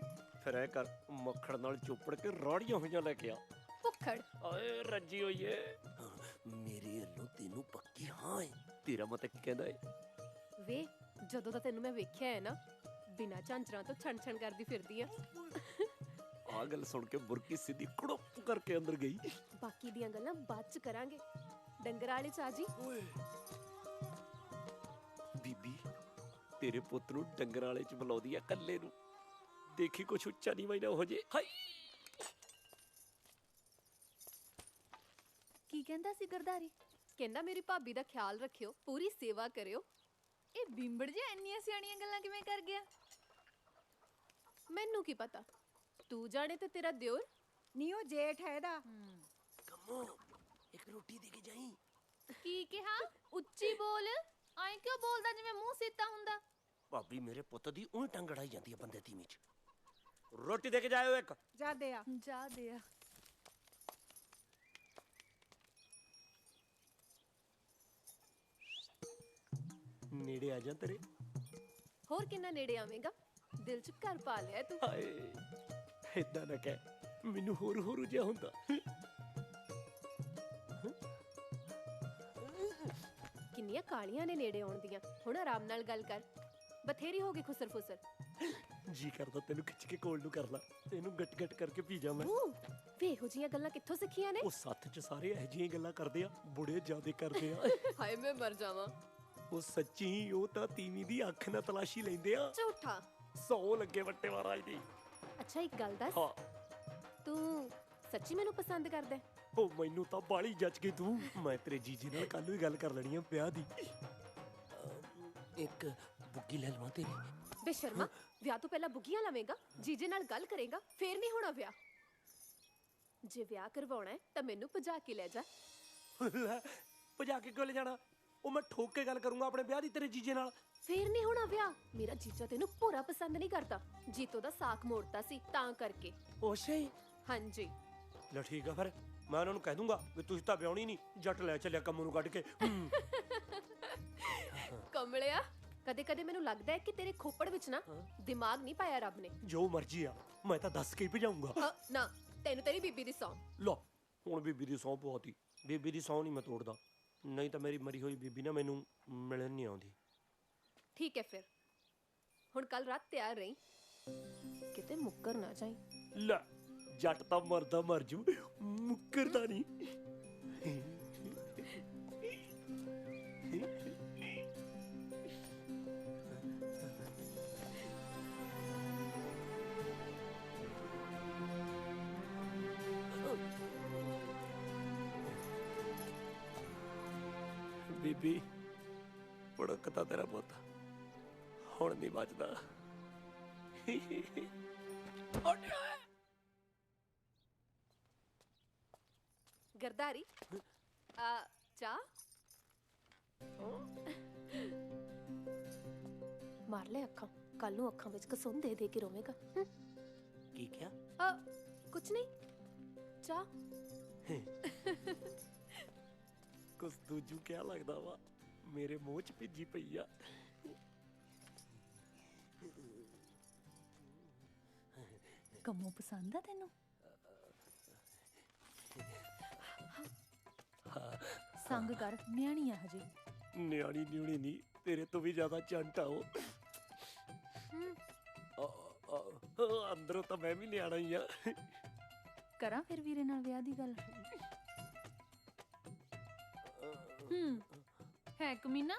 ਫਿਰ ਐ ਕਰ ਮੱਖਣ ਨਾਲ ਚੋਪੜ ਕੇ ਰਾੜੀਆਂ ਹੋਈਆਂ ਲੈ ਕੇ ਆ। ਭੁੱਖੜ ਆਏ ਰੱਜੀ ਹੋਈ ਏ। ਮੇਰੇ ਵੱਲੋਂ ਤੈਨੂੰ ਪੱਕੀ ਹਾਂ ਏ। ਤੇਰਾ ਮਤ ਕੀ ਕਹਿੰਦਾ ਏ? ਵੇ ਜਦੋਂ ਦਾ ਤੈਨੂੰ ਮੈਂ ਵੇਖਿਆ ਹੈ ਨਾ, ਬਿਨਾਂ ਝਾਂਜਰਾਂ ਤੋਂ ਛਣ ਛਣ ਕਰਦੀ ਫਿਰਦੀ ਆ। ਆ ਗੱਲ ਸੁਣ ਕੇ ਬੁਰਕੀ ਸਿੱਧੀ ਕੜੁੱਪ ਕਰਕੇ ਅੰਦਰ ਗਈ। ਬਾਕੀ ਦੀਆਂ ਗੱਲਾਂ ਬਾਅਦ ਚ ਕਰਾਂਗੇ। ਡੰਗਰਾਂ ਵਾਲੇ ਚਾਜੀ। ਬੀਬੀ ਤੇਰੇ ਪੁੱਤ ਨੂੰ ਡੰਗਰਾਂ ਵਾਲੇ ਚ ਬੁਲਾਉਂਦੀ ਆ ਕੱਲੇ ਨੂੰ। ਦੇਖੀ ਕੁਛ ਉੱਚਾ ਨਹੀਂ ਵਜਦਾ ਹੋ ਜੇ। ਹਾਈ ਕੀ ਕਹਿੰਦਾ ਸੀ ਗਰਦਾਰੀ? ਕਹਿੰਦਾ ਮੇਰੀ ਭਾਬੀ ਦਾ ਖਿਆਲ ਰੱਖਿਓ, ਪੂਰੀ ਸੇਵਾ ਕਰਿਓ। ਇਹ ਬਿੰਬੜ ਜਿਹਾ ਇੰਨੀਆਂ ਸਿਆਣੀਆਂ ਗੱਲਾਂ ਕਿਵੇਂ ਕਰ ਗਿਆ? ਮੈਨੂੰ ਕੀ ਪਤਾ, ਤੂੰ ਜਾਣੇ ਤੇ ਤੇਰਾ ਦਿਓਰ। ਨੀ ਉਹ ਜੇਠ ਹੈ ਇਹਦਾ। ਕੰਮੋ ਇੱਕ ਰੋਟੀ ਦੇ ਕੇ ਜਾਈ। ਕੀ ਕਿਹਾ? ਉੱਚੀ ਬੋਲ। ਐਂ ਕਿਉਂ ਬੋਲਦਾ ਜਿਵੇਂ ਮੂੰਹ ਸੀਤਾ ਹੁੰਦਾ? ਭਾਬੀ ਮੇਰੇ ਪੁੱਤ ਦੀ ਉਹੀ ਟੰਗ ਅੜਾਈ ਜਾਂਦੀ ਆ ਬੰਦੇ ਦੀ ਵਿੱਚ। ਰੋਟੀ ਦੇ ਕੇ ਜਾਇਓ ਇੱਕ। ਜਾ ਦੇ ਆ। ਜਾ ਦੇ ਆ। ਨੇੜੇ ਆ ਜਾ ਤੇਰੇ। ਹੋਰ ਕਿੰਨਾ ਨੇੜੇ ਆਵੇਂਗਾ? ਦਿਲ ਚ ਘਰ ਪਾ ਲਿਆ ਤੂੰ। ਹਾਏ ਏਦਾਂ ਨਾ ਕਹਿ, ਮੈਨੂੰ ਹੋਰ ਹੋਰ ਜਿਹਾ ਹੁੰਦਾ। ਕਿੰਨੀਆਂ ਕਾਲੀਆਂ ਨੇ ਨੇੜੇ ਆਉਣ ਦੀਆਂ। ਹੁਣ ਆਰਾਮ ਨਾਲ ਗੱਲ ਕਰ, ਬਥੇਰੀ ਹੋ ਗਈ ਖੁਸਰ ਫੁਸਰ। ਜੀ ਕਰਦਾ ਤੈਨੂੰ ਖਿੱਚ ਕੇ ਕੋਲ ਨੂੰ ਕਰ ਲਾ, ਤੈਨੂੰ ਗਟ ਗਟ ਕਰਕੇ ਪੀ ਜਾ ਮੈਂ। ਵੇ ਇਹੋ ਜੀਆਂ ਗੱਲਾਂ ਕਿੱਥੋਂ ਸਿੱਖੀਆਂ ਨੇ? ਉਹ ਸੱਥ ਚ ਸਾਰੇ ਇਹੋ ਜਿਹੀਆਂ ਗੱਲਾਂ ਕਰਦੇ ਆ, ਬੁੜੇ ਜ਼ਿਆਦੇ ਕਰਦੇ ਆ। ਹਾਏ ਮੈਂ ਮਰ ਜਾਵਾਂ। ਉਹ ਸੱਚੀ, ਉਹ ਤਾਂ ਤੀਵੀਂ ਦੀ ਅੱਖ ਨਾਲ ਤਲਾਸ਼ੀ ਲੈਂਦੇ ਆ। ਝੂਠਾ। 100 ਲੱਗੇ ਵੱਟੇ ਮਹਾਰਾਜ ਦੀ। ਅੱਛਾ ਇੱਕ ਗੱਲ ਦੱਸ, ਹਾਂ ਤੂੰ ਸੱਚੀ ਮੈਨੂੰ ਪਸੰਦ ਕਰਦਾ? ਉਹ ਮੈਨੂੰ ਤਾਂ ਬਾਲੀ ਜੱਜ ਗਈ ਤੂੰ। ਮੈਂ ਤੇਰੇ ਜੀਜੇ ਨਾਲ ਕੱਲ ਨੂੰ ਹੀ ਗੱਲ ਕਰ ਲੈਣੀ ਆ ਵਿਆਹ ਦੀ। ਇੱਕ ਬੁੱਗੀ ਲੈ ਲਵਾਂ ਤੇਰੀ? ਬੇਸ਼ਰਮਾ, ਵਿਆਹ ਤੋਂ ਪਹਿਲਾਂ ਬੁੱਗੀਆਂ ਲਾਵੇਂਗਾ? ਜੀਜੇ ਨਾਲ ਗੱਲ ਕਰੇਗਾ ਫੇਰ ਨਹੀਂ ਹੋਣਾ ਵਿਆਹ। ਜੇ ਵਿਆਹ ਕਰਵਾਉਣਾ ਹੈ ਤਾਂ ਮੈਨੂੰ ਭਜਾ ਕੇ ਲੈ ਜਾ। ਭਜਾ ਕੇ ਕਿਉਂ ਲੈ ਜਾਣਾ? ਉਹ ਮੈਂ ਠੋਕ ਕੇ ਗੱਲ ਕਰੂੰਗਾ ਆਪਣੇ ਵਿਆਹ ਦੀ ਤੇਰੇ ਜੀਜੇ ਨਾਲ। ਫੇਰ ਨਹੀਂ ਹੋਣਾ ਵਿਆਹ। ਮੇਰਾ ਜੀਜਾ ਤੈਨੂੰ ਪੂਰਾ ਪਸੰਦ ਨਹੀਂ ਕਰਦਾ। ਜੀਤੋ ਦਾ ਸਾਕ ਮੋੜਤਾ ਸੀ ਤਾਂ ਕਰਕੇ। ਅੱਛਾ ਹੀ। ਹਾਂਜੀ ਲੈ ਠੀਕ ਆ, ਫਿਰ ਮੈਂ ਉਹਨਾਂ ਨੂੰ ਕਹਿ ਦੂੰਗਾ ਵੀ ਤੁਸੀਂ ਤਾਂ ਵਿਆਹਣੀ ਨਹੀਂ, ਜੱਟ ਲੈ ਚੱਲਿਆ ਕੰਮ ਨੂੰ ਕੱਢ ਕੇ। ਕਮਲਿਆ, ਕਦੇ ਕਦੇ ਮੈਨੂੰ ਲੱਗਦਾ ਹੈ ਕਿ ਤੇਰੇ ਖੋਪੜ ਵਿੱਚ ਨਾ ਦਿਮਾਗ ਨਹੀਂ ਪਾਇਆ ਰੱਬ ਨੇ। ਜੋ ਮਰਜ਼ੀ ਆ, ਮੈਂ ਤਾਂ ਦੱਸ ਕੇ ਹੀ ਭਜਾਊਂਗਾ। ਨਾ, ਤੈਨੂੰ ਤੇਰੀ ਬੀਬੀ ਦੀ ਸੌਂ। ਲੋ ਹੁਣ ਬੀਬੀ ਦੀ ਸਹੁੰ ਪਵਾਤੀ। ਬੀਬੀ ਦੀ ਸਹੁੰ ਨਹੀਂ ਮੈਂ ਤੋੜਦਾ, ਨਹੀਂ ਤਾਂ ਮੇਰੀ ਮਰੀ ਹੋਈ ਬੀਬੀ ਨਾ ਮੈਨੂੰ ਮਿਲਣ ਨਹੀਂ ਆਉਂਦੀ। ਠੀਕ ਹੈ ਫਿਰ, ਹੁਣ ਕੱਲ ਰਾਤ ਤਿਆਰ ਰਹੀਂ, ਕਿਤੇ ਮੁੱਕਰ ਨਾ ਜਾਈਂ। ਲੈ ਜੱਟ ਤਾਂ ਮਰਦਾ ਮਰ ਜੂ, ਮੁੱਕਰਦਾ ਨਹੀਂ। ਬੀਬੀ ਭੜਕਦਾ ਤੇਰਾ ਪੁੱਤ, ਹੁਣ ਨਹੀਂ ਬਚਦਾ। ਗਰਦਾਰੀ ਆ ਚਾਹ ਮਾਰ ਲੈ ਅੱਖਾਂ, ਕੱਲ ਨੂੰ ਅੱਖਾਂ ਵਿੱਚ ਕਸੁੰਨ ਦੇ ਦੇ ਕੇ ਰੋਵੇਗਾ। ਕੀ ਕਿਹਾ? ਕੁਛ ਨਹੀਂ, ਚਾਹ। ਕੁਛ ਦੂਜੂ ਕਿਆ ਲੱਗਦਾ ਵਾ, ਮੇਰੇ ਮੂੰਹ ਚ ਭਿੱਜੀ ਪਈ ਆ। ਕੰਮੋਂ ਪਸੰਦ ਆ ਤੈਨੂੰ? ਸੰਗ ਕਰ, ਨਿਆਣੀ ਆ ਹਜੇ। ਨਿਆਣੀ ਨਿਉਣੀ ਨਹੀਂ, ਤੇਰੇ ਤੋਂ ਵੀ ਜ਼ਿਆਦਾ ਚੰਟ ਆ ਉਹ। ਅੰਦਰੋਂ ਤਾਂ ਮੈਂ ਵੀ ਨਿਆਣਾ ਹੀ ਆ। ਕਰਾਂ ਫਿਰ ਵੀਰੇ ਨਾਲ ਵਿਆਹ ਦੀ ਗੱਲ? ਹੈ ਕਮੀਨਾ,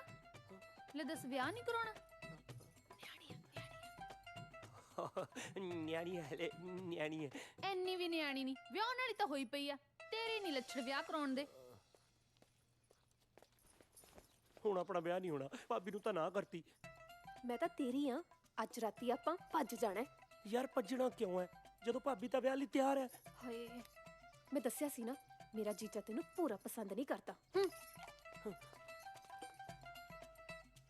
ਲੈ ਦੱਸ ਵਿਆਹ ਨਹੀਂ ਕਰਾਉਣਾ? ਨਿਆਣੀ ਹਲੇ ਨਿਆਣੀ ਹੈ। ਐਨੀ ਵੀ ਨਿਆਣੀ ਨਹੀਂ, ਵਿਆਹਣ ਵਾਲੀ ਤਾਂ ਹੋਈ ਪਈ ਆ। ਤੇਰੇ ਨਹੀਂ ਲੱਛਣ ਵਿਆਹ ਕਰਾਉਣ ਦੇ। ਹੁਣ ਆਪਣਾ ਵਿਆਹ ਨਹੀਂ ਹੋਣਾ, ਭਾਬੀ ਨੂੰ ਤਾਂ ਨਾ ਕਰਤੀ। ਮੈਂ ਤਾਂ ਤੇਰੀ ਆ, ਅੱਜ ਰਾਤੀ ਆਪਾਂ ਭੱਜ ਜਾਣਾ ਹੈ। ਯਾਰ ਭੱਜਣਾ ਕਿਉਂ ਹੈ, ਜਦੋਂ ਭਾਬੀ ਤਾਂ ਵਿਆਹ ਲਈ ਤਿਆਰ ਹੈ। ਹਾਏ, ਮੈਂ ਦੱਸਿਆ ਸੀ ਨਾ, ਮੇਰਾ ਜੀਜਾ ਤੈਨੂੰ ਪੂਰਾ ਪਸੰਦ ਨਹੀਂ ਕਰਦਾ।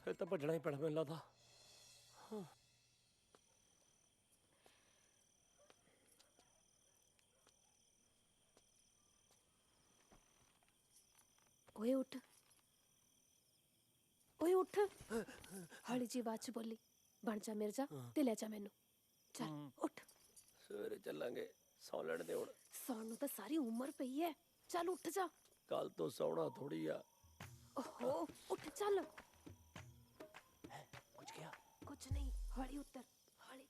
ਫਿਰ ਤਾਂ ਭੱਜਣਾ ਹੀ ਪੈਣਾ ਮੈਨੂੰ ਲੱਗਦਾ। ਓਏ ਉੱਠ, ਓਏ ਉੱਠ। ਹੌਲੀ ਜੀ ਆਵਾਜ਼ 'ਚ ਬੋਲੀ, ਬਣ ਜਾ ਮਿਰਜ਼ਾ ਤੇ ਲੈ ਜਾ ਮੈਨੂੰ। ਚੱਲ ਉੱਠ। ਸਵੇਰੇ ਚੱਲਾਂਗੇ, ਸੌ ਲੈਣ ਦੇ ਹੁਣ। ਸੌਣ ਨੂੰ ਤਾਂ ਸਾਰੀ ਉਮਰ ਪਈ ਐ, ਚੱਲ ਉੱਠ ਜਾ। ਕੱਲ ਤੋਂ ਸੌਣਾ ਥੋੜੀ ਆ। ਓਹੋ ਉੱਠ ਚੱਲ। ਕੁਝ ਕਿਹਾ? ਕੁਝ ਨਹੀਂ, ਹੌਲੀ ਉੱਤਰ, ਹੌਲੀ।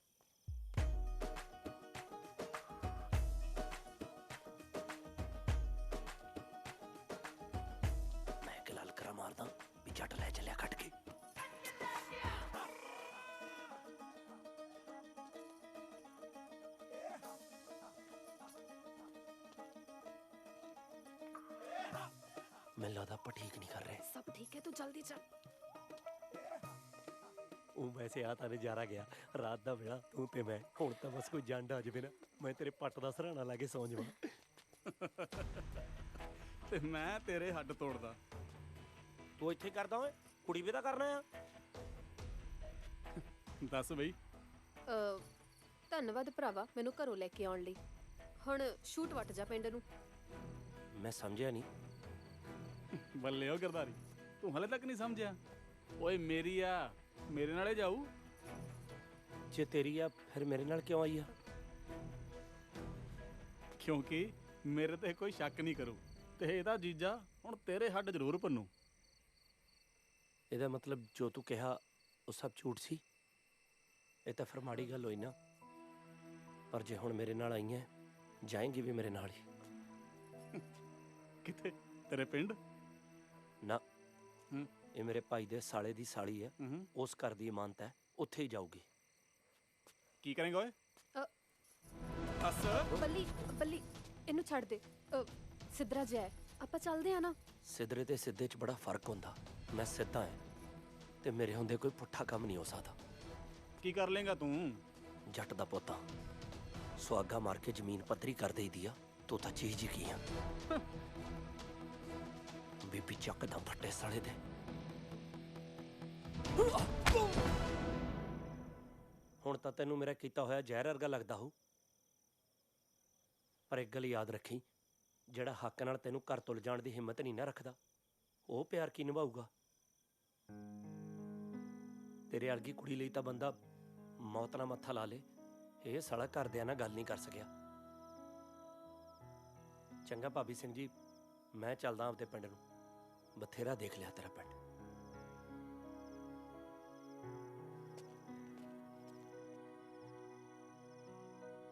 ਮੈਂ ਇੱਕ ਲਲਕਰਾ ਮਾਰਦਾ ਵੀ ਜੱਟ ਲੈ ਚੱਲਿਆ ਕੱਟ ਕੇ। ਮੈਨੂੰ ਲੱਗਦਾ ਆਪਾਂ ਠੀਕ ਨਹੀਂ ਕਰ ਰਹੇ। ਸਭ ਠੀਕ ਹੈ, ਤੂੰ ਜਲਦੀ ਚੱਲ। ਉਹ ਵੈਸੇ ਆ ਤਾਂ ਨਜ਼ਾਰਾ ਗਿਆ, ਰਾਤ ਦਾ ਵਿਆਹ ਤੂੰ ਤੇ ਮੈਂ। ਹੁਣ ਤਾਂ ਬਸ ਕੋਈ ਜੰਡ ਆ ਜਾਵੇ ਨਾ, ਮੈਂ ਤੇਰੇ ਪੱਟ ਦਾ ਸਰਾਣਾ ਲਾ ਕੇ ਸੌਂ ਜਾਵਾਂ। ਤੇ ਮੈਂ ਤੇਰੇ ਹੱਡ ਤੋੜਦਾ। ਤੂੰ ਇੱਥੇ ਕਰਦਾ ਓਏ, ਕੁੜੀ ਵੀ ਤਾਂ ਕਰਨਾ ਆ। ਦੱਸ ਬਈ। ਧੰਨਵਾਦ ਭਰਾਵਾ ਮੈਨੂੰ ਘਰੋਂ ਲੈ ਕੇ ਆਉਣ ਲਈ। ਹੁਣ ਸ਼ੂਟ ਵੱਟ ਜਾ ਪਿੰਡ ਨੂੰ। ਮੈਂ ਸਮਝਿਆ ਨਹੀਂ। ਬੱਲੇ ਓ ਗਰਦਾਰੀ, ਤੂੰ ਹਲੇ ਤੱਕ ਨਹੀਂ ਸਮਝਿਆ? ਓਏ ਮੇਰੀ ਆ, ਮੇਰੇ ਨਾਲੇ ਜਾਊ। ਜੇ ਤੇਰੀ ਆ ਫਿਰ ਮੇਰੇ ਨਾਲ ਕਿਉਂ ਆਈ ਆ? ਕਿਉਂਕਿ ਮੇਰੇ ਤੇ ਕੋਈ ਸ਼ੱਕ ਨਹੀਂ ਕਰੂ, ਤੇ ਇਹਦਾ ਜੀਜਾ ਹੁਣ ਤੇਰੇ ਹੱਡ ਜ਼ਰੂਰ ਭੰਨੂ। ਇਹਦਾ ਮਤਲਬ ਜੋ ਤੂੰ ਕਿਹਾ ਉਹ ਸਭ ਝੂਠ ਸੀ? ਇਹ ਤਾਂ ਫਿਰ ਮਾੜੀ ਗੱਲ ਹੋਈ ਨਾ। ਪਰ ਜੇ ਹੁਣ ਮੇਰੇ ਨਾਲ ਆਈ ਹੈ, ਜਾਏਂਗੀ ਵੀ ਮੇਰੇ ਨਾਲ ਹੀ। ਕਿੱਥੇ? ਤੇਰੇ ਪਿੰਡ? ਨਾ, ਇਹ ਮੇਰੇ ਭਾਈ ਦੇ ਸਾਲੇ ਦੀ ਸਾਲੀ ਹੈ, ਉਸ ਘਰ ਦੀ ਇਮਾਨਤ ਹੈ, ਉੱਥੇ ਹੀ ਜਾਊਗੀ। ਕੀ ਕਰੇਂਗਾ ਓਏ? ਬੱਲੀ ਬੱਲੀ ਇਹਨੂੰ ਛੱਡ ਦੇ। ਸਿੱਧਰਾ ਜਿਹਾ ਹੈ, ਆਪਾਂ ਚੱਲਦੇ ਆ ਨਾ। ਸਿੱਧਰੇ ਤੇ ਸਿੱਧੇ 'ਚ ਬੜਾ ਫਰਕ ਹੁੰਦਾ। ਮੈਂ ਸਿੱਧਾ ਹਾਂ ਤੇ ਮੇਰੇ ਹੁੰਦੇ ਕੋਈ ਪੁੱਠਾ ਕੰਮ ਨਹੀਂ ਹੋ ਸਕਦਾ। ਕੀ ਕਰ ਲੇਗਾ ਤੂੰ? ਜੱਟ ਦਾ ਪੋਤਾ, ਸੁਆਗਾ ਮਾਰ ਕੇ ਜ਼ਮੀਨ ਪੱਧਰੀ ਕਰ ਦੇਈਦੀ ਆ। ਤੂੰ ਤਾਂ ਚੀਜ਼ ਹੀ ਕੀ ਆ। ਬੀਬੀ ਚੱਕਦਾ ਫੱਟੇ ਸਾਲੇ ਦੇ। ਹੁਣ ਤਾਂ ਤੈਨੂੰ ਮੇਰਾ ਕੀਤਾ ਹੋਇਆ ਜ਼ਹਿਰ ਵਰਗਾ ਲੱਗਦਾ ਹੋਊ, ਪਰ ਇੱਕ ਗੱਲ ਯਾਦ ਰੱਖੀ, ਜਿਹੜਾ ਹੱਕ ਨਾਲ ਤੈਨੂੰ ਘਰ ਤੋਂ ਲਿਜਾਣ ਦੀ ਹਿੰਮਤ ਨਹੀਂ ਨਾ ਰੱਖਦਾ, ਉਹ ਪਿਆਰ ਕੀ ਨਿਭਾਊਗਾ? ਤੇਰੇ ਵਰਗੀ ਕੁੜੀ ਲਈ ਤਾਂ ਬੰਦਾ ਮੌਤ ਨਾਲ ਮੱਥਾ ਲਾ ਲੇ। ਇਹ ਸਾਲਾ ਘਰਦਿਆਂ ਨਾਲ ਗੱਲ ਨਹੀਂ ਕਰ ਸਕਿਆ। ਚੰਗਾ ਭਾਬੀ ਸਿੰਘ ਜੀ, ਮੈਂ ਚੱਲਦਾ ਆਪਦੇ ਪਿੰਡ ਨੂੰ। ਬਥੇਰਾ ਦੇਖ ਲਿਆ ਤੇਰਾ ਪਿੰਡ।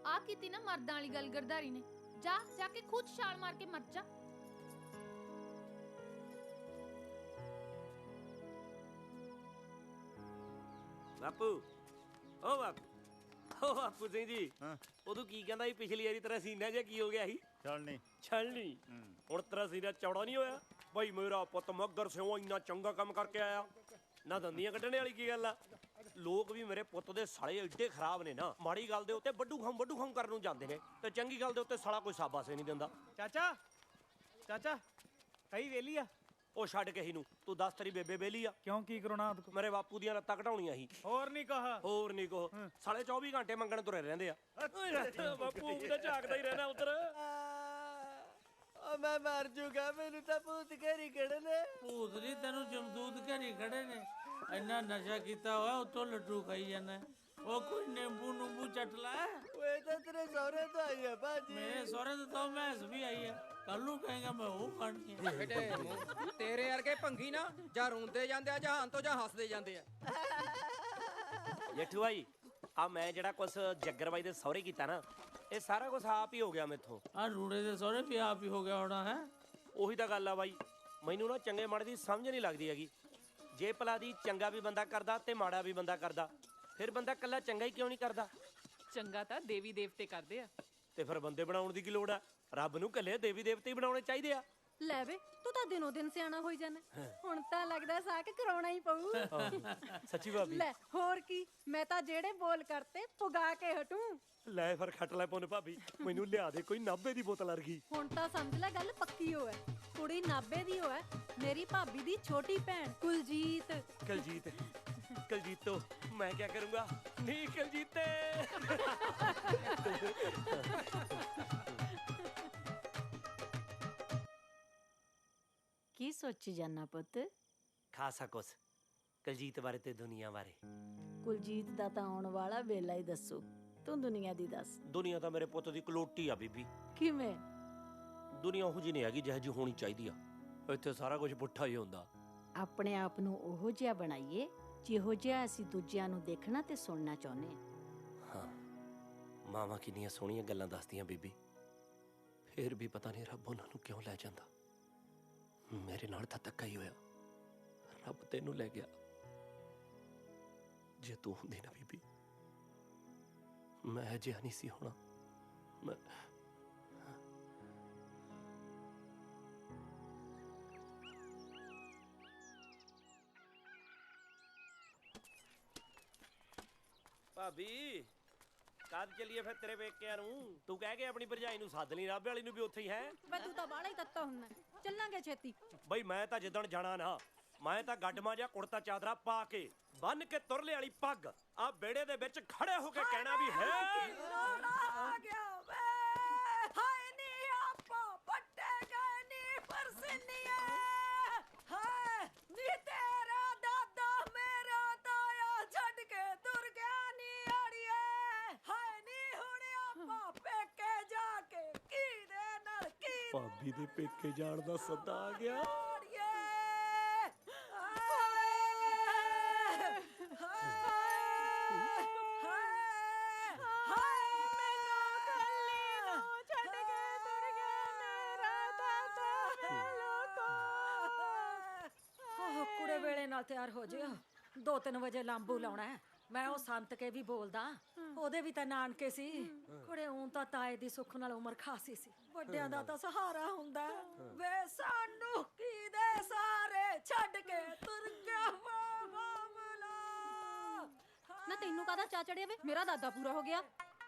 ਆ ਕੀਤੀ ਨਾ ਮਰਦਾਂ ਵਾਲੀ ਗੱਲ ਗਰਦਾਰੀ ਨੇ। ਜਾ ਜਾ ਕੇ ਖੁਦ ਛਾਲ ਮਾਰ ਕੇ ਮਰ ਜਾ। ਬਾਪੂ, ਓ ਬਾਪੂ, ਓ ਬਾਪੂ ਸਿੰਘ ਜੀ, ਉਦੋਂ ਕੀ ਕਹਿੰਦਾ ਸੀ ਪਿਛਲੀ ਵਾਰੀ ਤੇਰਾ ਸੀਨਾ ਜਿਹਾ ਕੀ ਹੋ ਗਿਆ ਸੀ? ਛਲਣੀ। ਛਲਣੀ। ਹੁਣ ਤੇਰਾ ਸੀਨਾ ਚੌੜਾ ਨਹੀਂ ਹੋਇਆ? ਬਈ ਮੇਰਾ ਪੁੱਤ ਮੱਗਰ ਸਿਓ ਇੰਨਾ ਚੰਗਾ ਕੰਮ ਕਰਕੇ ਆਇਆ। ਨਾ ਦੰਦੀਆਂ ਕੱਢਣੇ ਵਾਲੀ ਕੀ ਗੱਲ ਆ। ਲੋਕ ਵੀ ਮੇਰੇ ਪੁੱਤ ਦੇ ਸਾਲੇ ਐਡੇ ਖਰਾਬ ਨੇ ਨਾ, ਮਾੜੀ ਗੱਲ ਦੇ ਉੱਤੇ ਵੱਡੂ ਖਮ ਕਰਨ ਨੂੰ ਜਾਂਦੇ ਨੇ ਤੇ ਚੰਗੀ ਗੱਲ ਦੇ ਉੱਤੇ ਸਾਲਾ ਕੋਈ ਸਾਬਾਸੇ ਨਹੀਂ ਦਿੰਦਾ। ਚਾਚਾ ਚਾਚਾ ਕਈ ਵੇਲੀ ਆ। ਉਹ ਛੱਡ ਕੇ ਹੀ ਨੂੰ, ਤੂੰ ਦੱਸ ਤੇਰੀ ਬੇਬੇ ਬੇਲੀ ਆ? ਕਿਉਂ ਕੀ ਕਰਾਉਣਾ ਉਹਦੇ ਕੋਲ? ਮੇਰੇ ਬਾਪੂ ਦੀਆਂ ਲੱਤਾਂ ਘਟਾਉਣੀਆਂ ਸੀ। ਹੋਰ ਨਹੀਂ ਕਹਾ ਸਾਲੇ 24 ਘੰਟੇ ਮੰਗਣ ਤੁਰੇ ਰਹਿੰਦੇ ਆ। ਬਾਪੂ ਤਾਂ ਝਾਕਦਾ ਹੀ ਰਹਿਣਾ ਉਧਰ। ਓ ਮੈਂ ਮਰ ਜੂਗਾ, ਮੈਨੂੰ ਤਾਂ ਭੂਤ ਘੇਰੀ ਖੜੇ ਨੇ। ਭੂਤ ਨਹੀਂ, ਤੈਨੂੰ ਜਮਦੂਤ ਘੇਰੀ ਖੜੇ ਨੇ। ਇੰਨਾ ਨਸ਼ਾ ਕੀਤਾ ਹੋਇਆ ਉੱਤੋਂ ਲੱਡੂ ਖਾਈ ਜਾਂਦਾ। ਉਹ ਕੋਈ ਨਿੰਬੂ ਨੂੰਬੂ ਚੱਟ ਲੈ। ਓਏ ਤਾਂ ਤੇਰੇ ਸਹੁਰੇ ਤੋਂ ਆਈ ਆ ਭਾਜੀ। ਮੇਰੇ ਸਹੁਰੇ ਤੋਂ ਤਾਂ ਮੈਸ ਵੀ ਆਈ ਆ। ਕੱਲ ਨੂੰ ਕਹੇਗਾ ਮੈਂ ਉਹ ਖਾਣੀ ਹੈ। ਬੇਟੇ ਤੇਰੇ ਵਰਗੇ ਭੰਗੀ ਨਾ ਜਾਂ ਰੋਂਦੇ ਜਾਂਦੇ ਆ ਜਹਾਨ ਤੋਂ ਜਾਂ ਹੱਸਦੇ ਜਾਂਦੇ ਆ। ਜੇਠੂ ਭਾਈ ਆ ਮੈਂ ਜਿਹੜਾ ਕੁਛ ਜੱਗਰ ਬਾਈ ਦੇ ਸਹੁਰੇ ਕੀਤਾ ਨਾ, ਇਹ ਸਾਰਾ ਕੁਝ ਆਪ ਹੀ ਹੋ ਗਿਆ ਮੈਥੋਂ। ਆ ਰੂੜੇ ਦੇ ਸਹੁਰੇ ਵੀ ਆਪ ਹੀ ਹੋ ਗਿਆ ਹੋਣਾ ਹੈ। ਉਹੀ ਤਾਂ ਗੱਲ ਆ ਬਾਈ, ਮੈਨੂੰ ਨਾ ਚੰਗੇ ਮਾੜੇ ਦੀ ਸਮਝ ਨਹੀਂ ਲੱਗਦੀ ਹੈਗੀ। ਜੇ ਭਲਾ ਦੀ ਚੰਗਾ ਵੀ ਬੰਦਾ ਕਰਦਾ ਤੇ ਮਾੜਾ ਵੀ ਬੰਦਾ ਕਰਦਾ, ਫਿਰ ਬੰਦਾ ਇਕੱਲਾ ਚੰਗਾ ਹੀ ਕਿਉਂ ਨਹੀਂ ਕਰਦਾ? ਚੰਗਾ ਤਾਂ ਦੇਵੀ ਦੇਵਤੇ ਕਰਦੇ ਆ। ਤੇ ਫਿਰ ਬੰਦੇ ਬਣਾਉਣ ਦੀ ਕੀ ਲੋੜ ਆ? ਰੱਬ ਨੂੰ ਇਕੱਲੇ ਦੇਵੀ ਦੇਵਤੇ ਹੀ ਬਣਾਉਣੇ ਚਾਹੀਦੇ ਆ। ਲੈ ਵੇ ਤੂੰ ਤਾਂ ਦਿਨੋਂ ਦਿਨ ਸਿਆਣਾ ਹੋਈ ਜਾਂਦਾ। ਹੁਣ ਤਾਂ ਲੱਗਦਾ ਸਾਕ ਕਰਾਉਣਾ ਹੀ ਪਊ। ਸੱਚੀ ਭਾਬੀ। ਲੈ ਹੋਰ ਕੀ, ਮੈਂ ਤਾਂ ਜਿਹੜੇ ਬੋਲ ਕਰਤੇ ਪੁਗਾ ਕੇ ਹਟੂ। ਲੈ ਫਿਰ ਖੱਟ ਲੈ ਪੁੰਨ ਭਾਬੀ, ਮੈਨੂੰ ਲਿਆ ਦੇ ਕੋਈ ਨਾਭੇ ਦੀ ਬੋਤਲ ਵਰਗੀ। ਹੁਣ ਤਾਂ ਸਮਝ ਲੈ ਗੱਲ ਪੱਕੀ ਹੋਇਆ। ਕੁੜੀ ਨਾਭੇ ਦੀ ਹੋਇਆ, ਮੇਰੀ ਭਾਬੀ ਦੀ ਛੋਟੀ ਭੈਣ ਕੁਲਜੀਤ। ਕਲਜੀਤੋ ਮੈਂ ਕੀ ਕਰੂੰਗਾ? ਨਹੀਂ ਕਲਜੀਤੇ। ਕੀ ਸੋਚੀ ਜਾਨਾ ਪੁੱਤ? ਖਾਸਾ ਕੁਛ ਕਲਜੀਤ ਬਾਰੇ ਤੇ ਦੁਨੀਆ ਬਾਰੇ। ਕੁਲਜੀਤ ਦਾ ਤਾਂ ਆਉਣ ਵਾਲਾ ਵੇਲਾ ਹੀ ਦੱਸੂ, ਤੂੰ ਦੁਨੀਆ ਦੀ ਦੱਸ। ਦੁਨੀਆ ਤਾਂ ਮੇਰੇ ਪੁੱਤ ਦੀ ਕਲੋਟੀ ਆ ਬੀਬੀ। ਕਿਵੇਂ? ਦੁਨੀਆ ਉਹੋ ਜਿਹੀ ਨਹੀਂ ਹੈਗੀ ਜਿਹੋ ਜਿਹੀ ਹੋਣੀ ਚਾਹੀਦੀ ਆ। ਇੱਥੇ ਸਾਰਾ ਕੁਝ ਪੁੱਠਾ ਹੀ ਹੁੰਦਾ। ਆਪਣੇ ਆਪ ਨੂੰ ਉਹੋ ਜਿਹਾ ਬਣਾਈਏ ਜਿਹੋ ਜਿਹਾ ਅਸੀਂ ਦੂਜਿਆਂ ਨੂੰ ਦੇਖਣਾ ਤੇ ਸੁਣਨਾ ਚਾਹੁੰਦੇ ਹਾਂ। ਹਾਂ, ਮਾਵਾਂ ਕਿੰਨੀਆਂ ਸੋਹਣੀਆਂ ਗੱਲਾਂ ਦੱਸਦੀਆਂ ਬੀਬੀ, ਫੇਰ ਵੀ ਪਤਾ ਨਹੀਂ ਰੱਬ ਉਹਨਾਂ ਨੂੰ ਕਿਉਂ ਲੈ ਜਾਂਦਾ। ਮੇਰੇ ਨਾਲ ਤਾਂ ਧੱਕਾ ਹੀ ਹੋਇਆ, ਰੱਬ ਤੈਨੂੰ ਲੈ ਗਿਆ। ਜੇ ਤੂੰ ਹੁੰਦੀ ਨਾ ਬੀਬੀ, ਮੈਂ ਅਜਿਹਾ ਨਹੀਂ ਸੀ ਹੋਣਾ। ਮੈਂ ਭਾਬੀ ਕਦ ਚੱਲੀਏ ਫਿਰ ਤੇਰੇ ਪੇਕਿਆਂ ਨੂੰ? ਤੂੰ ਕਹਿ ਕੇ ਆਪਣੀ ਭਰਜਾਈ ਨੂੰ ਸੱਦ ਲਈ, ਰਾਬੇ ਵਾਲੀ ਨੂੰ ਵੀ ਉੱਥੇ ਹੀ ਹੈ। ਵੇ ਤੂੰ ਤਾਂ ਬਾਹਲਾ ਹੀ ਤੱਤਾ ਹੁੰਦਾ। ਚੱਲਾਂਗੇ ਛੇਤੀ। ਬਈ ਮੈਂ ਤਾਂ ਜਿੱਦਣ ਜਾਣਾ ਨਾ, ਮੈਂ ਤਾਂ ਗੱਡਮਾ ਜਿਹਾ ਕੁੜਤਾ ਚਾਦਰਾ ਪਾ ਕੇ ਬੰਨ ਕੇ ਤੁਰਲੇ ਵਾਲੀ ਪੱਗ ਆ ਬੇੜੇ ਦੇ ਵਿੱਚ ਖੜੇ ਹੋ ਕੇ ਕਹਿਣਾ ਵੀ ਹੈ ਆ ਗਿਆ ਵੇ। ਹਾਏ ਨੀ ਆਪਾਂ ਪੱਟੇ ਗਏ ਨੀ ਪਰਸਨੀਏ। ਹਾਏ ਨੀ ਤੇਰਾ ਦਾਦਾ ਮੇਰਾ ਤਾਇਆ ਛੱਡ ਕੇ ਤੁਰ ਗਿਆ ਨੀ ਆੜੀਏ। ਹਾਏ ਨੀ ਹੁਣ ਆਪਾਂ ਪੇਕੇ ਜਾ ਕੇ ਕੀ ਦੇ ਨਾਲ ਕੀ ਭਾਬੀ ਦੇ ਪੇਕੇ ਜਾਣ ਦਾ ਸੱਦਾ ਆ ਗਿਆ। ਕੁੜੇ ਵੇਲੇ ਨਾਲ ਤਿਆਰ ਹੋ ਜਿਓ। 2-3 ਵਜੇ ਲਾਂਬੂ ਲਾਉਣਾ ਹੈ। ਮੈਂ ਉਹ ਸੰਤ ਕੇ ਵੀ ਬੋਲਦਾ, ਉਹਦੇ ਵੀ ਤਾਂ ਨਾਨਕੇ ਸੀ। ਕੁੜੇ ਉਂ ਤਾਂ ਤਾਏ ਦੀ ਸੁੱਖ ਨਾਲ ਉਮਰ ਖਾਸੀ ਸੀ। ਵੱਡਿਆਂ ਦਾ ਤਾਂ ਸਹਾਰਾ ਹੁੰਦਾ। ਵੇ ਸਾਨੂੰ ਕੀ ਦੇ ਸਾਰੇ ਛੱਡ ਕੇ ਤੁਰ ਗਿਆ ਮਾਮਲਾ। ਨਾ ਤੈਨੂੰ ਕਾਹਦਾ ਚਾ ਚੜਿਆ ਵੇ? ਮੇਰਾ ਦਾਦਾ ਪੂਰਾ ਹੋ ਗਿਆ।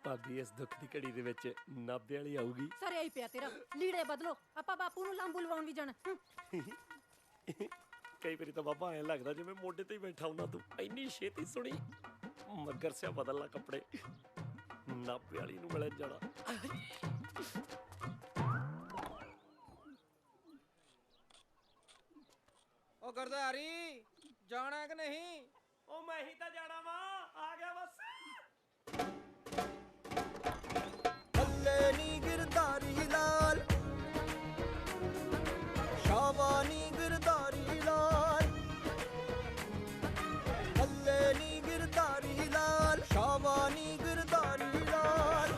ਭਾਬੀ ਇਸ ਦੁੱਖ ਦੀ ਘੜੀ ਦੇ ਵਿੱਚ ਨਾਭੇ ਵਾਲੀ ਆਊਗੀ। ਸਰਿਆ ਹੀ ਪਿਆ ਤੇਰਾ। ਲੀੜੇ ਬਦਲੋ, ਆਪਾਂ ਬਾਪੂ ਨੂੰ ਲਾਂਬੂ ਲਵਾਉਣ ਵੀ ਜਾਣਾ। ਕਈ ਵਾਰੀ ਤਾਂ ਬਾਬਾ ਐਂ ਲੱਗਦਾ ਜਿਵੇਂ ਮੋਢੇ ਤੇ ਹੀ ਬੈਠਾ ਹੁੰਦਾ। ਤੂੰ ਇੰਨੀ ਛੇਤੀ ਸੁਣੀ ਮਗਰ ਸਿਆ ਬਦਲ ਲਾ ਕੱਪੜੇ, ਨਾਭੇ ਵਾਲੀ ਨੂੰ ਮਿਲਣ ਜਾਣਾ। ਉਹ ਗਰਦਾਰੀ ਜਾਣਾ ਕਿ ਨਹੀਂ? ਉਹ ਮੈਂ ਹੀ ਤਾਂ ਜਾਣਾ ਵਾ, ਆ ਗਿਆ ਬਸ। ਥੱਲੇ ਨੀ ਗਿਰਧਾਰੀ ਲਾਲ, ਸ਼ਾਬਾਨੀ ਗਿਰਧਾਰੀ ਲਾਲ। ਥੱਲੇ ਨੀ ਗਿਰਧਾਰੀ ਲਾਲ, ਸ਼ਾਬਾਨੀ ਗਿਰਧਾਰੀ ਲਾਲ।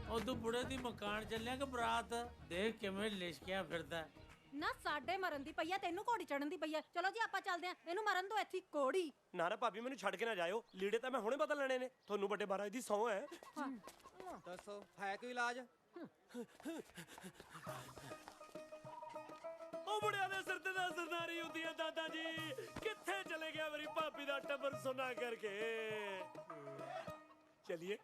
ਉਹ ਤੂੰ ਬੁੜੇ ਦੀ ਮਕਾਨ ਚੱਲਿਆ ਕਿ ਬਰਾਤ? ਦੇਖ ਕਿਵੇਂ ਲਿਸ਼ਕਿਆ ਫਿਰਦਾ। ਨਾ ਸਾਡੇ ਮਰਨ ਦੀ ਪਈ ਆ, ਤੈਨੂੰ ਘੋੜੀ ਚੜਨ ਦੀ ਪਈ ਆ। ਚਲੋ ਜੀ ਆਪਾਂ ਚੱਲਦੇ ਆਂ। ਇਹਨੂੰ ਮਰਨ ਦੋ ਇੱਥੇ ਘੋੜੀ। ਨਾ ਨਾ ਭਾਬੀ ਮੈਨੂੰ ਛੱਡ ਕੇ ਨਾ ਜਾਇਓ, ਲੀੜੇ ਤਾਂ ਮੈਂ ਹੁਣੇ ਬਦਲ ਲੈਣੇ ਨੇ। ਤੁਹਾਨੂੰ ਵੱਡੇ ਮਹਾਰਾਜ ਦੀ ਸਹੁੰ ਹੈ। ਦੱਸੋ ਹੈ ਕੋਈ ਇਲਾਜ? ਉਹ ਬੁੜਿਆਂ ਦੇ ਸਿਰ ਤੇ ਤਾਂ ਸਰਦਾਰੀ ਹੁੰਦੀ ਹੈ ਦਾਦਾ ਜੀ। ਕਿੱਥੇ ਚਲੇ ਗਿਆ ਮੇਰੀ ਭਾਬੀ ਦਾ ਟੱਬਰ ਸੁਣਾ ਕਰਕੇ? ਚਲਿਏ।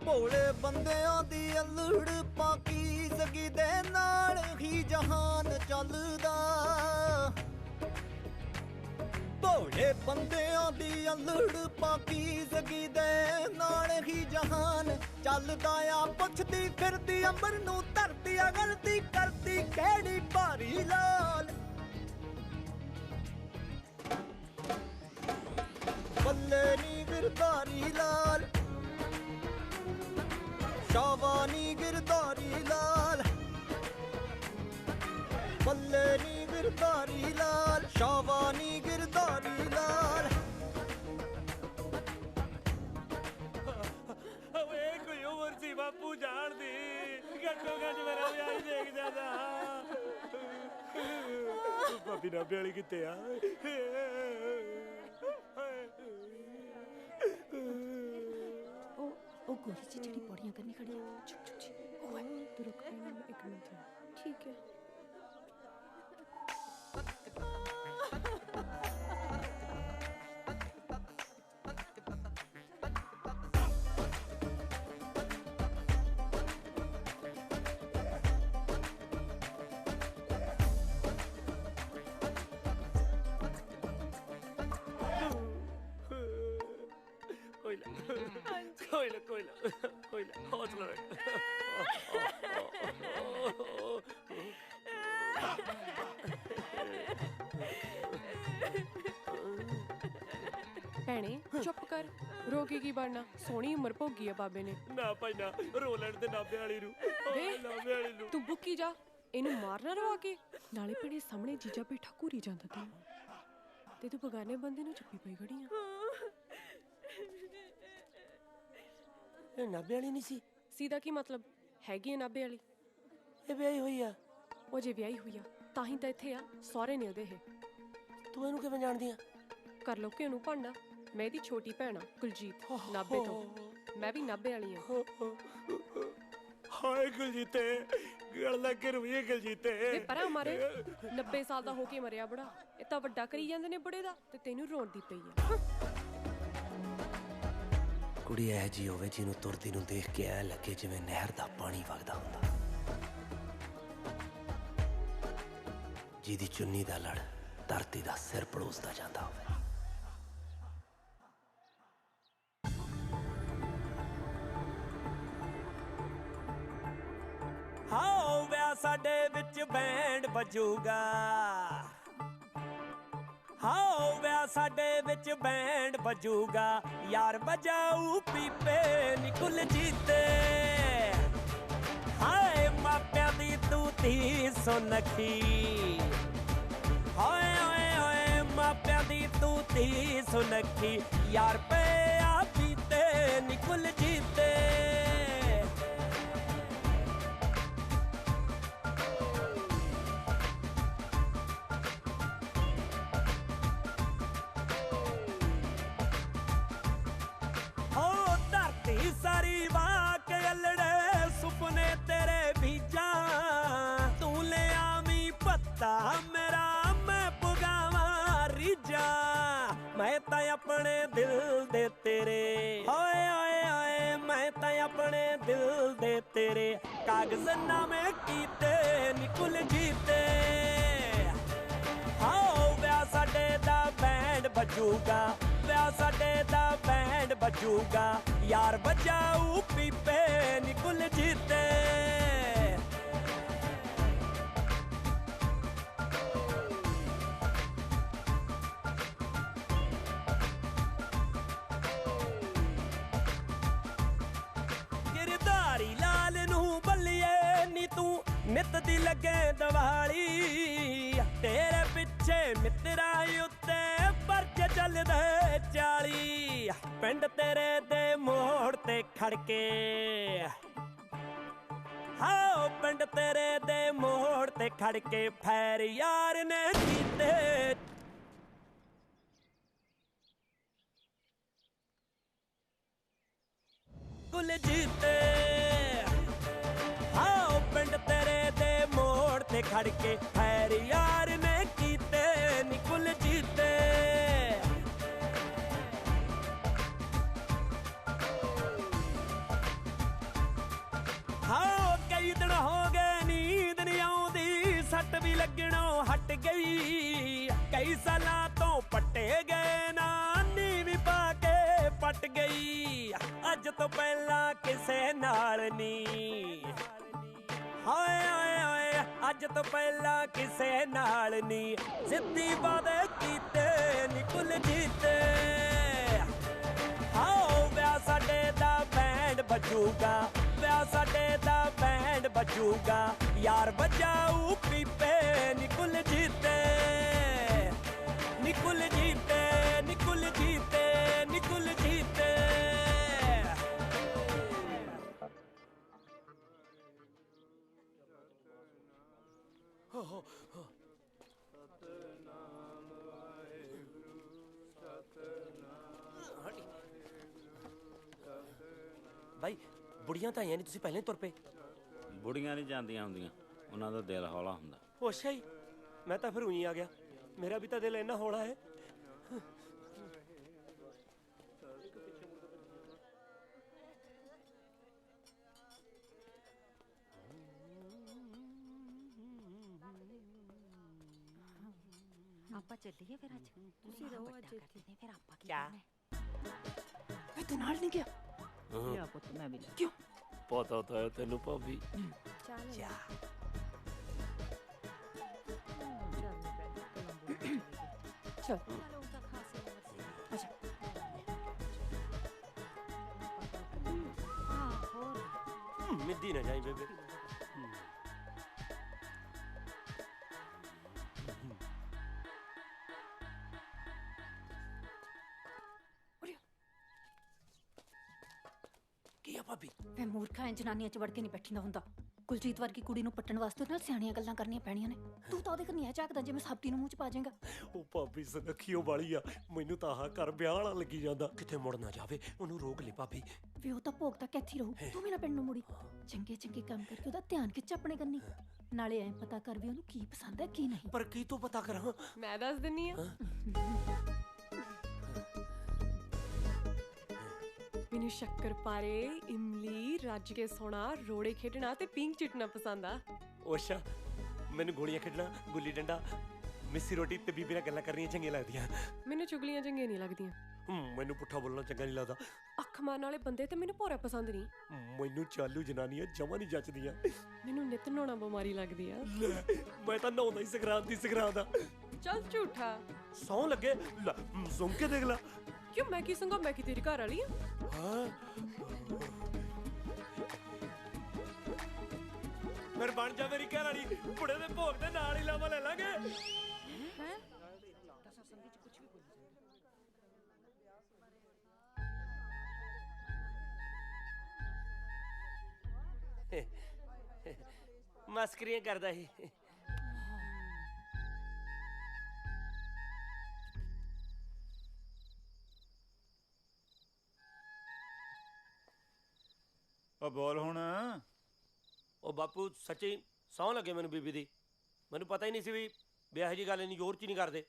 ਭੋਲੇ ਬੰਦਿਆਂ ਦੀ ਅਲੜ ਪਾਕੀਜ਼ਗੀ ਦੇ ਨਾਲ ਹੀ ਜਹਾਨ ਚੱਲਦਾ। ਭੋਲੇ ਬੰਦਿਆਂ ਦੀ ਅਲੜ ਪਾਕੀਜ਼ਗੀ ਦੇ ਨਾਲ ਹੀ ਜਹਾਨ ਚੱਲਦਾ ਆ। ਪੁੱਛਦੀ ਫਿਰਦੀ ਅੰਬਰ ਨੂੰ ਧਰਤੀ ਆ, ਗਲਤੀ ਕਰਦੀ ਕਿਹੜੀ ਭਾਰੀ ਲਾਲ। ਬੱਲੇ ਨੀ ਗਿਰਧਾਰੀ ਲਾਲ, ਸ਼ਾਬਾਨੀ ਗਿਰਧਾਰੀ ਲਾਲ। ਬੱਲੇ ਨੀ ਗਿਰਧਾਰੀ ਲਾਲ, ਸ਼ਾਬਾਨੀ ਗਿਰਧਾਰੀ ਲਾਲ। ਓਏ ਕੋਈ ਉਮਰ ਸੀ ਬਾਪੂ ਜਾਣ ਦੀ, ਘੱਟੋ ਘੱਟ ਮੇਰਾ ਵਿਆਹ ਹੀ ਦੇਖ ਜਾਂਦਾ। ਭਾਬੀ ਨਾਭੇ ਵਾਲੀ ਕਿੱਥੇ ਆ? ਉਹ ਗੋਰੀ ਜੀ ਜਿਹੜੀ ਪੌੜੀਆਂ ਕਰਨੀ ਖੜੀ ਹੈ, ਚੁੱਪ ਚੁੱਪ ਜੀ ਉਹ ਹੈ। ਤੂੰ ਰੁਕ ਇੱਕ ਮਿੰਟ। ਠੀਕ ਹੈ। ਕੋਈ ਨਾ ਹੌਸਲਾ ਰੱਖ। ਭੈਣੇ ਚੁੱਪ ਕਰ, ਰੋ ਕੇ ਕੀ ਬਣਨਾ? ਸੋਹਣੀ ਉਮਰ ਭੋਗੀ ਆ ਬਾਬੇ ਨੇ। ਨਾ ਭਾਈ ਨਾ, ਰੋ ਲੈਣ ਦੇ ਨਾਭੇ ਵਾਲੀ ਨੂੰ। ਨਾਭੇ ਵਾਲੀ ਨੂੰ ਤੂੰ ਬੁੱਕੀ ਜਾ, ਇਹਨੂੰ ਮਾਰਨਾ ਰਵਾ ਕੇ। ਨਾਲੇ ਭੈਣੇ ਸਾਹਮਣੇ ਜੀਜਾ ਬੈਠਾ ਘੂਰੀ ਜਾਂਦਾ ਤੈਨੂੰ, ਤੇ ਤੂੰ ਬਗਾਨੇ ਬੰਦੇ ਨੂੰ ਚੁੱਪੀ ਪਈ ਖੜੀ ਆ। ਇਹ ਨਾਭੇ ਵਾਲੀ ਨਹੀਂ ਸੀ? ਸੀਦਾ ਕੀ ਮਤਲਬ? ਹੈਗੀ ਆ ਨਾਭੇ ਵਾਲੀ। ਇਹ ਵਿਆਹੀ ਹੋਈ ਆ? ਉਹ ਜੇ ਵਿਆਹੀ ਹੋਈ ਆ ਤਾਂ ਹੀ ਤਾਂ ਇੱਥੇ ਆ, ਸਹੁਰੇ ਨੇ ਉਹਦੇ ਇਹ। ਤੂੰ ਇਹਨੂੰ ਕਿਵੇਂ ਜਾਣਦੀ ਆ? ਕਰ ਲੋ ਕਿ ਉਹਨੂੰ ਭਾਂਡਾ। ਮੈਂ ਇਹਦੀ ਛੋਟੀ ਭੈਣ ਆ ਕੁਲਜੀਤ, ਨਾਭੇ ਤੋਂ। ਮੈਂ ਵੀ ਨਾਭੇ ਵਾਲੀ ਆ। ਹਾਏ ਕੁਲਜੀਤੇ, ਗਲ ਲੱਗ ਕੇ ਰੁਈਏ ਕੁਲਜੀਤੇ। ਵੇ ਪਰਾਂ ਮਾਰੇ, 90 ਸਾਲ ਦਾ ਹੋ ਕੇ ਮਰਿਆ ਬੁੜਾ। ਇਹ ਤਾਂ ਵੱਡਾ ਕਰੀ ਜਾਂਦੇ ਨੇ ਬੁੜੇ ਦਾ, ਤੇ ਤੈਨੂੰ ਰੋਣ ਦੀ ਪਈ ਆ। ਕੁੜੀ ਇਹ ਜੀ ਹੋਵੇ ਜਿਹਨੂੰ ਤੁਰਦੀ ਨੂੰ ਦੇਖ ਕੇ ਐ ਲੱਗੇ ਜਿਵੇਂ ਨਹਿਰ ਦਾ ਪਾਣੀ ਵਗਦਾ ਹੁੰਦਾ, ਜਿਹਦੀ ਚੁੰਨੀ ਦਾ ਲੜ ਧਰਤੀ ਦਾ ਸਿਰ ਪੜੋਸਦਾ ਜਾਂਦਾ ਹੋਵੇ। ਹਾਓ ਵਿਆਹ ਸਾਡੇ ਵਿੱਚ ਬੈਂਡ ਵੱਜੂਗਾ। ਹਾਓ ਵਿਆਹ ਸਾਡੇ ਵਿੱਚ ਬੈਂਡ ਵੱਜੂਗਾ। ਯਾਰ ਵਜਾਊ ਪੀਪੇ ਨੀ ਕੁਲਜੀਤੇ। ਹਾਏ ਮਾਪਿਆਂ ਦੀ ਤੂੰ ਧੀ ਸੁਨੱਖੀ। ਹਾਏ ਓਏ ਓਏ ਮਾਪਿਆਂ ਦੀ ਤੂੰ ਧੀ ਸੁਨੱਖੀ। ਯਾਰ ਪਿਆ ਪੀਤੇ ਨੀ ਕੁਲਜੀਤੇ। ਸਾਰੀ ਵਾਹ ਕੇ ਅਲੜੇ ਸੁਪਨੇ ਤੇਰੇ ਬੀਜਾਂ। ਤੂੰ ਲੈ ਆਵੀਂ ਪੱਤਾ ਮੇਰਾ, ਮੈਂ ਪੁਗਾਵਾਂ ਰੀਜਾਂ। ਮੈਂ ਤਾਂ ਆਪਣੇ ਦਿਲ ਦੇ ਤੇਰੇ, ਓਏ ਓਏ ਓਏ ਮੈਂ ਤਾਂ ਆਪਣੇ ਦਿਲ ਦੇ ਤੇਰੇ ਕਾਗਜ਼ਨਾਮੇ ਕੀਤੇ ਨੀ ਕੁਲਜੀਤੇ। ਹਾਓ ਵਿਆਹ ਸਾਡੇ ਦਾ ਬੈਂਡ ਵੱਜੂਗਾ। ਵਿਆਹ ਸਾਡੇ ਦਾ ਬੈਂਡ ਵੱਜੂਗਾ। ਯਾਰ ਵਜਾਊ ਪੀਪੇ ਨੀ ਕੁਲਜੀਤੇ। ਬੋਲਦੇ 40 ਪਿੰਡ ਤੇਰੇ ਦੇ ਮੋੜ ਤੇ ਖੜ ਕੇ ਹਾਓ ਪਿੰਡ ਤੇਰੇ ਦੇ ਮੋੜ ਤੇ ਖੜ ਕੇ ਫੈਰ ਯਾਰ ਨੇ ਕੀਤੇ ਕੁਲਜੀਤ ਹਾਓ ਪਿੰਡ ਤੇਰੇ ਦੇ ਮੋੜ ਤੇ ਖੜ ਕੇ ਫੈਰ ਯਾਰ ਨੇ ਕੀਤੇ ਨੀ ਕੁਲਜੀਤ ਹਾਓ ਕਈ ਦਿਨ ਹੋ ਗਏ ਨੀਂਦ ਨਹੀਂ ਆਉਂਦੀ ਸੱਟ ਵੀ ਲੱਗਣੋਂ ਹਟ ਗਈ ਕਈ ਸਾਲਾਂ ਤੋਂ ਪੱਟੇ ਗਏ ਨਾ ਨੀ ਵੀ ਪਾ ਕੇ ਪੱਟ ਗਈ ਅੱਜ ਤੋਂ ਪਹਿਲਾਂ ਕਿਸੇ ਨਾਲ ਨਹੀਂ ਹਾਏ ਹਾਏ ਹਾਏ ਅੱਜ ਤੋਂ ਪਹਿਲਾਂ ਕਿਸੇ ਨਾਲ ਨਹੀਂ ਸਿੱਧੀ ਵਾਅਦੇ ਕੀਤੇ ਨੀ ਕੁਲਜੀਤ ਹਾਓ ਵਿਆਹ ਸਾਡੇ ਦਾ ਬੈਂਡ ਵੱਜੂਗਾ ਵਿਆਹ ਸਾਡੇ ਦਾ ਬੈਂਡ ਵੱਜੂਗਾ ਯਾਰ ਵਜਾਊ ਪੀਪੇ ਨੀ ਕੁਲਜੀਤ ਨੀ ਕੁਲਜੀਤ ਨੀ ਕੁਲਜੀਤ ਨੀ ਕੁਲਜੀਤ ਬਾਈ ਬੁੜੀਆਂ ਤਾਂ ਆਈਆਂ ਨਹੀਂ ਤੁਸੀਂ ਪਹਿਲਾਂ ਹੀ ਤੁਰ ਪਏ ਬੁੜੀਆਂ ਨਹੀਂ ਜਾਂਦੀਆਂ ਹੁੰਦੀਆਂ ਉਹਨਾਂ ਦਾ ਦਿਲ ਹੌਲਾ ਹੁੰਦਾ ਉਹ ਅੱਛਾ ਹੀ ਮੈਂ ਤਾਂ ਫਿਰ ਉਹੀ ਆ ਗਿਆ ਮੇਰਾ ਵੀ ਤਾਂ ਦਿਲ ਇੰਨਾ ਹੌਲਾ ਹੈ ਆਪਾਂ ਚੱਲੀਏ ਫਿਰ ਅੱਜ ਤੁਸੀਂ ਰਹੋ ਅੱਜ ਇੱਥੇ ਫਿਰ ਆਪਾਂ ਕੀ ਕਿਆ? ਕਰਨਾ ਵੇ ਤੂੰ ਨਾਲ ਨਹੀਂ ਗਿਆ ਲਿਆ ਪੁੱਤ ਮੈਂ ਵੀ ਕਿਉਂ ਪਤਾ ਤਾਂ ਹੈ ਤੈਨੂੰ ਭਾਬੀ ਚੱਲ ਚਲ ਮਿੱਦੀ ਨਾ ਜਾਈ ਬੇਬੇ ਕੀ ਆ ਭਾਬੀ ਵੇ ਮੂਰਖਾਂ ਜਨਾਨੀਆਂ ਚ ਵੜ ਕੇ ਨਹੀਂ ਬੈਠੀਦਾ ਹੁੰਦਾ ਕੁਲਜੀਤ ਵਰਗੀ ਕੁੜੀ ਨੂੰ ਪੱਟਣ ਵਾਸਤੇ ਨਾਲ ਸਿਆਣੀਆਂ ਗੱਲਾਂ ਕਰਨੀਆਂ ਪੈਣੀਆਂ ਨੇ ਤੂੰ ਤਾਂ ਉਹਦੇ ਕੰਨੀ ਝਾਕਦਾ ਜਿਵੇਂ ਸਾਬਤੀ ਨੂੰ ਮੂੰਹ ਚ ਪਾ ਜਾਏਗਾ ਉਹ ਭਾਬੀ ਸਨਖੀਓ ਵਾਲੀ ਆ ਮੈਨੂੰ ਤਾਂ ਆਹ ਘਰ ਵਿਆਹ ਵਾਲਾ ਲੱਗੀ ਜਾਂਦਾ ਕਿਤੇ ਮੁੜ ਨਾ ਜਾਵੇ ਉਹਨੂੰ ਰੋਕ ਲੈ ਭਾਬੀ ਵੇ ਉਹ ਤਾਂ ਭੋਗ ਤੱਕ ਇੱਥੇ ਰਹੂ ਤੂੰ ਵੀ ਨਾ ਪਿੰਡ ਨੂੰ ਮੁੜੀ ਚੰਗੇ ਚੰਗੇ ਕੰਮ ਕਰਕੇ ਉਹਦਾ ਧਿਆਨ ਖਿੱਚ ਆਪਣੇ ਕੰਨੀ ਨਾਲੇ ਐਂ ਪਤਾ ਕਰ ਵੀ ਉਹਨੂੰ ਕੀ ਪਸੰਦ ਹੈ ਕੀ ਨਹੀਂ ਪਰ ਕੀ ਤੂੰ ਪਤਾ ਕਰਾਂ ਮੈਂ ਦੱਸ ਦਿੰਨੀ ਆ ਮੈਨੂੰ ਸ਼ੱਕਰ ਪਾਰੇ ਇਮਲੀ ਰੱਜ ਕੇ ਸੋਣਾ ਰੋੜੇ ਖੇਡਣਾ ਤੇ ਪਿੰਕ ਚਿਟਣਾ ਪਸੰਦ ਆ ਓਸ਼ਾ ਮੈਨੂੰ ਗੋਲੀਆਂ ਖੇਡਣਾ ਗੁੱਲੀ ਡੰਡਾ ਮਿੱਸੀ ਰੋਟੀ ਤੇ ਬੀਬੀ ਨਾਲ ਗੱਲਾਂ ਕਰਨੀਆਂ ਚੰਗੀਆਂ ਲੱਗਦੀਆਂ ਮੈਨੂੰ ਚੁਗਲੀਆਂ ਚੰਗੀਆਂ ਨਹੀਂ ਲੱਗਦੀਆਂ ਮੈਨੂੰ ਪੁੱਠਾ ਬੋਲਣਾ ਚੰਗਾ ਨਹੀਂ ਲੱਗਦਾ ਅੱਖ ਮਾਰਨ ਵਾਲੇ ਬੰਦੇ ਤੇ ਮੈਨੂੰ ਭੋਰਾ ਪਸੰਦ ਨਹੀਂ ਮੈਨੂੰ ਚਾਲੂ ਜਨਾਨੀਆਂ ਜਮਾਂ ਨਹੀਂ ਜੱਚਦੀਆਂ ਮੈਨੂੰ ਨਿਤ ਨਹਾਉਣਾ ਬਿਮਾਰੀ ਲੱਗਦੀ ਆ ਮੈਂ ਤਾਂ ਨਹਾਉਂਦਾ ਹੀ ਸਗਰਾਂਦ ਦਾ ਚੱਲ ਝੂਠਾ ਸੌਂ ਲੱਗੇ ਸੁਣ ਕੇ ਦੇਖ ਲਾ ਕਿਉਂ ਮੈਂ ਕੀ ਸੰਗਾ ਮੈਂ ਕੀ ਤੇਰੀ ਘਰ ਵਾਲੀ ਆ ਹਾਂ ਫਿਰ ਬਣ ਜਾ ਮੇਰੀ ਘਰ ਵਾਲੀ ਬੁੜੇ ਦੇ ਭੋਗ ਦੇ ਨਾਲ ਹੀ ਲਾਵਾ ਲੈ ਲਾਂਗੇ ਹੈ ਮਸਕਰੀਆਂ ਕਰਦਾ ਸੀ ਉਹ ਬੋਲ ਹੁਣ ਉਹ ਬਾਪੂ ਸੱਚੀ ਸਹੁੰ ਲੱਗੇ ਮੈਨੂੰ ਬੀਬੀ ਦੀ ਮੈਨੂੰ ਪਤਾ ਹੀ ਨਹੀਂ ਸੀ ਵੀ ਵਿਆਹ ਜੀ ਗੱਲ ਇੰਨੀ ਜ਼ੋਰ ਚ ਨਹੀਂ ਕਰਦੇ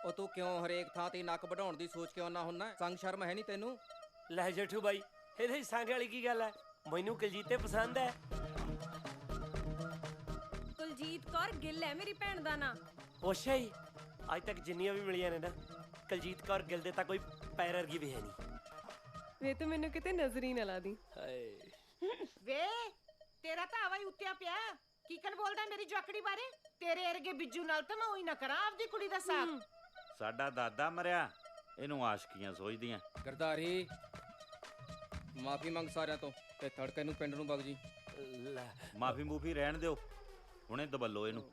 ਉਹ ਤੂੰ ਕਿਉਂ ਹਰੇਕ ਥਾਂ ਤੇ ਨੱਕ ਵਢਾਉਣ ਦੀ ਸੋਚ ਕਿਉਂ ਨਾ ਹੁੰਨਾ ਸੰਗ ਸ਼ਰਮ ਹੈ ਨਹੀਂ ਤੈਨੂੰ ਲੈ ਜੇਠੂ ਬਾਈ ਇਹਦੇ ਸੰਗ ਵਾਲੀ ਕੀ ਗੱਲ ਹੈ ਮੈਨੂੰ ਕੁਲਜੀਤੇ ਪਸੰਦ ਹੈ ਕੁਲਜੀਤ ਕੌਰ ਗਿੱਲ ਹੈ ਮੇਰੀ ਭੈਣ ਦਾ ਨਾਂ ਅੱਛਾ ਹੀ ਅੱਜ ਤੱਕ ਜਿੰਨੀਆਂ ਵੀ ਮਿਲੀਆਂ ਨੇ ਨਾ ਕੁਲਜੀਤ ਕੌਰ ਗਿੱਲ ਦੇ ਤਾਂ ਕੋਈ ਪੈਰ ਵਰਗੀ ਵੀ ਹੈ ਨਹੀਂ ਵੇ ਤੂੰ ਮੈਨੂੰ ਕਿਤੇ ਨਜ਼ਰ ਹੀ ਨਾ ਲਾ ਦੀ ਹਾਏ ਵੇ ਤੇਰਾ ਤਾਂ ਹਵਾ ਹੀ ਉੱਤਿਆ ਪਿਆ ਕੀ ਕਰ ਬੋਲਦਾ ਮੇਰੀ ਜੋਕੜੀ ਬਾਰੇ ਤੇਰੇ ਵਰਗੇ ਬਿੱਜੂ ਨਾਲ ਤਾਂ ਮੈਂ ਉਹੀ ਨਾ ਕਰਾਂ ਆਪਦੀ ਕੁੜੀ ਦਾ ਸਾਥ ਸਾਡਾ ਦਾਦਾ ਮਰਿਆ ਇਹਨੂੰ ਆਸ਼ਕੀਆਂ ਸੋਚਦੀਆਂ ਗਰਦਾਰੀ ਮਾਫੀ ਮੰਗ ਸਾਰਿਆਂ ਤੋਂ ਤੇ ਥੜਕੇ ਨੂੰ ਪਿੰਡ ਨੂੰ ਵਗ ਜੀ ਮਾਫੀ ਮੂਫੀ ਰਹਿਣ ਦਿਓ ਹੁਣੇ ਦਬੱਲੋ ਇਹਨੂੰ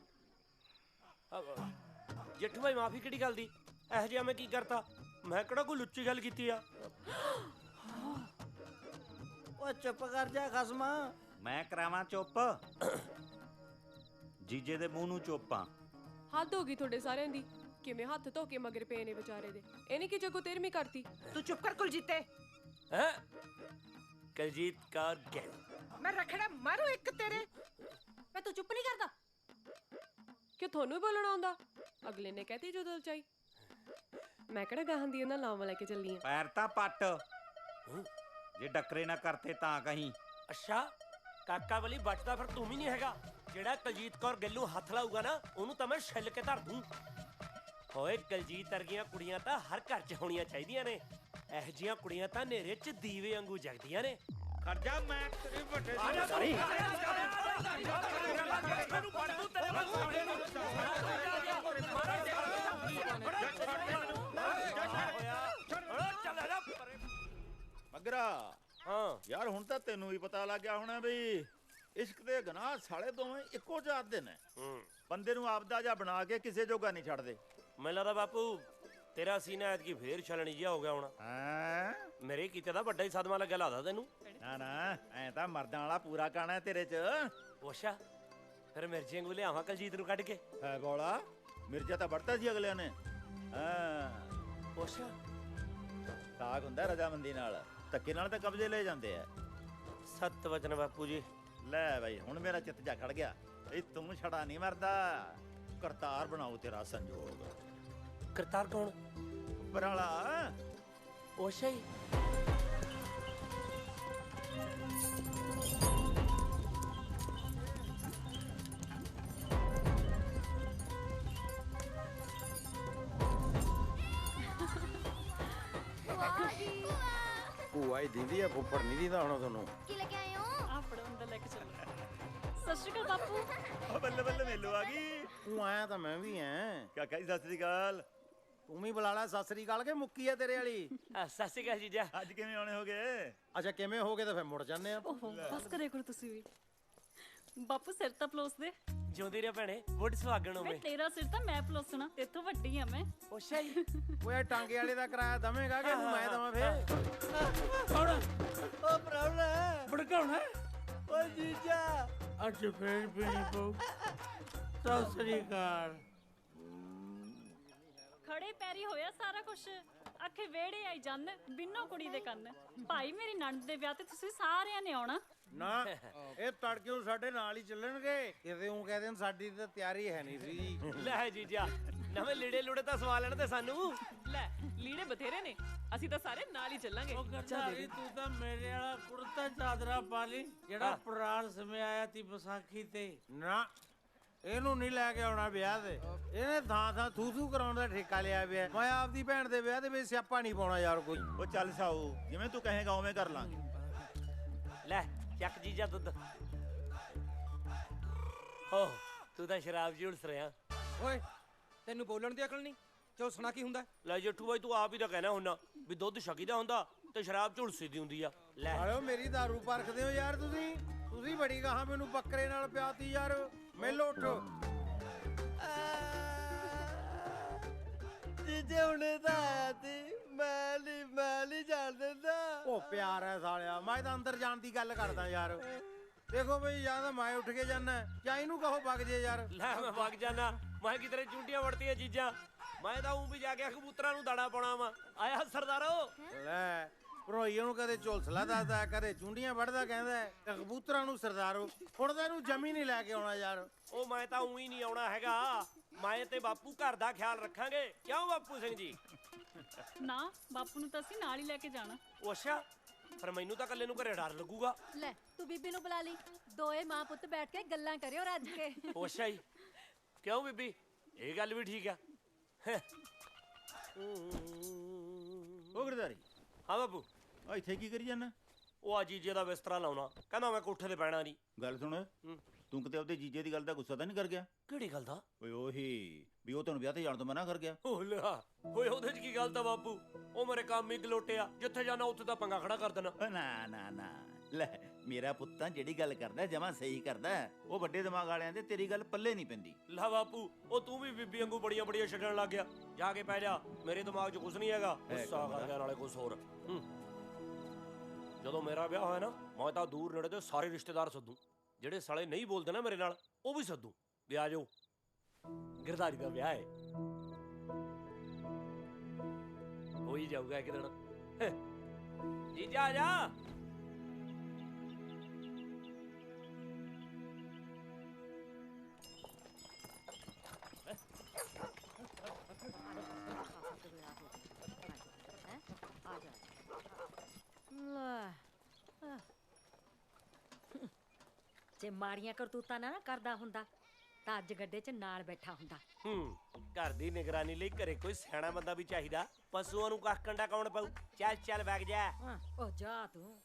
ਜੇਠੂ ਭਾਈ ਮਾਫੀ ਕਿਹੜੀ ਗੱਲ ਦੀ? ਇਹੋ ਜਿਹਾ ਮੈਂ ਕੀ ਕਰਤਾ? ਮੈਂ ਕਿਹੜਾ ਕੋਈ ਲੁੱਚੀ ਗੱਲ ਕੀਤੀ ਆ? ਓ ਚੁੱਪ ਕਰ ਜਾ ਖਸਮਾ। ਮੈਂ ਕਰਾਵਾਂ ਚੁੱਪ? ਜੀਜੇ ਦੇ ਮੂੰਹ ਨੂੰ ਚੁੱਪਾਂ। ਹੱਦ ਹੋ ਗਈ ਤੁਹਾਡੇ ਸਾਰਿਆਂ ਦੀ। ਕਿਵੇਂ ਹੱਥ ਧੋ ਕੇ ਮਗਰ ਪਏ ਨੇ ਵਿਚਾਰੇ ਦੇ। ਇਹਨੇ ਕੀ ਜਗੋ ਤੇਰਵੀਂ ਕਰਤੀ। ਤੂੰ ਚੁੱਪ ਕਰ ਕੁਲਜੀਤੇ। ਹੈ ਕਲਜੀਤ ਕੌਰ ਗਿੱਲ। ਮੈਂ ਰਖੜਾ ਮਾਰੂ ਇੱਕ ਤੇਰੇ। ਵੇ ਤੂੰ ਚੁੱਪ ਨਹੀਂ ਕਰਦਾ? ਕਿ ਤੁਹਾਨੂੰ ਹੀ ਬੋਲਣਾ ਆਉਂਦਾ? ਅਗਲੇ ਨੇ ਕਹਤੀ ਜੋ ਦਿਲ ਚਾਈ। ਮੈਂ ਕਿਹੜਾ ਗਾਹਾਂ ਦੀ ਇਹਨਾਂ ਲਾਵਾਂ ਲੈ ਕੇ ਚੱਲੀ ਆ। ਪੈਰ ਤਾਂ ਪੱਟ, ਜੇ ਡੱਕਰੇ ਨਾ ਕਰਤੇ ਤਾਂ ਕਹੀਂ। ਅੱਛਾ ਕਾਕਾ ਵਲੀ ਬਚਦਾ ਫਿਰ ਤੂੰ ਵੀ ਨਹੀਂ ਹੈਗਾ। ਜਿਹੜਾ ਕਲਜੀਤ ਕੌਰ ਗਿੱਲ ਨੂੰ ਹੱਥ ਲਾਊਗਾ ਨਾ ਉਹਨੂੰ ਤਾਂ ਮੈਂ ਛਿੱਲ ਕੇ ਧਰ ਦੂੰ। ਓਏ ਕਲਜੀਤ ਵਰਗੀਆਂ ਕੁੜੀਆਂ ਤਾਂ ਹਰ ਘਰ 'ਚ ਹੋਣੀਆਂ ਚਾਹੀਦੀਆਂ ਨੇ। ਇਹੋ ਜਿਹੀਆਂ ਕੁੜੀਆਂ ਤਾਂ ਹਨੇਰੇ 'ਚ ਦੀਵੇ ਵਾਂਗੂ ਜਗਦੀਆਂ ਨੇ। ਖਰਜਾ ਮੈਂ ਤੇਰੀ ਵੱਡੇ ਮਗਰਾ। ਹਾਂ ਯਾਰ ਹੁਣ ਤਾਂ ਤੈਨੂੰ ਵੀ ਪਤਾ ਲੱਗ ਗਿਆ ਹੋਣਾ ਵੀ ਇਸ਼ਕ ਦੇ ਗੁਨਾਹ ਸਾਲੇ ਦੋਵੇਂ ਇੱਕੋ ਜਾਤ ਦੇ ਨੇ। ਬੰਦੇ ਨੂੰ ਆਪਦਾ ਜਿਹਾ ਬਣਾ ਕੇ ਕਿਸੇ ਜੋਗਾ ਨਹੀਂ ਛੱਡਦੇ। ਮੈਨੂੰ ਲੱਗਦਾ ਬਾਪੂ ਤੇਰਾ ਸੀਨਾ ਐਤਕੀ ਫੇਰ ਛਲਣੀ ਜਿਹਾ ਹੋ ਗਿਆ ਹੋਣਾ। ਮੇਰੇ ਕੀਤੇ ਦਾ ਵੱਡਾ ਹੀ ਸਦਮਾ ਲੱਗਿਆ ਲੱਗਦਾ ਤੈਨੂੰ। ਨਾ ਨਾ ਐ ਤਾਂ ਮਰਦਾਂ ਵਾਲਾ ਪੂਰਾ ਕਾਣਾ ਤੇਰੇ 'ਚ। ਅੱਛਾ ਫਿਰ ਮਿਰਚੀਆਂ ਨੂੰ ਲਿਆਵਾਂ ਕਲਜੀਤ ਨੂੰ ਕੱਢ ਕੇ। ਹੈ ਬੋਲਾ ਮਿਰਜ਼ਾ ਤਾਂ ਵੜਤਾ ਸੀ ਅਗਲਿਆਂ ਨੇ। ਅੱਛਾ ਸਾਗ ਹੁੰਦਾ ਰਜਾਮੰਦੀ ਨਾਲ, ਧੱਕੇ ਨਾਲ ਤਾਂ ਕਬਜ਼ੇ ਲੈ ਜਾਂਦੇ ਆ। ਸੱਤ ਵਚਨ ਬਾਪੂ ਜੀ। ਲੈ ਬਈ ਹੁਣ ਮੇਰਾ ਚਿੱਤ ਜਾ ਖੜ ਗਿਆ। ਇਹ ਤੂੰ ਛੜਾ ਨਹੀਂ ਮਰਦਾ। ਕਰਤਾਰ ਬਣਾਓ ਤੇਰਾ ਸੰਜੋਗ। ਕਰਤਾਰ ਕੌਣ? ਪਰਾਲਾ। ਅੱਛਾ ਹੀ। ਭੂਆ ਹੀ ਦਿੰਦੀ ਆ, ਫੁੱਫੜ ਨਹੀਂ ਦਿੰਦਾ ਹੁਣ ਤੁਹਾਨੂੰ। ਕੀ ਲੈ ਕੇ ਆਏ ਹੋ? ਆ ਫੜੋ ਅੰਦਰ ਲੈ ਕੇ ਚੱਲੋ। ਸਤਿ ਸ਼੍ਰੀ ਅਕਾਲ ਬਾਪੂ। ਬੱਲੇ ਬੱਲੇ ਮੇਲੋ ਆ ਗਈ। ਤੂੰ ਆਇਆ ਤਾਂ ਮੈਂ ਵੀ ਐ। ਕਾਕਾ ਜੀ ਸਤਿ ਸ੍ਰੀ ਅਕਾਲ। ਤੂੰ ਵੀ ਬੁਲਾ ਲੈ। ਸਤਿ ਸ੍ਰੀ ਅਕਾਲ ਕੇ ਮੁੱਕੀ ਆ ਤੇਰੇ ਵਾਲੀ। ਸਤਿ ਸ਼੍ਰੀ ਅਕਾਲ ਜੀਜਾ। ਅੱਜ ਕਿਵੇਂ ਆਉਣੇ ਹੋਗੇ? ਅੱਛਾ ਕਿਵੇਂ ਹੋਗੇ ਤਾਂ ਫਿਰ ਮੁੜ ਜਾਂਦੇ ਆ। ਓਹੋ ਬਸ ਕਰੇ ਕਰੋ ਤੁਸੀਂ ਵੀ। ਬਾਪੂ ਸਿਰ ਤਾਂ ਪਲੋਸ ਦੇ। ਜਿਉਂਦੀ ਰਹਿ ਭੈਣੇ, ਵੁੱਡ ਸੁਹਾਗਣ ਹੋਵੇ। ਤੇਰਾ ਸਿਰ ਤਾਂ ਮੈਂ ਪਲੋਸਣਾ, ਤੇਥੋਂ ਵੱਡੀ ਆ ਮੈਂ। ਅੱਛਾ ਜੀ। ਓਏ ਟਾਂਗੇ ਵਾਲੇ ਦਾ ਕਿਰਾਇਆ ਦਵੇਂਗਾ ਕਿ ਮੈਂ ਦਵਾਂ ਫੇਰ? ਕੌਣ? ਓ ਪ੍ਰਾਹੁਣਾ। ਭੜਕਾਉਣਾ? ਓ ਜੀਜਾ। ਅੱਜ ਫੇਰ ਪੀਣੀ ਪਊ। ਸਤਿ ਸ੍ਰੀ ਅਕਾਲ। ਖੜੇ ਪੈਰੀ ਹੋਇਆ ਸਾਰਾ ਕੁਛ। ਅੱਖੇ ਵੇੜੇ ਆਈ ਜੰਨ ਬਿੰਨੋ ਕੁੜੀ ਦੇ ਕੰਨ। ਭਾਈ ਮੇਰੀ ਨਣਦ ਦੇ ਵਿਆਹ ਤੇ ਤੁਸੀਂ ਸਾਰਿਆਂ ਨੇ ਆਉਣਾ। ਨਾ ਇਹ ਤੜਕਿਓਂ ਸਾਡੇ ਨਾਲ ਹੀ ਚੱਲਣਗੇ। ਕਿਤੇ ਉਹ ਕਹਦੇ ਨੇ ਸਾਡੀ ਤਾਂ ਤਿਆਰੀ ਹੈ ਨਹੀਂ ਸੀ ਜੀ। ਲੈ ਜੀਜਾ ਨਵੇਂ ਲੀੜੇ ਲੂੜੇ ਤਾਂ ਸਵਾ ਲੈਣ ਤੇ ਸਾਨੂੰ। ਲੈ ਲੀੜੇ ਬਥੇਰੇ ਨੇ, ਅਸੀਂ ਤਾਂ ਸਾਰੇ ਨਾਲ ਹੀ ਚੱਲਾਂਗੇ। ਉਹ ਗਰਦਾਰੀ ਤੂੰ ਤਾਂ ਮੇਰੇ ਵਾਲਾ ਕੁੜਤਾ ਚਾਦਰਾ ਪਾ ਲਈ ਜਿਹੜਾ ਪੁਰਾਣ ਸਮੇਂ ਆਇਆ ਤੀ ਵਿਸਾਖੀ ਤੇ। ਨਾ ਇਹਨੂੰ ਨਹੀਂ ਲੈ ਕੇ ਆਉਣਾ ਵਿਆਹ ਤੇ। ਇਹਨੇ ਥਾਂ ਥਾਂ ਥੂ ਥੂ ਕਰਾਉਣ ਦਾ ਠੇਕਾ ਲਿਆ ਪਿਆ। ਮੈਂ ਆਪਦੀ ਭੈਣ ਦੇ ਵਿਆਹ ਦੇ ਵਿੱਚ ਸਿਆਪਾ ਨਹੀਂ ਪਾਉਣਾ ਯਾਰ ਕੋਈ। ਉਹ ਚੱਲ ਸਾਊ ਜਿਵੇਂ ਤੂੰ ਕਹੇਗਾ ਉਵੇਂ ਕਰ ਲਾਂਗੇ। ਲੈ ਚੱਕ ਜੀਜਾ ਦੁੱਧ। ਓ ਤੂੰ ਤਾਂ ਸ਼ਰਾਬ ਝੁਲਸ ਰਿਹਾ। ਓਏ ਤੈਨੂੰ ਬੋਲਣ ਦੀ ਅਕਲ ਨਹੀਂ? ਝੁਲਸਣਾ ਕੀ ਹੁੰਦਾ? ਲੈ ਜੱਟੂ ਬਾਈ ਤੂੰ ਆਪ ਹੀ ਤਾਂ ਕਹਿਣਾ ਹੁੰਨਾ ਵੀ ਦੁੱਧ ਸ਼ਕੀਦਾ ਹੁੰਦਾ ਤੇ ਸ਼ਰਾਬ ਝੁਲਸੀ ਦੀ ਹੁੰਦੀ ਆ। ਲੈ ਆਇਓ ਮੇਰੀ ਦਾਰੂ ਪਰਖਦੇ ਹੋ ਯਾਰ ਤੁਸੀਂ। ਤੁਸੀਂ ਬੜੀ ਗਾਹਾਂ ਮੈਨੂੰ ਬੱਕਰੇ ਨਾਲ ਪਿਆਤੀ ਯਾਰ। ਮੇਲੋ ਉੱਠ। ਜੀਜੇ ਹੁਣੇ ਤਾਂ ਆਇਆ ਸੀ। ਮੈਂ ਨਹੀਂ ਜਾਣ ਦਿੰਦਾ। ਉਹ ਪਿਆਰ ਹੈ ਸਾਲਿਆ। ਮੈਂ ਤਾਂ ਅੰਦਰ ਜਾਣ ਦੀ ਗੱਲ ਕਰਦਾ ਯਾਰ। ਦੇਖੋ ਬਈ ਜਾਂ ਤਾਂ ਮੈਂ ਉੱਠ ਕੇ ਜਾਣਾ ਜਾਂ ਇਹਨੂੰ ਕਹੋ ਵਗ ਜੇ ਯਾਰ। ਲੈ ਮੈਂ ਵਗ ਜਾਣਾ। ਮੈਂ ਕਿਧਰੇ ਚੁੰਡੀਆਂ ਵੜਤੀਆਂ ਜੀਜਾ। ਮੈਂ ਤਾਂ ਉਹ ਵੀ ਜਾ ਕੇ ਕਬੂਤਰਾਂ ਨੂੰ ਦਾਣਾ ਪਾਉਣਾ ਵਾ। ਆਇਆ ਸਰਦਾਰੋ। ਲੈ ਭਰੋਈਏ ਨੂੰ ਕਦੇ ਝੁਲਸਲਾ ਦੱਸਦਾ, ਕਦੇ ਚੁੰਡੀਆਂ ਵੜਦਾ ਕਹਿੰਦਾ, ਕਬੂਤਰਾਂ ਨੂੰ ਸਰਦਾਰੋ। ਹੁਣ ਤਾਂ ਇਹਨੂੰ ਜਮੀ ਨਹੀਂ ਲੈ ਕੇ ਆਉਣਾ ਯਾਰ। ਉਹ ਮੈਂ ਤਾਂ ਉਹੀ ਨਹੀਂ ਆਉਣਾ ਹੈਗਾ। ਮੈਂ ਤੇ ਬਾਪੂ ਘਰ ਦਾ ਖਿਆਲ ਰੱਖਾਂਗੇ। ਕਿਉਂ ਬਾਪੂ ਸਿੰਘ ਜੀ? ਨਾ ਬਾਪੂ ਨੂੰ ਤਾਂ ਅਸੀਂ ਨਾਲ ਹੀ ਲੈ ਕੇ ਜਾਣਾ। ਅੱਛਾ ਪਰ ਮੈਨੂੰ ਤਾਂ ਇਕੱਲੇ ਨੂੰ ਘਰੇ ਡਰ ਲੱਗੂਗਾ। ਲੈ ਤੂੰ ਬੀਬੀ ਨੂੰ ਬੁਲਾ ਲਈ। ਦੋਏ ਮਾਂ ਪੁੱਤ ਬੈਠ ਕੇ ਗੱਲਾਂ ਕਰਿਓ ਰੱਜ ਕੇ। ਅੱਛਾ ਜੀ। ਕਿਉਂ ਬੀਬੀ ਇਹ ਗੱਲ ਵੀ ਠੀਕ ਆ। ਉਹ ਗਰਦਾਰੀ। ਹਾਂ ਬਾਪੂ। ਇੱਥੇ ਕੀ ਕਰੀ ਜਾਂਦਾ? ਉਹ ਆ ਜੀਜੇ ਦਾ ਬਿਸਤਰਾ ਲਾਉਣਾ। ਕਹਿੰਦਾ ਮੈਂ ਕੋਠੇ ਤੇ ਪੈਣਾ ਨਹੀਂ। ਗੱਲ ਸੁਣ, ਤੂੰ ਕਿਤੇ ਉਹਦੇ ਜੀਜੇ ਦੀ ਗੱਲ ਦਾ ਗੁੱਸਾ ਤਾਂ ਨਹੀਂ ਕਰ ਗਿਆ? ਕਿਹੜੀ ਗੱਲ ਦਾ? ਓਏ ਉਹੀ ਵੀ ਉਹ ਤੈਨੂੰ ਵਿਆਹ ਤੇ ਜਾਣ ਤੋਂ ਮਨਾ ਕਰ ਗਿਆ। ਓ ਲੈ ਓਏ ਉਹਦੇ ਚ ਕੀ ਗੱਲ ਤਾਂ ਬਾਪੂ? ਉਹ ਮੇਰੇ ਕੰਮ ਹੀ ਗਲੋਟਿਆ। ਜਿੱਥੇ ਜਾਣਾ ਉੱਥੇ ਤਾਂ ਪੰਗਾ ਖੜਾ ਕਰ ਦੇਣਾ। ਨਾ ਨਾ ਨਾ ਲੈ ਮੇਰਾ ਪੁੱਤ ਤਾਂ ਜਿਹੜੀ ਗੱਲ ਕਰਦਾ ਜਮਾਂ ਸਹੀ ਕਰਦਾ। ਉਹ ਵੱਡੇ ਦਿਮਾਗ ਵਾਲਿਆਂ ਦੇ ਤੇਰੀ ਗੱਲ ਪੱਲੇ ਨਹੀਂ ਪੈਂਦੀ। ਲਾ ਬਾਪੂ, ਉਹ ਤੂੰ ਵੀ ਬੀਬੀ ਵਾਂਗੂ ਬੜੀਆਂ ਬੜੀਆਂ ਛੱਡਣ ਲੱਗ ਗਿਆ। ਜਾ ਕੇ ਪੈ ਜਾ, ਮੇਰੇ ਦਿਮਾਗ 'ਚ ਕੁਝ ਨਹੀਂ ਹੈਗਾ। ਗੁੱਸਾ ਕਰ ਗਿਆ ਨਾਲੇ ਕੁਝ ਹੋਰ। ਜਦੋਂ ਮੇਰਾ ਵਿਆਹ ਹੋਇਆ ਨਾ, ਮੈਂ ਤਾਂ ਦੂਰ ਨੇੜੇ ਦੇ ਸਾਰੇ ਰਿਸ਼ਤੇਦਾਰ ਸੱਦੂ। ਜਿਹੜੇ ਸਾਲੇ ਨਹੀਂ ਬੋਲਦੇ ਨਾ ਮੇਰੇ ਨਾਲ, ਉਹ ਵੀ ਸੱਦੂ ਵੀ ਆ ਜਾਓ, ਗਿਰਦਾਰੀ ਦਾ ਵਿਆਹ ਹੈ, ਹੋ ਹੀ ਜਾਊਗਾ ਇੱਕ ਦਿਨ। ਜੀਜਾ ਆ ਜਾ। ਜੇ ਮਾੜੀਆਂ ਕਰਤੂਤਾਂ ਨਾ ਕਰਦਾ ਹੁੰਦਾ ਤਾਂ ਅੱਜ ਗੱਡੇ 'ਚ ਨਾਲ ਬੈਠਾ ਹੁੰਦਾ। ਘਰ ਦੀ ਨਿਗਰਾਨੀ ਲਈ ਘਰੇ ਕੋਈ ਸਿਆਣਾ ਬੰਦਾ ਵੀ ਚਾਹੀਦਾ। ਪਸ਼ੂਆਂ ਨੂੰ ਕੱਖ ਕੰਡਾ ਕੌਣ ਪਾਊ? ਚੱਲ ਚੱਲ ਵਗ ਜਾ। ਉਹ ਜਾ ਤੂੰ।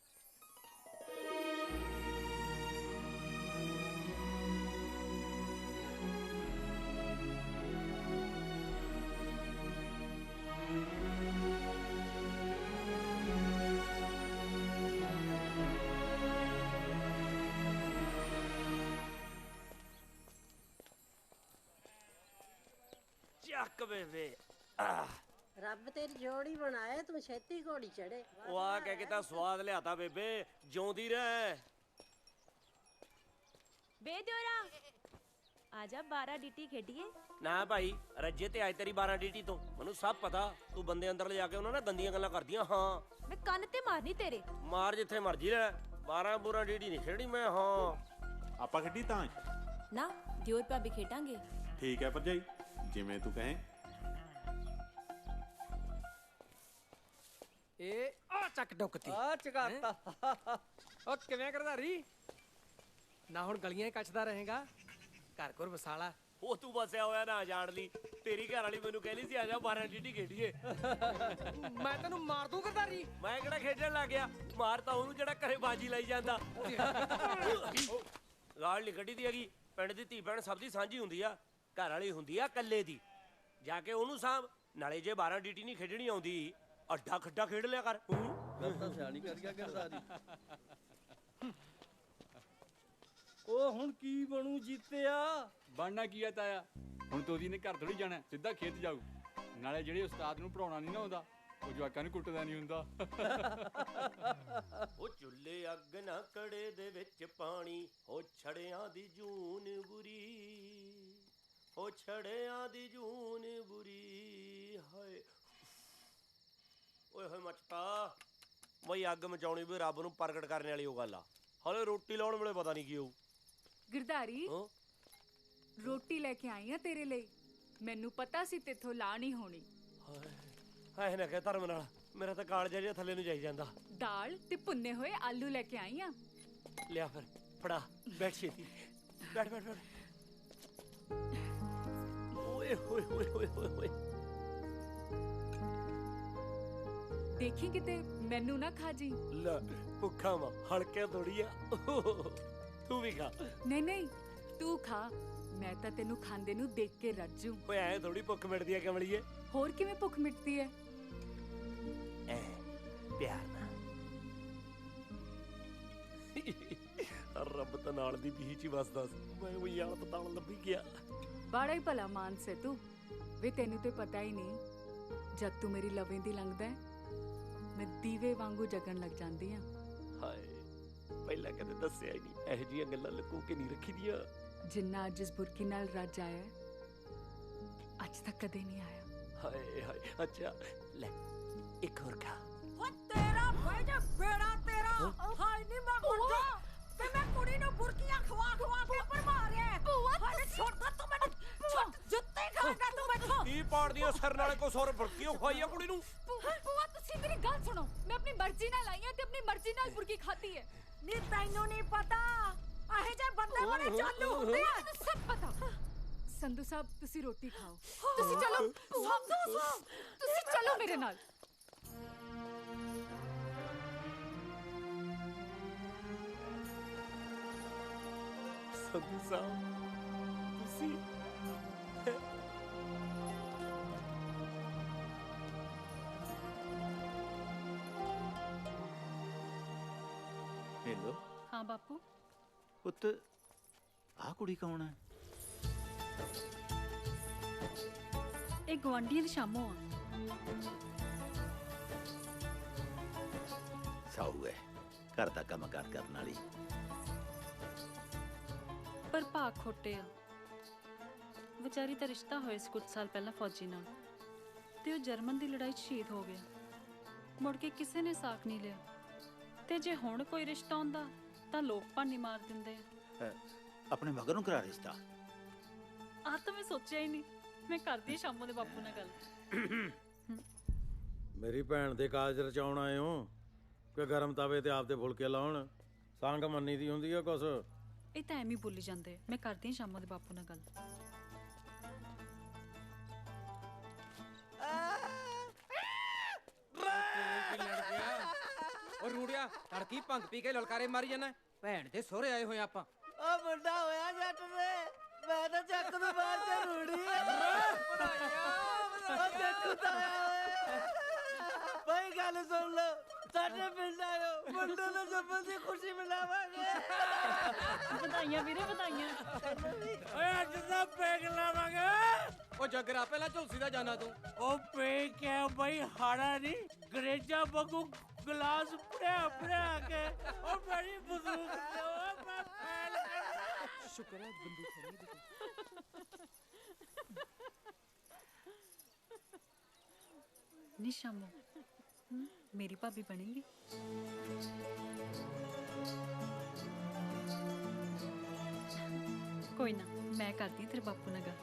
ਚੱਕ ਬੇਬੇ। ਰੱਬ ਤੇਰੀ ਜੋੜੀ ਬਣਾਏ, ਤੂੰ ਛੇਤੀ ਘੋੜੀ ਚੜੇ। ਉਹ ਆ ਕਹਿ ਕੇ ਤਾਂ ਸਵਾਦ ਲਿਆਤਾ ਬੇਬੇ, ਜਿਉਂਦੀ ਰਹਿ। ਬੇ ਦਿਓਰਾ ਆ ਜਾ 12 ਡੀਟੀ ਖੇਡੀਏ। ਨਾ ਭਾਈ, ਰੱਜੇ ਤੇ ਅੱਜ ਤੇਰੀ 12 ਡੀਟੀ ਤੋਂ ਮੈਨੂੰ ਸਭ ਪਤਾ। ਤੂੰ ਬੰਦੇ ਅੰਦਰ ਲਿਜਾ ਕੇ ਉਹਨਾਂ ਨਾਲ ਗੰਦੀਆਂ ਗੱਲਾਂ ਕਰਦੀਆਂ। ਹਾਂ ਮੈਂ ਕੰਨ ਤੇ ਮਾਰਨੀ ਤੇਰੇ। ਮਾਰ ਜਿੱਥੇ ਮਰਜੀ ਲੈ, 12 ਡੀਟੀ ਨਹੀਂ ਖੇੜੀ ਮੈਂ। ਹਾਂ ਆਪਾਂ ਖੇਡੀ ਤਾਂ ਨਾ ਦਿਓਰ ਭਾਬੀ ਖੇਡਾਂਗੇ। ਠੀਕ ਹੈ ਭਰਜਾਈ, ਜਿਵੇਂ ਤੂੰ ਕਹੇ। ਇਹ ਆ ਚੱਕ ਡੁੱਕਤੀ ਆ ਚਕਾਤਾ। ਉਹ ਕਿਵੇਂ ਕਰਦਾਰੀ ਨਾ, ਹੁਣ ਗਲੀਆਂ ਹੀ ਕੱਚਦਾ ਰਹੇਗਾ, ਘਰ ਘਰ ਵਸਾਲਾ। ਉਹ ਤੂੰ ਬਸਿਆ ਹੋਇਆ ਨਾ ਜਾਣ ਲਈ। ਤੇਰੀ ਘਰ ਵਾਲੀ ਮੈਨੂੰ ਕਹਿੰਦੀ ਸੀ ਆ ਜਾ 12 ਡੀਟੀ ਖੇਡੀਏ। ਮੈਂ ਤੈਨੂੰ ਮਾਰ ਦੂੰ ਕਰਦਾਰੀ। ਮੈਂ ਕਿਹੜਾ ਖੇਡਣ ਲੱਗ ਗਿਆ? ਮਾਰ ਤਾਂ ਉਹਨੂੰ ਜਿਹੜਾ ਘਰੇ ਬਾਜੀ ਲਾਈ ਜਾਂਦਾ। ਗਾਲ ਨਹੀਂ ਕੱਢੀ ਦੀ ਹੈਗੀ। ਪਿੰਡ ਦੀ ਧੀ ਭੈਣ ਸਭ ਦੀ ਸਾਂਝੀ ਹੁੰਦੀ ਆ। ਘਰ ਵਾਲੀ ਹੁੰਦੀ ਆ ਇਕੱਲੇ ਦੀ। ਜਾ ਕੇ ਉਹਨੂੰ ਸਾਂਭ। ਨਾਲੇ ਜੇ 12 ਡੀਟੀ ਨਹੀਂ ਖੇਡਣੀ ਆਉਂਦੀ, ਅੱਡਾ ਖੱਡਾ ਖੇਡ ਲਿਆ ਕਰ। ਗੱਲ ਤਾਂ ਸਿਆਣੀ ਕਰ ਗਿਆ ਗਿਰਦਾਰੀ। ਉਹ ਹੁਣ ਕੀ ਬਣੂ ਜੀਤਿਆ? ਬਣਨਾ ਕੀ ਆ ਤਾਇਆ? ਹੁਣ ਤੋਦੀ ਨੇ ਘਰ ਥੋੜੀ ਜਾਣਾ, ਸਿੱਧਾ ਖੇਤ ਜਾਊ। ਨਾਲੇ ਜਿਹੜੇ ਉਸਤਾਦ ਨੂੰ ਪੜਾਉਣਾ ਨਹੀਂ ਨਾ ਆਉਂਦਾ, ਉਹ ਜਵਾਕਾਂ ਨੂੰ ਕੁੱਟਦਾ ਨਹੀਂ ਹੁੰਦਾ। ਉਹ ਚੁੱਲ੍ਹੇ ਅੱਗ ਨਾ ਕੜੇ ਦੇ ਵਿੱਚ ਪਾਣੀ, ਉਹ ਛੜਿਆਂ ਦੀ ਜੂਨ ਬੁਰੀ, ਉਹ ਛੜਿਆਂ ਦੀ ਜੂਨ ਬੁਰੀ। ਹਾਏ ਓਏ ਹੋਏ ਮਚਤਾ। ਬਈ ਅੱਗ ਮਚਾਉਣੀ ਵੀ ਰੱਬ ਨੂੰ ਪ੍ਰਗਟ ਕਰਨ ਵਾਲੀ ਉਹ ਗੱਲ ਆ। ਹਾਲੇ ਰੋਟੀ ਲਾਉਣ ਵੇਲੇ ਪਤਾ ਨਹੀਂ ਕੀ ਹੋਊ। ਗਿਰਦਾਰੀ ਰੋਟੀ ਲੈ ਕੇ ਆਈ ਆ ਤੇਰੇ ਲਈ। ਮੈਨੂੰ ਪਤਾ ਸੀ ਤੇਥੋਂ ਲਾ ਨਹੀਂ ਹੋਣੀ। ਹਾਏ ਨਾ ਕਹਿ ਧਰਮ ਨਾਲ, ਮੇਰਾ ਤਾਂ ਕਾਲਜਾ ਜਿਹਾ ਥੱਲੇ ਨੂੰ ਜਾਈ ਜਾਂਦਾ। ਦਾਲ ਤੇ ਭੁੰਨੇ ਹੋਏ ਆਲੂ ਲੈ ਕੇ ਆਈ ਆ। ਲਿਆ ਫਿਰ ਫੜਾ, ਬੈਠ ਛੇਤੀ। ਬੈਠ ਬੈਠ ਬੈਠ। ਓਏ ਹੋਏ ਹੋਏ ਹੋਏ ਹੋਏ ਹੋਏ। ਦੇਖੀ ਕਿਤੇ ਮੈਨੂੰ ਨਾ ਖਾ ਜੀ। ਲੈ ਭੁੱਖਾ ਵਾ, ਹਲਕੇ ਥੋੜੀ ਆ। ਤੂੰ ਵੀ ਖਾ। ਨਹੀਂ ਨਹੀਂ ਤੂੰ ਖਾ, ਮੈਂ ਤਾਂ ਤੈਨੂੰ ਖਾਂਦੇ ਨੂੰ ਦੇਖ ਕੇ ਰੱਜੂ। ਓਏ ਐ ਥੋੜੀ ਭੁੱਖ ਮਿਟਦੀ ਐ ਕਮਲੀਏ। ਹੋਰ ਕਿਵੇਂ ਭੁੱਖ ਮਿਟਦੀ ਐ? ਐ ਪਿਆਰ ਨਾਲ। ਰੱਬ ਤਾਂ ਨਾਲ ਦੀ ਬੀਹ ਚ ਵਸਦਾ ਸੀ, ਮੈਂ ਉਹ ਯਾਰ ਪਤਾਣ ਲੱਭੀ ਗਿਆ। ਬੜਾ ਹੀ ਭਲਾ ਮਾਨਸ ਹੈ ਤੂੰ। ਵੇ ਤੈਨੂੰ ਤੇ ਪਤਾ ਹੀ ਨਹੀਂ, ਜਦ ਤੂੰ ਮੇਰੀ ਲਵੇਂ ਦੀ ਲੰਘਦਾ ਹੈ, ਮੈਂ ਦੀਵੇ ਵਾਂਗੂ ਜਗਣ ਲੱਗ ਜਾਂਦੀ ਆ। ਹਾਏ ਪਹਿਲਾਂ ਕਦੇ ਦੱਸਿਆ ਹੀ ਨਹੀਂ। ਇਹੋ ਜਿਹੀਆਂ ਗੱਲਾਂ ਲੁਕੋ ਕੇ ਨਹੀਂ ਰੱਖੀ ਦੀਆਂ। ਜਿੰਨਾ ਅੱਜ ਇਸ ਬੁਰਕੀ ਨਾਲ ਰੱਜ ਆਇਆ, ਅੱਜ ਤੱਕ ਕਦੇ ਨਹੀਂ ਆਇਆ। ਹਾਏ ਹਾਏ। ਅੱਛਾ ਲੈ ਇੱਕ ਹੋਰ ਖਾ। ਓ ਤੇਰਾ ਭਾਈ ਜੇ ਬੇੜਾ ਤੇਰਾ। ਹਾਏ ਨਹੀਂ ਮੈਂ ਮੁੰਡਾ ਤੇ ਮੈਂ ਕੁੜੀ ਨੂੰ ਬੁਰਕੀਆਂ ਖਵਾ ਖਵਾ ਕੇ ਉੱਪਰ ਮਾਰਿਆ। ਹਾਏ ਛੋਟਾ ਤੂੰ ਮੈਨੂੰ ਛੱਟ ਜੁੱਤੇ ਖਾਏਗਾ ਤੂੰ ਮੈਥੋਂ। ਕੀ ਪਾੜਦੀਆਂ ਸਿਰ ਨਾਲੇ ਕੋ ਸੌਰ ਬੁਰਕੀਆਂ ਖਵਾਈ ਆ ਕੁੜੀ ਨੂੰ। ਭੂਆ ਤੁਸੀਂ ਮੇਰੀ ਗੱਲ ਸੁਣੋ, ਮੈਂ ਆਪਣੀ ਮਰਜ਼ੀ ਨਾਲ ਆਈ ਆ ਤੇ ਆਪਣੀ ਮਰਜ਼ੀ ਨਾਲ ਬੁਰਕੀ ਖਾਧੀ ਹੈ। ਨੀ ਤੈਨੂੰ ਨਹੀਂ ਪਤਾ, ਇਹ ਜੇ ਬੰਦੇ ਬੜੇ ਚਾਲੂ ਹੁੰਦੇ ਆ। ਮੈਨੂੰ ਸਭ ਪਤਾ। ਸੰਧੂ ਸਾਹਿਬ ਤੁਸੀਂ ਰੋਟੀ ਖਾਓ। ਤੁਸੀਂ ਚਲੋ। ਸੰਧੂ ਸਾਹਿਬ ਤੁਸੀਂ ਚਲੋ ਮੇਰੇ ਨਾਲ। ਸੰਧੂ ਸਾਹਿਬ ਤੁਸੀਂ ਹੈਲੋ। ਹਾਂ ਹਾਂ ਬਾਪੂ। ਪੁੱਤ ਆਹ ਕੁੜੀ ਕੌਣ ਹੈ? ਇਹ ਗਵਾਂਢੀਆਂ ਦੀ ਸ਼ਾਮੋ ਆ। ਸਾਊ ਹੈ, ਘਰ ਦਾ ਕੰਮ ਕਾਰ ਕਰਨ ਵਾਲੀ। ਪਰ ਭਾਗ ਖੋਟੇ ਆ। ਵਿਚਾਰੀ ਦਾ ਰਿਸ਼ਤਾ ਹੋਇਆ ਸੀ ਕੁਝ ਸਾਲ ਪਹਿਲਾਂ ਫੌਜੀ ਨਾਲ, ਤੇ ਉਹ ਜਰਮਨ ਦੀ ਲੜਾਈ 'ਚ ਸ਼ਹੀਦ ਹੋ ਗਿਆ। ਮੁੜ ਕੇ ਕਿਸੇ ਨੇ ਸਾਕ ਨਹੀਂ ਲਿਆ, ਤੇ ਜੇ ਹੁਣ ਕੋਈ ਰਿਸ਼ਤਾ ਹੁੰਦਾ ਤਾਂ ਲੋਕ ਭਾਨੀ ਮਾਰ ਦਿੰਦੇ ਆ। ਆਪਣੇ ਮਗਰ ਨੂੰ ਕਰਾ ਰਿਸ਼ਤਾ? ਆਹ ਤਾਂ ਮੈਂ ਸੋਚਿਆ ਹੀ ਨਹੀਂ। ਮੈਂ ਕਰਦੀ ਸ਼ਾਮੋ ਦੇ ਬਾਪੂ ਨਾਲ ਗੱਲ। ਮੇਰੀ ਭੈਣ ਦੇ ਕਾਜ ਰਚਾਉਣ ਆਏ ਹੋ ਕਿ ਗਰਮ ਤਵੇ ਤੇ ਆਪਦੇ ਫੁਲਕੇ ਲਾਉਣ? ਸੰਗ ਮੰਨੀ ਦੀ ਹੁੰਦੀ ਆ ਕੁਛ। ਇਹ ਤਾਂ ਐਵੇਂ ਬੋਲੀ ਜਾਂਦੇ। ਮੈਂ ਕਰਦੀ ਹਾਂ ਸ਼ਾਮੋ ਦੇ ਬਾਪੂ ਨਾਲ ਗੱਲ। ਉਹ ਰੂੜਿਆ ਤੜਕੀ ਭੰਗ ਪੀ ਕੇ ਲਲਕਾਰੇ ਮਾਰੀ ਜਾਣਾ। ਭੈਣ ਦੇ ਸਹੁਰੇ ਆਏ ਹੋਏ ਆਪਾਂ। ਉਹ ਮੁੰਡਾ ਹੋਇਆ ਜੱਟ ਦੇ, ਮੈਂ ਤਾਂ ਚੱਕ ਨੂੰ ਬਾਹਰ ਤੇ ਰੂੜੀ ਉਹ ਦੇਖੂ ਤਾਇਆ। ਭਾਈ ਗੱਲ ਸੁਣ ਲਓ, ਸਾਡੇ ਪਿੰਡ ਆਇਓ, ਮੁੰਡੇ ਨੂੰ ਜੰਮਣ ਦੀ ਖੁਸ਼ੀ ਮਨਾਵਾਂਗੇ। ਵਧਾਈਆਂ ਵੀਰੇ, ਵਧਾਈਆਂ। ਓਏ ਅੱਜ ਤਾਂ ਪੈਗ ਲਾਵਾਂਗੇ। ਉਹ ਜਗਰਾ ਪਹਿਲਾਂ ਝੁਲਸੀ ਦਾ ਜਾਣਾ ਤੂੰ। ਉਹ ਪੈਗ ਕਿਆ ਬਈ, ਹਾੜਾ ਨਹੀਂ ਗਰੇਜਾ ਵਾਂਗੂ ਗਲਾਸ ਭਰਿਆ ਕੇ। ਉਹ ਬੜੀ ਬਜ਼ੁਰਗ ਤੇ ਉਹ ਮੈਂ ਫੈਲ ਕਰ। ਸ਼ੁਕਰ ਹੈ ਬੰਦੂਕ ਖੜੀ ਦੇਖੋ। ਨੀ ਸ਼ਾਮੋ, ਮੇਰੀ ਭਾਬੀ ਬਣੇਗੀ। ਕੋਈ ਨਾ, ਮੈਂ ਕਰਦੀ ਤੇਰੇ ਬਾਪੂ ਨਾਲ ਗੱਲ।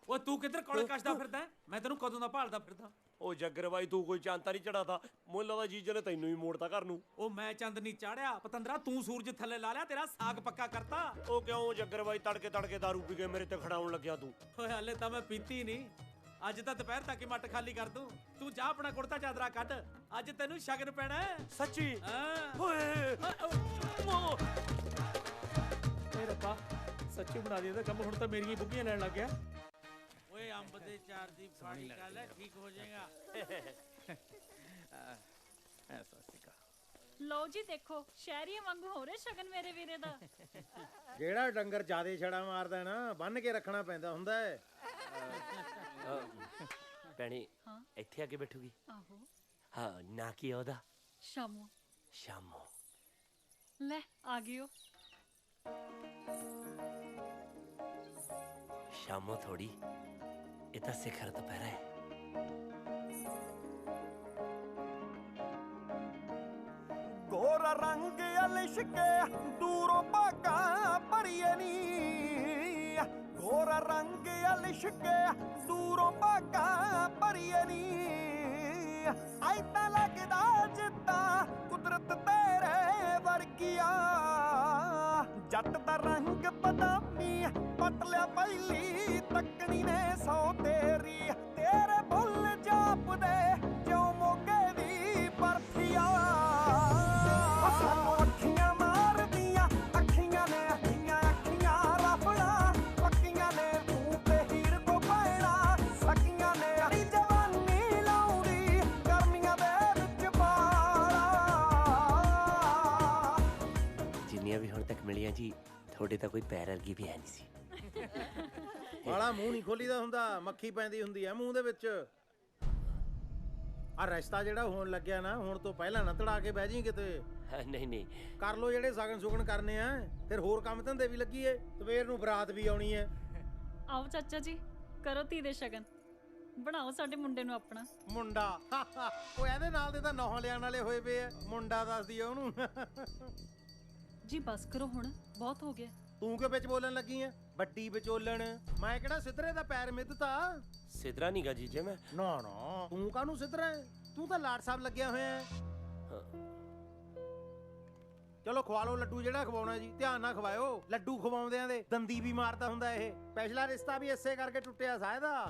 ਉਹ ਤੂੰ ਕਿੱਧਰ ਕੋਲੇ ਕੱਛਦਾ ਫਿਰਦਾ? ਮੈਂ ਤੈਨੂੰ ਕਦੋਂ ਦਾ ਭਾਲਦਾ ਫਿਰਦਾ। ਉਹ ਜੱਗਰ ਬਾਈ ਤੂੰ ਕੋਈ ਚਾਂਤਾ ਨਹੀਂ ਚੜਾਤਾ। ਮੁੱਲ ਲੱਗਦਾ ਜੀਜੇ ਨੇ ਤੈਨੂੰ ਹੀ ਮੋੜਤਾ ਘਰ ਨੂੰ। ਉਹ ਮੈਂ ਚੰਦ ਨਹੀਂ ਚਾੜਿਆ ਪਤੰਦਰਾ, ਤੂੰ ਸੂਰਜ ਥੱਲੇ ਲਾ ਲਿਆ, ਤੇਰਾ ਸਾਗ ਪੱਕਾ ਕਰਤਾ। ਉਹ ਕਿਉਂ ਜੱਗਰ ਬਾਈ ਤੜਕੇ ਦਾਰੂ ਪੀ ਕੇ ਮੇਰੇ ਤੇ ਖੜਾਉਣ ਲੱਗਿਆ ਤੂੰ? ਓਏ ਹਲੇ ਤਾਂ ਮੈਂ ਪੀਤੀ ਨਹੀਂ। ਅੱਜ ਤਾਂ ਦੁਪਹਿਰ ਤੱਕ ਹੀ ਮੱਟ ਖਾਲੀ ਕਰ ਦੂੰ। ਤੂੰ ਜਾ ਆਪਣਾ ਕੁੜਤਾ ਚਾਦਰਾ ਕੱਢ, ਅੱਜ ਤੈਨੂੰ ਸ਼ਗਨ ਪੈਣਾ। ਸੱਚੀ? ਹਾਂ। ਓਏ ਏ ਰੱਬਾ, ਸੱਚੀ ਬਣਾ ਦੇ ਇਹਦਾ ਕੰਮ। ਹੁਣ ਤਾਂ ਮੇਰੀਆਂ ਬੁੱਗੀਆਂ ਲੈਣ ਲੱਗ ਗਿਆ। ਓਏ ਅੰਬ ਦੇ ਚਾਰ ਦੀ ਫਾੜੀ ਕਰ ਲੈ, ਠੀਕ ਹੋ ਜਾਏਗਾ। ਲਓ ਜੀ ਦੇਖੋ, ਸ਼ਹਿਰੀਆਂ ਵਾਂਗੂ ਹੋ ਰਿਹਾ ਸ਼ਗਨ ਮੇਰੇ ਵੀਰੇ ਦਾ। ਜਿਹੜਾ ਡੰਗਰ ਜਿਆਦੇ ਛੜਾ ਮਾਰਦਾ ਨਾ, ਬੰਨ ਕੇ ਰੱਖਣਾ ਪੈਂਦਾ ਹੁੰਦਾ ਹੈ। ਭੈਣੇ ਇੱਥੇ ਆ ਕੇ ਬੈਠੂਗੀ? ਆਹੋ। ਹਾਂ, ਨਾ ਕੀ ਉਹਦਾ? ਸ਼ਾਮੋ। ਸ਼ਾਮੋ ਲੈ ਆ ਗਿਓ। ਸ਼ਾਮੋ ਥੋੜੀ, ਇਹ ਤਾਂ ਸਿਖਰ ਦੁਪਹਿਰਾ ਹੈ। ਗੋਰਾ ਰੰਗ ਅਲਿਸ਼ਕੇ ਦੂਰੋਂ ਭਾਗਾ ਭਰੀਏ ਨੀ, ਗੋਰਾ ਰੰਗ ਅਲਿਸ਼ਕੇ ਦੂਰੋਂ ਭਾਗਾ ਭਰੀਏ ਨੀ। ਐਦਾਂ ਲੱਗਦਾ ਜਿੱਦਾਂ ਕੁਦਰਤ ਤੇਰੇ ਵਰਗੀਆ। ਜੱਟ ਦਾ ਰੰਗ ਬਦਾਮੀ ਪੱਟ ਲਿਆ ਪਹਿਲੀ ਤੱਕਣੀ ਨੇ ਸੌ ਤੇਰੀ। ਤੇਰੇ ਬੁੱਲ ਜਾਪਦੇ ਜਿਉਂ ਮੋਗੇ ਦੀ ਬਰਫੀਆ। ਸਾਨੂੰ ਅੱਖੀਆਂ ਮਾਰਦੀਆਂ ਅੱਖੀਆਂ ਨੇ, ਅੱਖੀਆਂ ਰਫੜਾ ਪੱਕੀਆਂ ਨੇ। ਤੂੰ ਤੇ ਹੀਰ ਕੋ ਪੈਣਾ ਸਕੀਆਂ ਨੇ। ਅੜੀ ਜਵਾਨੀ ਲਾਉਂਦੀ ਗਰਮੀਆਂ ਦੇ ਵਿੱਚ ਬਾਲਾ। ਜਿੰਨੀਆਂ ਵੀ ਹੁਣ ਤੱਕ ਮਿਲੀਆਂ ਜੀ, ਤੁਹਾਡੇ ਤਾਂ ਕੋਈ ਪੈਰ ਵਰਗੀ ਵੀ ਹੈ ਨਹੀਂ ਸੀ। ਵਾਲਾ ਮੂੰਹ ਨਹੀਂ ਖੋਲੀਦਾ ਹੁੰਦਾ, ਮੱਖੀ ਪੈਂਦੀ ਹੁੰਦੀ ਆ ਮੂੰਹ ਦੇ ਵਿੱਚ। ਆ ਰਿਸ਼ਤਾ ਜਿਹੜਾ ਹੋਣ ਲੱਗਿਆ ਨਾ, ਹੁਣ ਤੋਂ ਪਹਿਲਾਂ ਨਾ ਤੜਾ ਕੇ ਬਹਿ ਜੀ ਕਿਤੇ। ਨਹੀਂ ਕਰ ਲੋ ਜਿਹੜੇ ਸਗਨ ਸੁਗਨ ਕਰਨੇ ਆ, ਫਿਰ ਹੋਰ ਕੰਮ ਧੰਦੇ ਵੀ ਲੱਗੀਏ। ਸਵੇਰ ਨੂੰ ਬਰਾਤ ਵੀ ਆਉਣੀ ਹੈ। ਆਓ ਚਾਚਾ ਜੀ, ਕਰੋ ਧੀ ਦੇ ਸ਼ਗਨ। ਬਣਾਓ ਸਾਡੇ ਮੁੰਡੇ ਨੂੰ ਆਪਣਾ ਮੁੰਡਾ। ਉਹ ਇਹਦੇ ਨਾਲ ਦੇ ਤਾਂ ਨੌਹਾਂ ਲਿਆਣ ਵਾਲੇ ਹੋਏ ਪਏ ਆ। ਮੁੰਡਾ ਦੱਸਦੀ ਆ ਉਹਨੂੰ। ਜੀ ਬਸ ਕਰੋ ਹੁਣ, ਬਹੁਤ ਹੋ ਗਿਆ। ਤੂੰ ਕਿਉਂ ਵਿੱਚ ਬੋਲਣ ਲੱਗੀ ਆ? ਵੱਡੀ ਵਿਚੋਲਣ ਮੈਂ ਕਿਹੜਾ ਸਿੱਧਰੇ ਦਾ ਪੈਰ ਮਿੱਧਤਾ? ਸਿਧਰਾ ਨੀਗਾ ਜੀਜੇ ਮੈਂ। ਨਾ ਨਾ, ਤੂੰ ਕਾਹਨੂੰ ਸਿੱਧਰਾ ਹੈ? ਤੂੰ ਤਾਂ ਲਾਟ ਸਾਹਿਬ ਲੱਗਿਆ ਹੋਇਆ ਹੈ। ਚਲੋ ਖਵਾ ਲਓ ਲੱਡੂ ਜਿਹੜਾ ਖਵਾਉਣਾ ਜੀ। ਧਿਆਨ ਨਾਲ ਖਵਾਇਓ, ਲੱਡੂ ਖਵਾਉਂਦਿਆਂ ਦੇ ਦੰਦੀ ਵੀ ਮਾਰਦਾ ਹੁੰਦਾ ਇਹ। ਪਿਛਲਾ ਰਿਸ਼ਤਾ ਵੀ ਇਸੇ ਕਰਕੇ ਟੁੱਟਿਆ ਸਾਇਦਾ।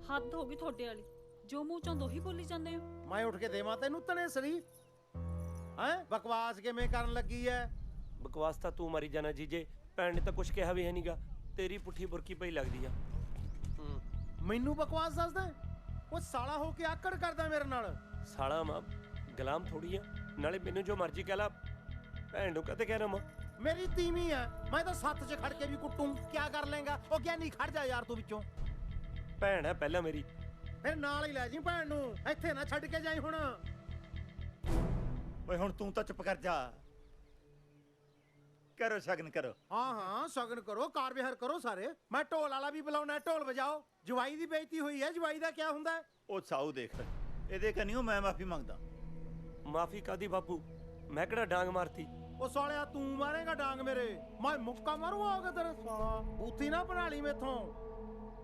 ਹੱਦ ਹੋ ਗਈ ਤੁਹਾਡੇ ਵਾਲੀ, ਜੋ ਮੂੰਹ ਚੋਂ ਦੋਹੀ ਬੋਲੀ ਜਾਂਦੇ ਹੋ। ਮੈਂ ਉੱਠ ਕੇ ਦੇਵਾਂ ਤੈਨੂੰ ਤਣੇ ਸਰੀ? ਹੈਂ, ਬਕਵਾਸ ਕਿਵੇਂ ਕਰਨ ਲੱਗੀ ਐ? ਬਕਵਾਸ ਤਾਂ ਤੂੰ ਮਾਰੀ ਜਾਣਾ ਜੀਜੇ। ਭੈਣ ਨੇ ਤਾਂ ਕੁਝ ਕਿਹਾ ਵੀ ਹੈ ਨਹੀਂਗਾ। ਤੇਰੀ ਪੁੱਠੀ ਬੁਰਕੀ ਪਈ ਲੱਗਦੀ ਆ। ਮੈਨੂੰ ਬਕਵਾਸ ਦੱਸਦਾ ਹੈ? ਉਹ ਸਾਲਾ ਹੋ ਕੇ ਆਕੜ ਕਰਦਾ ਮੇਰੇ ਨਾਲ। ਸਾਲਾ ਮਾਂ ਗੁਲਾਮ ਥੋੜੀ ਆ। ਨਾਲੇ ਮੈਨੂੰ ਜੋ ਮਰਜ਼ੀ ਕਹਿ ਲਾ, ਭੈਣ ਨੂੰ ਕਦੇ ਕਹਿਣਾ ਮਾਂ ਮੇਰੀ ਤੀਵੀਂ ਆ। ਮੈਂ ਤਾਂ ਸੱਤ 'ਚ ਖੜ ਕੇ ਵੀ ਕੁੱਟੂ। ਕਿਆ ਕਰ ਲੇਗਾ? ਉਹ ਗਿਆਨੀ ਖੜ ਜਾ ਯਾਰ ਤੂੰ ਵਿੱਚੋਂ। ਭੈਣ ਹੈ ਪਹਿਲਾਂ ਮੇਰੀ। ਫਿਰ ਨਾਲ ਹੀ ਲੈ ਜੀ ਭੈਣ ਨੂੰ, ਇੱਥੇ ਨਾ ਛੱਡ ਕੇ ਜਾਈ ਹੁਣ। ਓਏ ਹੁਣ ਤੂੰ ਤਾਂ ਚੁੱਪ ਕਰ ਜਾ। ਕਰੋ ਸ਼ਗਨ ਕਰੋ। ਹਾਂ ਹਾਂ ਸ਼ਗਨ ਕਰੋ, ਕਾਰ ਵਿਹਾਰ ਕਰੋ ਸਾਰੇ। ਮੈਂ ਢੋਲ ਵਾਲਾ ਵੀ ਬੁਲਾਉਣਾ, ਢੋਲ ਵਜਾਓ। ਜਵਾਈ ਦੀ ਬੇਇੱਜ਼ਤੀ ਹੋਈ ਹੈ, ਜਵਾਈ ਦਾ ਕਿਆ ਹੁੰਦਾ? ਉਹ ਸਾਊ ਦੇਖ ਇਹਦੇ ਕਨੀਓ ਮੈਂ ਮਾਫੀ ਮੰਗਦਾ। ਮਾਫੀ ਕਾਦੀ ਬਾਪੂ? ਮੈਂ ਕਿਹੜਾ ਡਾਂਗ ਮਾਰਤੀ? ਉਹ ਸਾਲਿਆ ਤੂੰ ਮਾਰੇਗਾ ਡਾਂਗ ਮੇਰੇ? ਮੈਂ ਮੁੱਕਾ ਮਾਰੂ ਆਗਾ ਤੇਰੇ ਸਾਲਾ। ਬੂਥੀ ਨਾ ਬਣਾ ਲਈ ਮੈਥੋਂ।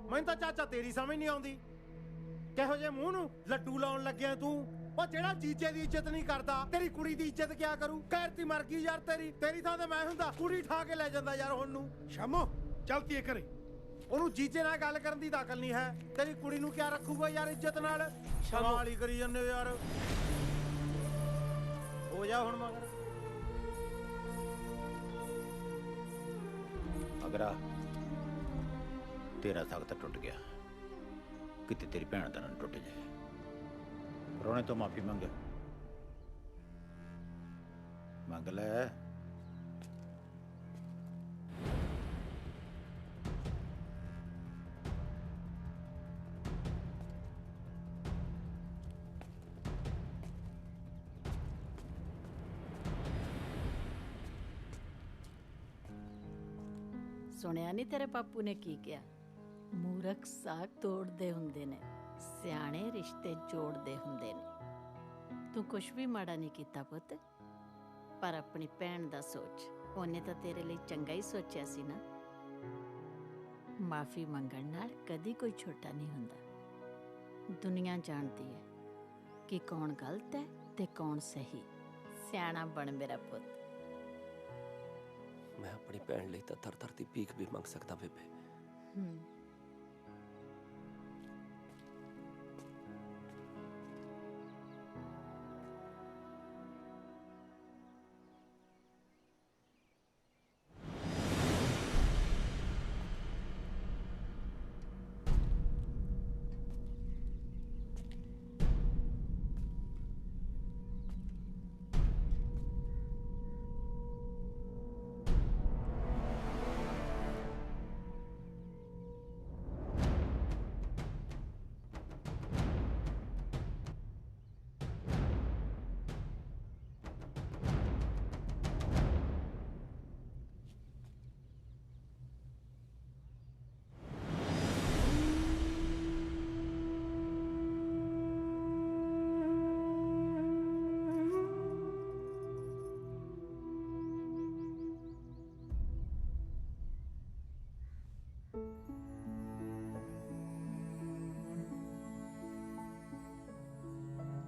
ਮੈਨੂੰ ਤਾਂ ਚਾਚਾ ਤੇਰੀ ਸਮਝ ਨਹੀਂ ਆਉਂਦੀ। ਕਿਹੋ ਜਿਹੇ ਮੂੰਹ ਨੂੰ ਲੱਡੂ ਲਾਉਣ ਲੱਗਿਆ ਤੂੰ। ਉਹ ਜਿਹੜਾ ਜੀਜੇ ਦੀ ਇੱਜ਼ਤ ਨਹੀਂ ਕਰਦਾ, ਤੇਰੀ ਕੁੜੀ ਦੀ ਇੱਜ਼ਤ ਕਿਆ ਕਰੂ? ਕਹਿਰਤੀ ਮਰ ਗਈ ਯਾਰ ਤੇਰੀ। ਤੇਰੀ ਥਾਂ ਤੇ ਮੈਂ ਹੁੰਦਾ, ਕੁੜੀ ਠਾ ਕੇ ਲੈ ਜਾਂਦਾ ਯਾਰ ਹੁਣ ਨੂੰ। ਸ਼ਾਮੋ ਚਲਤੀ ਕਰੇ। ਉਹਨੂੰ ਜੀਜੇ ਨਾਲ ਗੱਲ ਕਰਨ ਦੀ ਤਾਂ ਅਕਲ ਨਹੀਂ ਹੈ। ਤੇਰੀ ਕੁੜੀ ਨੂੰ ਕਿਆ ਰੱਖੂਗਾ ਯਾਰ ਇੱਜ਼ਤ ਨਾਲ? ਸਵਾਲ ਹੀ ਕਰੀ ਜਾਂਦੇ ਯਾਰ। ਹੋ ਜਾ ਹੁਣ ਮਗਰ। ਅਗਰਾ ਤੇਰਾ ਸਖਤ ਟੁੱਟ ਗਿਆ, ਕਿਤੇ ਤੇਰੀ ਭੈਣ ਦਾ ਨਾ ਟੁੱਟ ਜਾਏ। ਰੋਣੇ ਤੋਂ ਮਾਫੀ ਮੰਗ ਲੈ। ਸੁਣਿਆ ਨਹੀਂ ਤੇਰੇ ਪਾਪੂ ਨੇ ਕੀ ਕਿਹਾ? ਮੂਰਖ ਸਾਗ ਤੋੜਦੇ ਹੁੰਦੇ ਨੇ, ਸਿਆਣੇ ਰਿਸ਼ਤੇ ਜੋੜਦੇ ਹੁੰਦੇ ਨੇ। ਤੂੰ ਕੁਛ ਵੀ ਮਾੜਾ ਨਹੀਂ ਕੀਤਾ ਪੁੱਤ, ਪਰ ਆਪਣੀ ਭੈਣ ਦਾ ਸੋਚ। ਉਹਨੇ ਤਾਂ ਤੇਰੇ ਲਈ ਚੰਗਾ ਹੀ ਸੋਚਿਆ ਸੀ ਨਾ। ਮਾਫੀ ਮੰਗਣ ਨਾਲ ਕਦੀ ਕੋਈ ਛੋਟਾ ਨਹੀਂ ਹੁੰਦਾ। ਦੁਨੀਆ ਜਾਣਦੀ ਹੈ ਕਿ ਕੌਣ ਗਲਤ ਹੈ ਤੇ ਕੌਣ ਸਹੀ। ਸਿਆਣਾ ਬਣ ਮੇਰਾ ਪੁੱਤ। ਮੈਂ ਆਪਣੀ ਭੈਣ ਲਈ ਤਾਂ ਥਰ ਦੀ ਭੀਖ ਵੀ ਮੰਗ ਸਕਦਾ ਬੇਬੇ।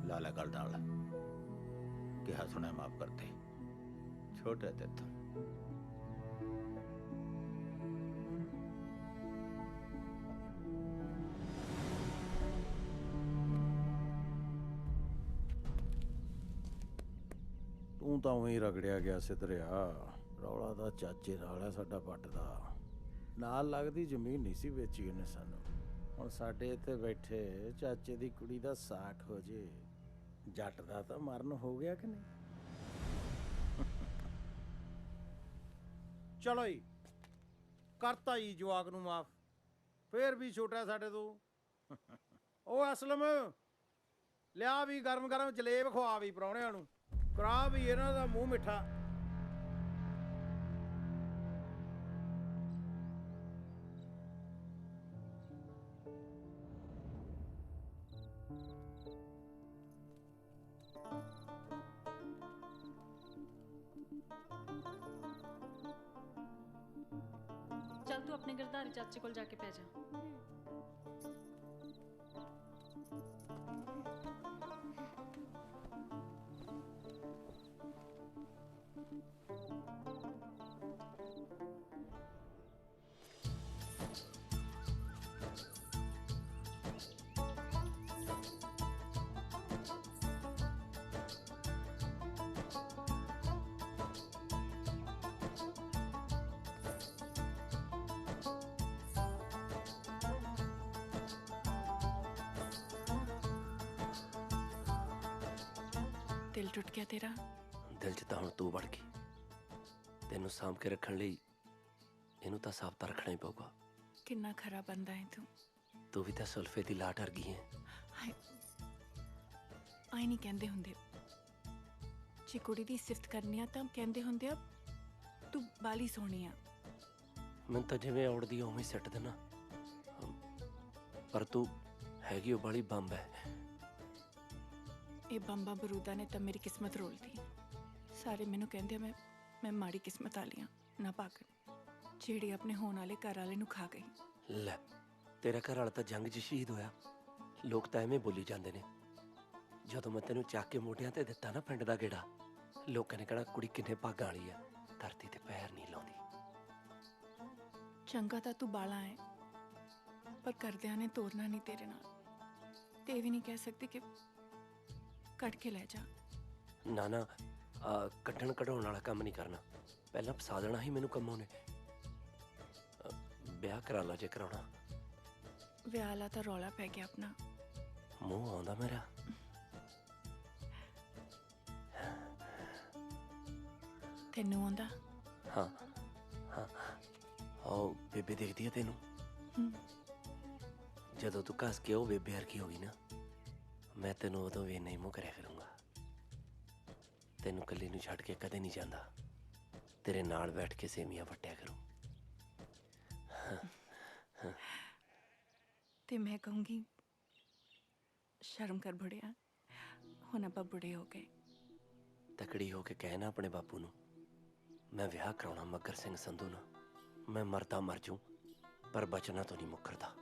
ਲਾਲਾ ਗੱਲ ਨਾਲ ਕਿਹਾ ਸੁਣਿਆ ਮਾਫ ਕਰਤੇ, ਛੋਟੇ ਤੇ ਤੂੰ। ਤੂੰ ਤਾਂ ਉਹੀ ਰਗੜਿਆ ਗਿਆ ਸਿੱਧਰਿਆ। ਰੌਲਾ ਦਾ ਚਾਚੇ ਨਾਲ ਹੈ ਸਾਡਾ ਪੱਟ ਦਾ। ਨਾਲ ਲੱਗਦੀ ਜ਼ਮੀਨ ਨਹੀਂ ਸੀ ਵੇਚੀ ਉਹਨੇ ਸਾਨੂੰ। ਹੁਣ ਸਾਡੇ ਇੱਥੇ ਬੈਠੇ ਚਾਚੇ ਦੀ ਕੁੜੀ ਦਾ ਸਾਕ ਹੋ ਜੇ। ਜੱਟ ਦਾ ਤਾਂ ਮਰਨ ਹੋ ਗਿਆ ਕਿ ਨਹੀਂ? ਚਲੋ ਜੀ, ਕਰਤਾ ਜੀ ਜਵਾਕ ਨੂੰ ਮਾਫ। ਫੇਰ ਵੀ ਛੋਟਾ ਸਾਡੇ ਤੋਂ। ਉਹ ਅਸਲਮ ਲਿਆ ਵੀ ਗਰਮ ਗਰਮ ਜਲੇਬ ਖਵਾ ਵੀ ਪ੍ਰਾਹੁਣਿਆਂ ਨੂੰ। ਕਰਾ ਵੀ ਇਹਨਾਂ ਦਾ ਮੂੰਹ ਮਿੱਠਾ। ਚੱਲ ਤੂੰ ਆਪਣੇ ਗਿਰਧਾਰੀ ਚਾਚੇ ਕੋਲ ਜਾ ਕੇ ਪੈ ਜਾ। ਦਿਲ ਟੁੱਟ ਗਿਆ ਤੇਰਾ? ਦਿਲ 'ਚ ਤਾਂ ਹੁਣ ਤੂੰ ਵੜ ਗਈ। ਤੈਨੂੰ ਸਾਂਭ ਕੇ ਰੱਖਣ ਲਈ ਇਹਨੂੰ ਤਾਂ ਸਾਬਤਾ ਰੱਖਣਾ ਹੀ ਪਊਗਾ। ਕਿੰਨਾ ਖਰਾ ਬੰਦਾ ਹੈ ਤੂੰ। ਤੂੰ ਵੀ ਤਾਂ ਸੁਲਫੇ ਦੀ ਲਾਟ ਵਰਗੀ ਹੈ। ਆਈ ਨਹੀਂ ਕਹਿੰਦੇ ਹੁੰਦੇ, ਜੇ ਕੁੜੀ ਦੀ ਸਿਫਤ ਕਰਨੀ ਆ ਤਾਂ ਕਹਿੰਦੇ ਹੁੰਦੇ ਆ ਤੂੰ ਬਾਲੀ ਸੋਹਣੀ ਆ। ਮੈਨੂੰ ਤਾਂ ਜਿਵੇਂ ਔੜਦੀ ਉਵੇਂ ਸਿੱਟ ਦੇਣਾ, ਪਰ ਤੂੰ ਹੈਗੀ ਉਹ ਬਾਲੀ ਬੰਬ ਹੈ। ਇਹ ਬੰਬਾ ਬਰੂਦਾ ਨੇ ਤਾਂ ਮੇਰੀ ਕਿਸਮਤ ਰੋਲਦੀ। ਸਾਰੇ ਮੈਨੂੰ ਕਹਿੰਦੇ ਮੈਂ ਮਾੜੀ ਕਿਸਮਤ ਵਾਲੀ ਆ, ਨਾ ਭਾਗਣ, ਜਿਹੜੀ ਆਪਣੇ ਹੋਣ ਵਾਲੇ ਘਰ ਵਾਲੇ ਨੂੰ ਖਾ ਗਈ। ਲੈ, ਤੇਰਾ ਘਰ ਵਾਲਾ ਤਾਂ ਜੰਗ 'ਚ ਸ਼ਹੀਦ ਹੋਇਆ। ਲੋਕ ਤਾਂ ਐਵੇਂ ਬੋਲੀ ਜਾਂਦੇ ਨੇ। ਜਦੋਂ ਮੈਂ ਤੈਨੂੰ ਚੱਕ ਕੇ ਮੋਢਿਆਂ ਤੇ ਦਿੱਤਾ ਨਾ ਪਿੰਡ ਦਾ ਗੇੜਾ, ਲੋਕਾਂ ਨੇ ਕਹਿਣਾ ਕੁੜੀ ਕਿੰਨੇ ਭਾਗਾਂ ਵਾਲੀ ਆ, ਧਰਤੀ ਤੇ ਪੈਰ ਨਹੀਂ ਲਾਉਂਦੀ। ਚੰਗਾ ਤਾਂ ਤੂੰ ਬਾਲਾ ਹੈ, ਪਰ ਕਰਦਿਆਂ ਨੇ ਤੋਰਨਾ ਨਹੀਂ ਤੇਰੇ ਨਾਲ। ਤੇ ਇਹ ਵੀ ਨਹੀਂ ਕਹਿ ਸਕਦੀ ਕਿ ਕੱਢ ਕੇ ਲੈ ਜਾ। ਨਾ ਨਾ, ਕੱਢਣ ਕਢਾਉਣ ਵਾਲਾ ਕੰਮ ਨਹੀਂ ਕਰਨਾ। ਪਹਿਲਾਂ ਫਸਾ ਦੇਣਾ ਹੀ ਮੈਨੂੰ ਕੰਮੋਂ ਨੇ। ਵਿਆਹ ਕਰਾ ਲਾ ਜੇ ਕਰਾਉਣਾ। ਵਿਆਹ ਵਾਲਾ ਤਾਂ ਰੌਲਾ ਪੈ ਗਿਆ ਆਪਣਾ। ਮੂੰਹ ਆਉਂਦਾ ਮੇਰਾ। ਤੈਨੂੰ ਆਉਂਦਾ? ਹਾਂ ਹਾਂ, ਉਹ ਬੇਬੇ ਦੇਖਦੀ ਆ ਤੈਨੂੰ। ਜਦੋਂ ਤੂੰ ਘਸ ਕੇ ਉਹ ਬੇਬੇ ਵਰਗੀ ਹੋ ਗਈ ਨਾ, ਮੈਂ ਤੈਨੂੰ ਉਦੋਂ ਵੀ ਨਹੀਂ ਮੂੰਹ ਕਰਿਆ ਕਰੂੰਗਾ। ਤੈਨੂੰ ਇਕੱਲੀ ਨੂੰ ਛੱਡ ਕੇ ਕਦੇ ਨਹੀਂ ਜਾਂਦਾ। ਤੇਰੇ ਨਾਲ ਬੈਠ ਕੇ ਸੇਵੀਆਂ ਵੱਟਿਆ ਕਰੂੰ। ਤੇ ਮੈਂ ਕਹੂੰਗੀ ਸ਼ਰਮ ਕਰ ਬੁੜਿਆ, ਹੁਣ ਆਪਾਂ ਬੁੜੇ ਹੋ ਗਏ। ਤਕੜੀ ਹੋ ਕੇ ਕਹਿਣਾ ਆਪਣੇ ਬਾਪੂ ਨੂੰ, ਮੈਂ ਵਿਆਹ ਕਰਾਉਣਾ ਮੱਘਰ ਸਿੰਘ ਸੰਧੂ ਨਾਲ। ਮੈਂ ਮਰਦਾ ਮਰ ਜੂ, ਪਰ ਬਚਨਾ ਤੋਂ ਨਹੀਂ ਮੁੱਕਰਦਾ।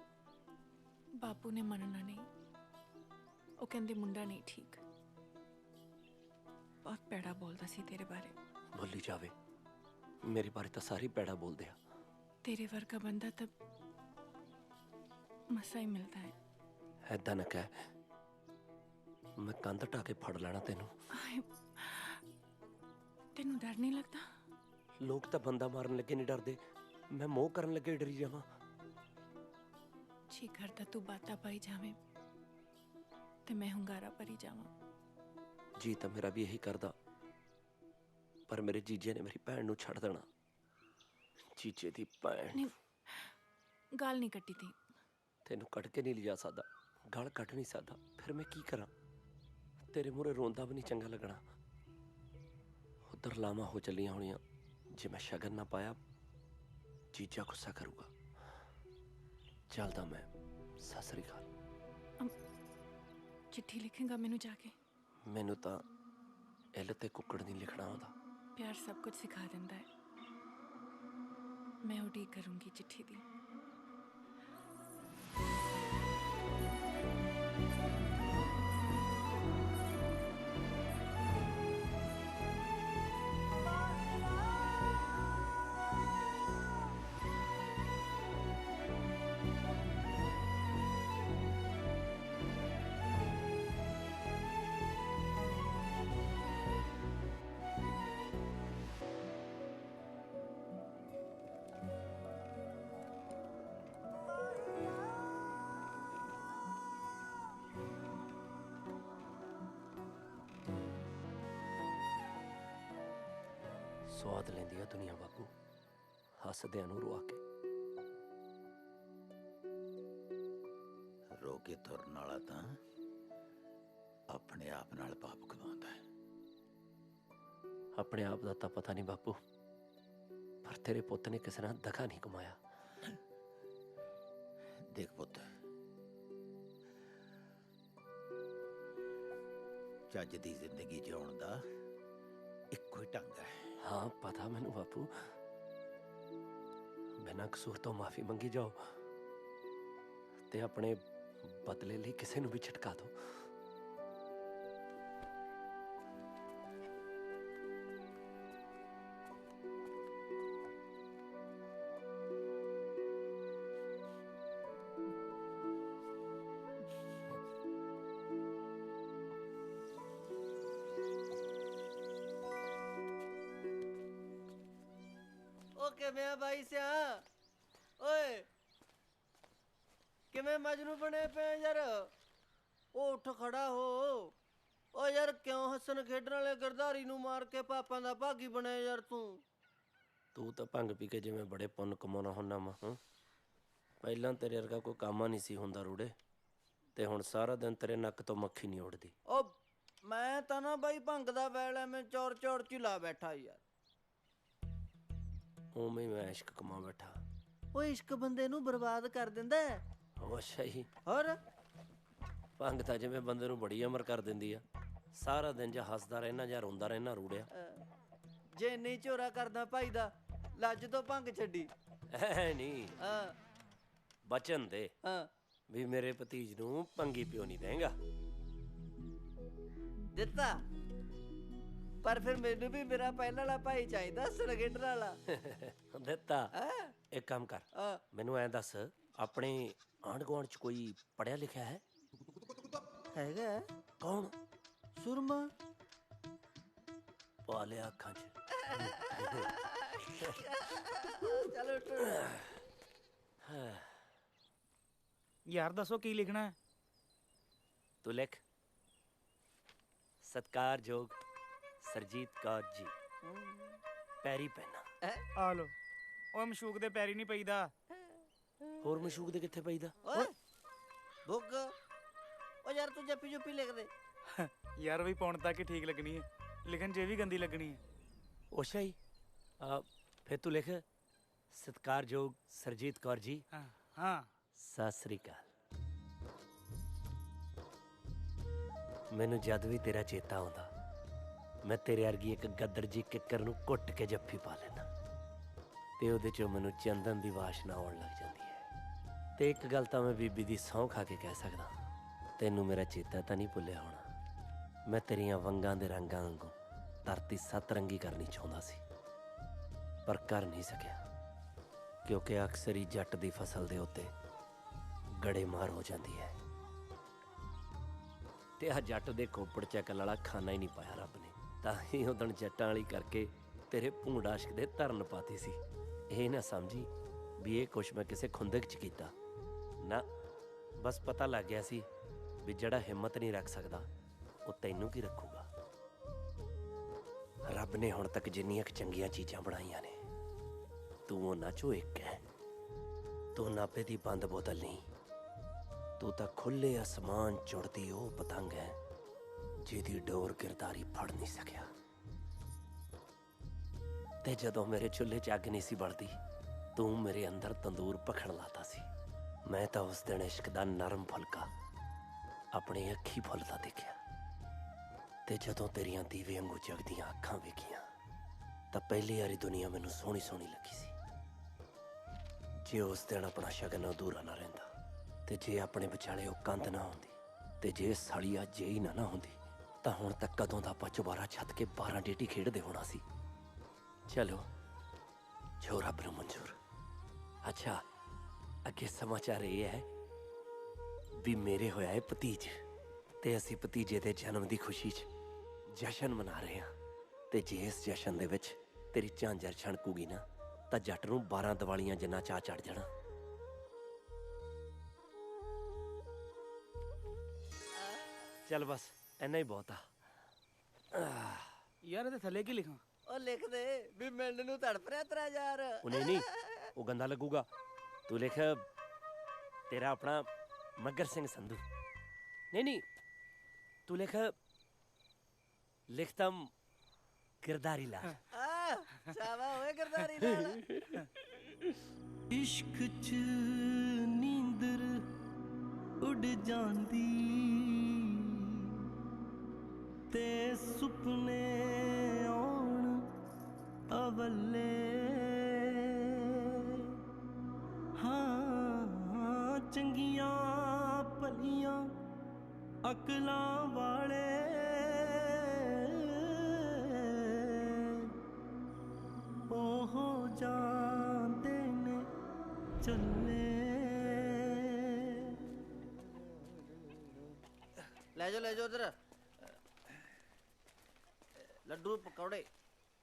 ਬਾਪੂ ਨੇ ਮੰਨਣਾ ਨਹੀਂ। ਉਹ ਕਹਿੰਦੇ ਮੁੰਡਾ ਨਹੀਂ ਠੀਕ। ਬਹੁਤ ਪੈੜਾ ਬੋਲਦਾ ਸੀ ਤੇਰੇ ਬਾਰੇ। ਬੋਲੀ ਜਾਵੇ, ਮੇਰੇ ਬਾਰੇ ਤਾਂ ਸਾਰੇ ਪੈੜਾ ਬੋਲਦੇ ਆ। ਤੇਰੇ ਵਰਗਾ ਬੰਦਾ ਤਾਂ ਮਸਾ ਹੀ ਮਿਲਦਾ ਹੈ। ਐਦਾਂ ਨਾ ਕਹਿ, ਮੈਂ ਕੰਧ ਢਾ ਕੇ ਫੜ ਲੈਣਾ ਤੈਨੂੰ। ਤੈਨੂੰ ਡਰ ਨਹੀਂ ਲੱਗਦਾ? ਲੋਕ ਤਾਂ ਬੰਦਾ ਮਾਰਨ ਲੱਗੇ ਨਹੀਂ ਡਰਦੇ, ਮੈਂ ਮੋਹ ਕਰਨ ਲੱਗੇ ਡਰੀ ਜਾਵਾਂ। ਜੀ ਕਰਦਾ ਤੂੰ ਬਾਤਾਂ ਪਾਈ ਜਾਵੇਂ ਤੇ ਮੈਂ ਹੁੰਗਾਰਾ ਭਰੀ ਜਾਵਾਂ। ਜੀ ਤਾਂ ਮੇਰਾ ਵੀ ਇਹੀ ਕਰਦਾ, ਪਰ ਮੇਰੇ ਜੀਜੇ ਨੇ ਮੇਰੀ ਭੈਣ ਨੂੰ ਛੱਡ ਦੇਣਾ। ਜੀਜੇ ਦੀ ਭੈਣ। ਗਾਲ ਨਹੀਂ ਕੱਟੀ ਤੀ। ਤੈਨੂੰ ਕੱਢ ਕੇ ਨਹੀਂ ਲਿਜਾ ਸਕਦਾ, ਗਾਲ ਕੱਢ ਨਹੀਂ ਸਕਦਾ, ਫਿਰ ਮੈਂ ਕੀ ਕਰਾਂ? ਤੇਰੇ ਮੂਹਰੇ ਰੋਂਦਾ ਵੀ ਨਹੀਂ ਚੰਗਾ ਲੱਗਣਾ। ਉਧਰ ਲਾਵਾਂ ਹੋ ਚੱਲੀਆਂ ਹੋਣੀਆਂ। ਜੇ ਮੈਂ ਸ਼ਗਨ ਨਾ ਪਾਇਆ, ਜੀਜਾ ਗੁੱਸਾ ਕਰੂਗਾ। ਚੱਲਦਾ ਮੈਂ। ਸਤਿ ਸ੍ਰੀ ਅਕਾਲ। ਚਿੱਠੀ ਲਿਖੇਗਾ ਮੈਨੂੰ ਜਾ ਕੇ? ਮੈਨੂੰ ਤਾਂ ਇੱਲ ਤੇ ਕੁੱਕੜ ਨਹੀਂ ਲਿਖਣਾ ਆਉਂਦਾ। ਪਿਆਰ ਸਭ ਕੁਝ ਸਿਖਾ ਦਿੰਦਾ ਹੈ। ਮੈਂ ਉਡੀਕ ਕਰੂੰਗੀ ਚਿੱਠੀ ਦੀ। ਸਵਾਦ ਲੈਂਦੀ ਆ ਦੁਨੀਆ ਬਾਪੂ, ਹੱਸਦਿਆਂ ਨੂੰ ਰੁਆ ਕੇ। ਰੋ ਕੇ ਤੁਰਨ ਵਾਲਾ ਤਾਂ ਆਪਣੇ ਆਪ ਨਾਲ ਪਾਪ ਕਮਾਉਂਦਾ ਹੈ। ਆਪਣੇ ਆਪ ਦਾ ਤਾਂ ਪਤਾ ਨਹੀਂ ਬਾਪੂ, ਪਰ ਤੇਰੇ ਪੁੱਤ ਨੇ ਕਿਸੇ ਨਾਲ ਦਗਾ ਨਹੀਂ ਕਮਾਇਆ। ਦੇਖ ਪੁੱਤ, ਚੱਜ ਦੀ ਜ਼ਿੰਦਗੀ ਜਿਉਣ ਦਾ ਇੱਕੋ ਹੀ ਢੰਗ ਹੈ। ਹਾਂ ਪਤਾ ਮੈਨੂੰ ਬਾਪੂ, ਬਿਨਾਂ ਕਸੂਰ ਤੋਂ ਮਾਫੀ ਮੰਗੀ ਜਾਓ ਤੇ ਆਪਣੇ ਬਦਲੇ ਲਈ ਕਿਸੇ ਨੂੰ ਵੀ ਝਟਕਾ ਦਿਓ। ਕਿਵੇਂ ਆ ਬਾਈ ਸਿਆ? ਓਏ ਕਿਵੇਂ ਮਜਨੂ ਬਣੇ ਪਏ ਯਾਰ? ਉਹ ਉੱਠ ਖੜਾ ਹੋ। ਓ ਯਾਰ ਕਿਉਂ ਹੱਸਣ ਖੇਡਣ ਵਾਲੇ ਗਿਰਧਾਰੀ ਨੂੰ ਮਾਰ ਕੇ ਪਾਪਾਂ ਦਾ ਭਾਗੀ ਬਣਿਆ ਯਾਰ ਤੂੰ ਤਾਂ ਭੰਗ ਪੀ ਕੇ ਜਿਵੇਂ ਬੜੇ ਪੁੰਨ ਕਮਾਉਣਾ ਹੁੰਦਾ ਵਾ ਪਹਿਲਾਂ ਤੇਰੇ ਵਰਗਾ ਕੋਈ ਕੰਮ ਨਹੀਂ ਸੀ ਹੁੰਦਾ ਰੂੜੇ, ਤੇ ਹੁਣ ਸਾਰਾ ਦਿਨ ਤੇਰੇ ਨੱਕ ਤੋਂ ਮੱਖੀ ਨਹੀਂ ਉੱਡਦੀ। ਓ ਮੈਂ ਤਾਂ ਨਾ ਬਾਈ ਭੰਗ ਦਾ ਵੈਲ ਐਵੇਂ ਚੌੜ ਚੌੜ ਚ ਲਾ ਬੈਠਾ ਯਾਰ। ਉਵੇਂ ਮੈਂ ਇਸ਼ਕ ਕਮਾ ਬੈਠਾ। ਓ ਇਸ਼ਕ ਬੰਦੇ ਨੂੰ ਬਰਬਾਦ ਕਰ ਦਿੰਦਾ। ਉਹ ਅੱਛਾ ਹੀ। ਹੋਰ ਭੰਗ ਤਾਂ ਜਿਵੇਂ ਬੰਦੇ ਨੂੰ ਬੜੀ ਅਮਰ ਕਰ ਦਿੰਦੀ ਆ। ਸਾਰਾ ਦਿਨ ਜਾਂ ਹੱਸਦਾ ਰਹਿਣਾ ਜਾਂ ਰੋਂਦਾ ਰਹਿਣਾ ਰੂੜਿਆ। ਜੇ ਨਹੀਂ ਝੋਰਾ ਕਰਦਾ ਭਾਈ ਦਾ ਲੱਜ ਤੋਂ ਭੰਗ ਛੱਡੀ। ਐ ਨਹੀਂ ਬਚਨ ਦੇ ਵੀ ਮੇਰੇ ਭਤੀਜ ਨੂੰ ਭੰਗੀ ਪਿਓ ਨਹੀਂ ਦੇਂਗਾ। ਦਿੱਤਾ ਪਰ ਫਿਰ ਮੈਨੂੰ ਵੀ ਮੇਰਾ ਪਹਿਲਾਂ ਵਾਲਾ ਭਾਈ ਚਾਹੀਦਾ ਸਰਗੇਟਰ ਵਾਲਾ। ਦਿੱਤਾ ਇੱਕ ਕੰਮ ਕਰ, ਮੈਨੂੰ ਐਂ ਦੱਸ ਆਪਣੇ ਆਂਢ ਗੁਆਂਢ ਚ ਕੋਈ ਪੜਿਆ ਲਿਖਿਆ ਹੈ? ਹੈਗਾ। ਕੌਣ? ਸੁਰਮਾ। ਪਾ ਲਿਆ ਅੱਖਾਂ ਚ। ਚਲੋ ਯਾਰ ਦੱਸੋ ਕੀ ਲਿਖਣਾ ਹੈ? ਤੂੰ ਲਿਖ ਸਤਿਕਾਰਯੋਗ ਸਰਜੀਤ ਕੌਰ ਜੀ ਪੈਰੀ ਪੈਣਾ। ਆ ਲੋ। ਓਏ ਮਸ਼ੂਕ ਦੇ ਪੈਰੀ ਨਹੀਂ ਪਈਦਾ। ਹੋਰ ਮਸ਼ੂਕ ਦੇ ਕਿੱਥੇ ਪਈਦਾ? ਓਏ ਬੁੱਗ ਓ ਯਾਰ ਤੂੰ ਜੱਪੀ ਜੁੱਪੀ ਲਿਖ ਦੇ। ਯਾਰ ਵੀ ਪਾਉਣ ਤੱਕ ਹੀ ਠੀਕ ਲੱਗਣੀ ਹੈ, ਲਿਖਣ ਜੇ ਵੀ ਗੰਦੀ ਲੱਗਣੀ ਹੈ। ਅੱਛਾ ਹੀ। ਫਿਰ ਤੂੰ ਲਿਖ ਸਤਿਕਾਰਯੋਗ ਸਰਜੀਤ ਕੌਰ ਜੀ। ਹਾਂ। ਸਤਿ ਸ੍ਰੀ ਅਕਾਲ। ਮੈਨੂੰ ਜਦ ਵੀ ਤੇਰਾ ਚੇਤਾ ਆਉਂਦਾ ਮੈਂ ਤੇਰੇ ਵਰਗੀ ਇੱਕ ਗੱਦਰ ਜੀ ਕਿੱਕਰ ਨੂੰ ਘੁੱਟ ਕੇ ਜੱਫੀ ਪਾ ਲੈਣਾ ਤੇ ਉਹਦੇ ਚੋਂ ਮੈਨੂੰ ਚੰਦਨ ਦੀ ਵਾਸ਼ਨਾ ਆਉਣ ਲੱਗ ਜਾਂਦੀ ਹੈ। ਤੇ ਇੱਕ ਗੱਲ ਤਾਂ ਮੈਂ ਬੀਬੀ ਦੀ ਸਹੁੰ ਖਾ ਕੇ ਕਹਿ ਸਕਦਾ, ਤੈਨੂੰ ਮੇਰਾ ਚੇਤਾ ਤਾਂ ਨਹੀਂ ਭੁੱਲਿਆ ਹੋਣਾ। ਮੈਂ ਤੇਰੀਆਂ ਵੰਗਾਂ ਦੇ ਰੰਗਾਂ ਵਾਂਗੂ ਧਰਤੀ ਸੱਤ ਰੰਗੀ ਕਰਨੀ ਚਾਹੁੰਦਾ ਸੀ ਪਰ ਕਰ ਨਹੀਂ ਸਕਿਆ ਕਿਉਂਕਿ ਅਕਸਰ ਹੀ ਜੱਟ ਦੀ ਫਸਲ ਦੇ ਉੱਤੇ ਗੜੇਮਾਰ ਹੋ ਜਾਂਦੀ ਹੈ ਤੇ ਆ ਜੱਟ ਦੇ ਖੋਪੜ ਚੱਕਣ ਵਾਲਾ ਖਾਨਾ ਹੀ ਨਹੀਂ ਪਾਇਆ ਰੱਬ ਨੇ। ਤਾਂ ਹੀ ਉਦਣ ਜੱਟਾਂ ਵਾਲੀ ਕਰਕੇ ਤੇਰੇ ਭੂੰਡ ਆਸ਼ਕ ਦੇ ਧਰਨ ਪਾਤੀ ਸੀ। ਇਹ ਨਾ ਸਮਝੀ ਵੀ ਇਹ ਕੁਛ ਮੈਂ ਕਿਸੇ ਖੁੰਦਕ 'ਚ ਕੀਤਾ ਨਾ, ਬਸ ਪਤਾ ਲੱਗ ਗਿਆ ਸੀ ਵੀ ਜਿਹੜਾ ਹਿੰਮਤ ਨਹੀਂ ਰੱਖ ਸਕਦਾ ਉਹ ਤੈਨੂੰ ਕੀ ਰੱਖੂਗਾ। ਰੱਬ ਨੇ ਹੁਣ ਤੱਕ ਜਿੰਨੀਆਂ ਚੰਗੀਆਂ ਚੀਜ਼ਾਂ ਬਣਾਈਆਂ ਨੇ ਤੂੰ ਉਹਨਾਂ 'ਚੋਂ ਇੱਕ ਹੈ। ਤੂੰ ਨਾਭੇ ਦੀ ਬੰਦ ਬੋਤਲ ਨਹੀਂ, ਤੂੰ ਤਾਂ ਖੁੱਲੇ ਅਸਮਾਨ ਚੁੜਦੀ ਉਹ ਪਤੰਗ ਹੈ ਜਿਹਦੀ ਡੋਰ ਗਿਰਦਾਰੀ ਫੜ ਨਹੀਂ ਸਕਿਆ। ਤੇ ਜਦੋਂ ਮੇਰੇ ਚੁੱਲ੍ਹੇ 'ਚ ਅੱਗ ਨਹੀਂ ਸੀ ਬਲਦੀ ਤੂੰ ਮੇਰੇ ਅੰਦਰ ਤੰਦੂਰ ਭਖਣ ਲਾਤਾ ਸੀ। ਮੈਂ ਤਾਂ ਉਸ ਦਿਨ ਇਸ਼ਕ ਦਾ ਨਰਮ ਫੁਲਕਾ ਆਪਣੇ ਅੱਖੀ ਫੁੱਲਦਾ ਦੇਖਿਆ ਤੇ ਜਦੋਂ ਤੇਰੀਆਂ ਦੀਵੇ ਵਾਂਗੂ ਜਗਦੀਆਂ ਅੱਖਾਂ ਵੇਖੀਆਂ ਤਾਂ ਪਹਿਲੀ ਵਾਰੀ ਦੁਨੀਆ ਮੈਨੂੰ ਸੋਹਣੀ ਸੋਹਣੀ ਲੱਗੀ ਸੀ। ਜੇ ਉਸ ਦਿਨ ਆਪਣਾ ਸ਼ਗਨ ਅਧੂਰਾ ਨਾ ਰਹਿੰਦਾ ਤੇ ਜੇ ਆਪਣੇ ਵਿਚਾਲੇ ਉਹ ਕੰਧ ਨਾ ਹੁੰਦੀ ਤੇ ਜੇ ਸਾਲੀਆ ਜੇਈ ਨਾ ਹੁੰਦੀ ਤਾਂ ਹੁਣ ਤੱਕ ਕਦੋਂ ਦਾ ਆਪਾਂ ਚੁਬਾਰਾ ਛੱਤ ਕੇ 12 ਡੇਟੀ ਖੇਡਦੇ ਹੋਣਾ ਸੀ। ਚਲੋ ਜੋ ਰੱਬ ਨੂੰ ਮਨਜ਼ੂਰ। ਅੱਛਾ ਅੱਗੇ ਸਮਾਚਾਰ ਇਹ ਹੈ ਵੀ ਮੇਰੇ ਹੋਇਆ ਹੈ ਭਤੀਜ ਤੇ ਅਸੀਂ ਭਤੀਜੇ ਦੇ ਜਨਮ ਦੀ ਖੁਸ਼ੀ 'ਚ ਜਸ਼ਨ ਮਨਾ ਰਹੇ ਹਾਂ ਤੇ ਜੇ ਇਸ ਜਸ਼ਨ ਦੇ ਵਿੱਚ ਤੇਰੀ ਝਾਂਜਰ ਛਣਕੂਗੀ ਨਾ ਤਾਂ ਜੱਟ ਨੂੰ 12 ਦੀਵਾਲੀਆਂ ਜਿੰਨਾ ਚਾਅ ਚੜ ਜਾਣਾ। ਚੱਲ ਬਸ ਇੰਨਾ ਹੀ ਬਹੁਤ ਆ। ਯਾਰ ਇਹਦੇ ਥੱਲੇ ਕੀ ਲਿਖਾਂ? ਉਹ ਲਿਖ ਦੇ ਵੀ ਮਿਲਣ ਨੂੰ ਤੜਪ ਰਿਹਾ ਤੇਰਾ ਯਾਰ। ਉਹ ਨਹੀਂ ਉਹ ਗੰਦਾ ਲੱਗੂਗਾ। ਤੂੰ ਲਿਖ ਤੇਰਾ ਆਪਣਾ ਮੱਗਰ ਸਿੰਘ ਸੰਧੂ। ਨਹੀਂ ਤੂੰ ਲਿਖਤਮ ਗਿਰਦਾਰੀ ਲਾਲ। ਸ਼ਾਬਾ ਹੋਏ ਗਿਰਦਾਰੀ ਲਾਲ। ਇਸ਼ਕ 'ਚ ਨੀਂਦਰ ਉੱਡ ਜਾਂਦੀ ਤੇ ਸੁਪਨੇ ਆਉਣ ਅਵੱਲੇ। ਹਾਂ ਚੰਗੀਆਂ ਭਲੀਆਂ ਅਕਲਾਂ ਵਾਲੇ ਉਹ ਜਾਂਦੇ ਨੇ ਚੱਲੇ। ਲੈ ਜਾਓ ਉਧਰ ਲੱਡੂ ਪਕੌੜੇ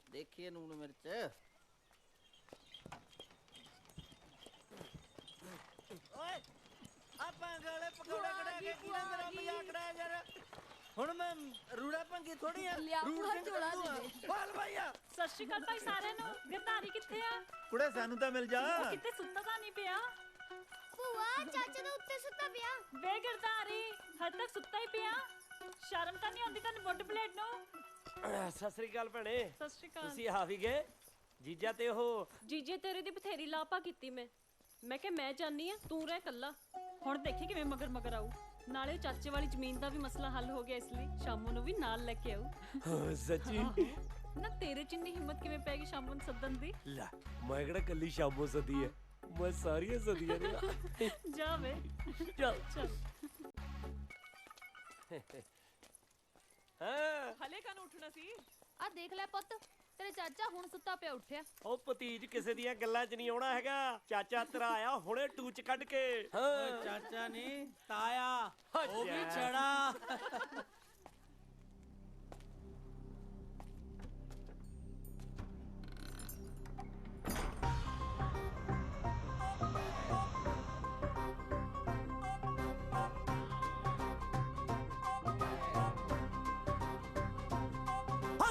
ਦੇਖੀਏ ਨੂਣ ਮਿਰਚ। ਓਏ ਆਪਾਂ ਗਾਲੇ ਪਕੌੜੇ ਕਢਾ ਕੇ ਕੀ ਨਾ ਮੇਰਾ ਮਜ਼ਾਕ ਕਢਾਇਆ ਯਾਰ। ਹੁਣ ਮੈਂ ਰੂੜਾ ਭੰਗੀ ਥੋੜੀ ਆ ਹਾਲ ਭਾਈਆ ਸਤਿ ਸ਼੍ਰੀ ਅਕਾਲ ਭਾਈ ਸਾਰਿਆਂ ਨੂੰ। ਗਿਰਧਾਰੀ ਕਿੱਥੇ ਆ? ਕੁੜੇ ਸਾਨੂੰ ਤਾਂ ਮਿਲ ਜਾ। ਉਹ ਕਿਤੇ ਸੁੱਤਾ ਤਾਂ ਨਹੀਂ ਪਿਆ? ਭੂਆ ਚਾਚਾ ਦਾ ਉੱਤੇ ਸੁੱਤਾ ਪਿਆ। ਵੇ ਗਿਰਧਾਰੀ ਹਜੇ ਤੱਕ ਸੁੱਤਾ ਹੀ ਪਿਆ? ਸ਼ਰਮ ਤਾਂ ਨਹੀਂ ਆਉਂਦੀ ਤੈਨੂੰ ਬੁੱਢ ਬਲੇਡ ਨੂੰ? ਸਤਿ ਸ੍ਰੀ ਅਕਾਲ ਭੈਣੇ। ਸਤਿ ਸ਼੍ਰੀ ਅਕਾਲ। ਤੁਸੀਂ ਆ ਵੀ ਗਏ? ਜੀਜਾ ਤੇ ਉਹ ਜੀਜੇ ਤੇਰੇ ਦੀ ਬਥੇਰੀ ਲਾਪਾ ਕੀਤੀ ਮੈਂ ਕਿਹਾ ਮੈਂ ਜਾਨੀ ਆ, ਤੂੰ ਰਹਿ ਕੱਲਾ। ਹੁਣ ਦੇਖੀ ਕਿਵੇਂ ਮਗਰ ਮਗਰ ਆਊ। ਨਾਲੇ ਚਾਚੇ ਵਾਲੀ ਜ਼ਮੀਨ ਦਾ ਵੀ ਮਸਲਾ ਹੱਲ ਹੋ ਗਿਆ, ਇਸ ਲਈ ਸ਼ਾਮੂ ਨੂੰ ਵੀ ਨਾਲ ਲੈ ਕੇ ਆਊ। ਸੱਚੀ? ਨਾ ਤੇਰੇ ਚ ਇੰਨੀ ਹਿੰਮਤ ਕਿਵੇਂ ਪੈ ਗਈ ਸ਼ਾਮੂ ਨੂੰ ਸੱਦਣ ਦੀ? ਲੈ ਮੈਂ ਕਿਹੜਾ ਕੱਲੀ ਸ਼ਾਮੋ ਸਦੀ ਹੈ, ਮੈਂ ਸਾਰੀਆਂ ਸਦੀਆਂ ਨੇ। ਜਾ ਵੇ ਚੱਲ ਚੱਲ। ਹਾਂ ਹਲੇ ਕਾਨੂੰ ਉੱਠਣਾ ਸੀ? ਆ ਦੇਖ ਲੈ ਪੁੱਤ, ਤੇਰੇ ਚਾਚਾ ਹੁਣ ਸੁੱਤਾ ਪਿਆ ਉੱਠਿਆ। ਉਹ ਭਤੀਜ ਕਿਸੇ ਦੀਆਂ ਗੱਲਾਂ 'ਚ ਨਹੀਂ ਆਉਣਾ ਹੈਗਾ। ਚਾਚਾ ਤੇਰਾ ਆਇਆ ਹੁਣੇ ਟੂਚ ਕੱਢ ਕੇ। ਹਾਂ ਚਾਚਾ ਨਹੀਂ ਤਾਇਆ, ਉਹ ਵੀ ਅੱਛਾ। ਛੜਾ।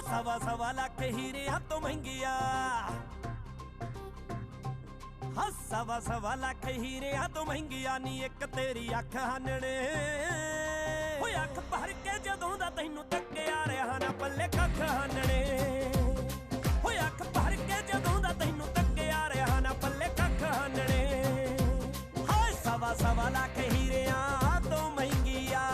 ਸਵਾ ਸਵਾ ਲੱਖ ਹੀਰਿਆਂ ਤੋਂ ਮਹਿੰਗੀਆਂ, ਸਵਾ ਸਵਾ ਲੱਖ ਹੀਰਿਆਂ ਤੋਂ ਮਹਿੰਗੀਆਂ ਨੀ ਇੱਕ ਤੇਰੀ ਅੱਖ ਹਾਨਣੇ। ਓਏ ਅੱਖ ਭਰ ਕੇ ਜਦੋਂ ਦਾ ਤੈਨੂੰ ਤੱਕਿਆ ਰਿਹਾ ਨਾ ਪੱਲੇ ਕੱਖ ਹਾਨਣੇ। ਓਏ ਅੱਖ ਭਰ ਕੇ ਜਦੋਂ ਦਾ ਤੈਨੂੰ ਤੱਕਿਆ ਰਿਹਾ ਨਾ ਪੱਲੇ ਕੱਖ ਹਾਨਣੇ। ਹਾਏ ਸਵਾ ਸਵਾ ਲੱਖ ਹੀਰਿਆਂ ਤੋਂ ਮਹਿੰਗੀਆਂ।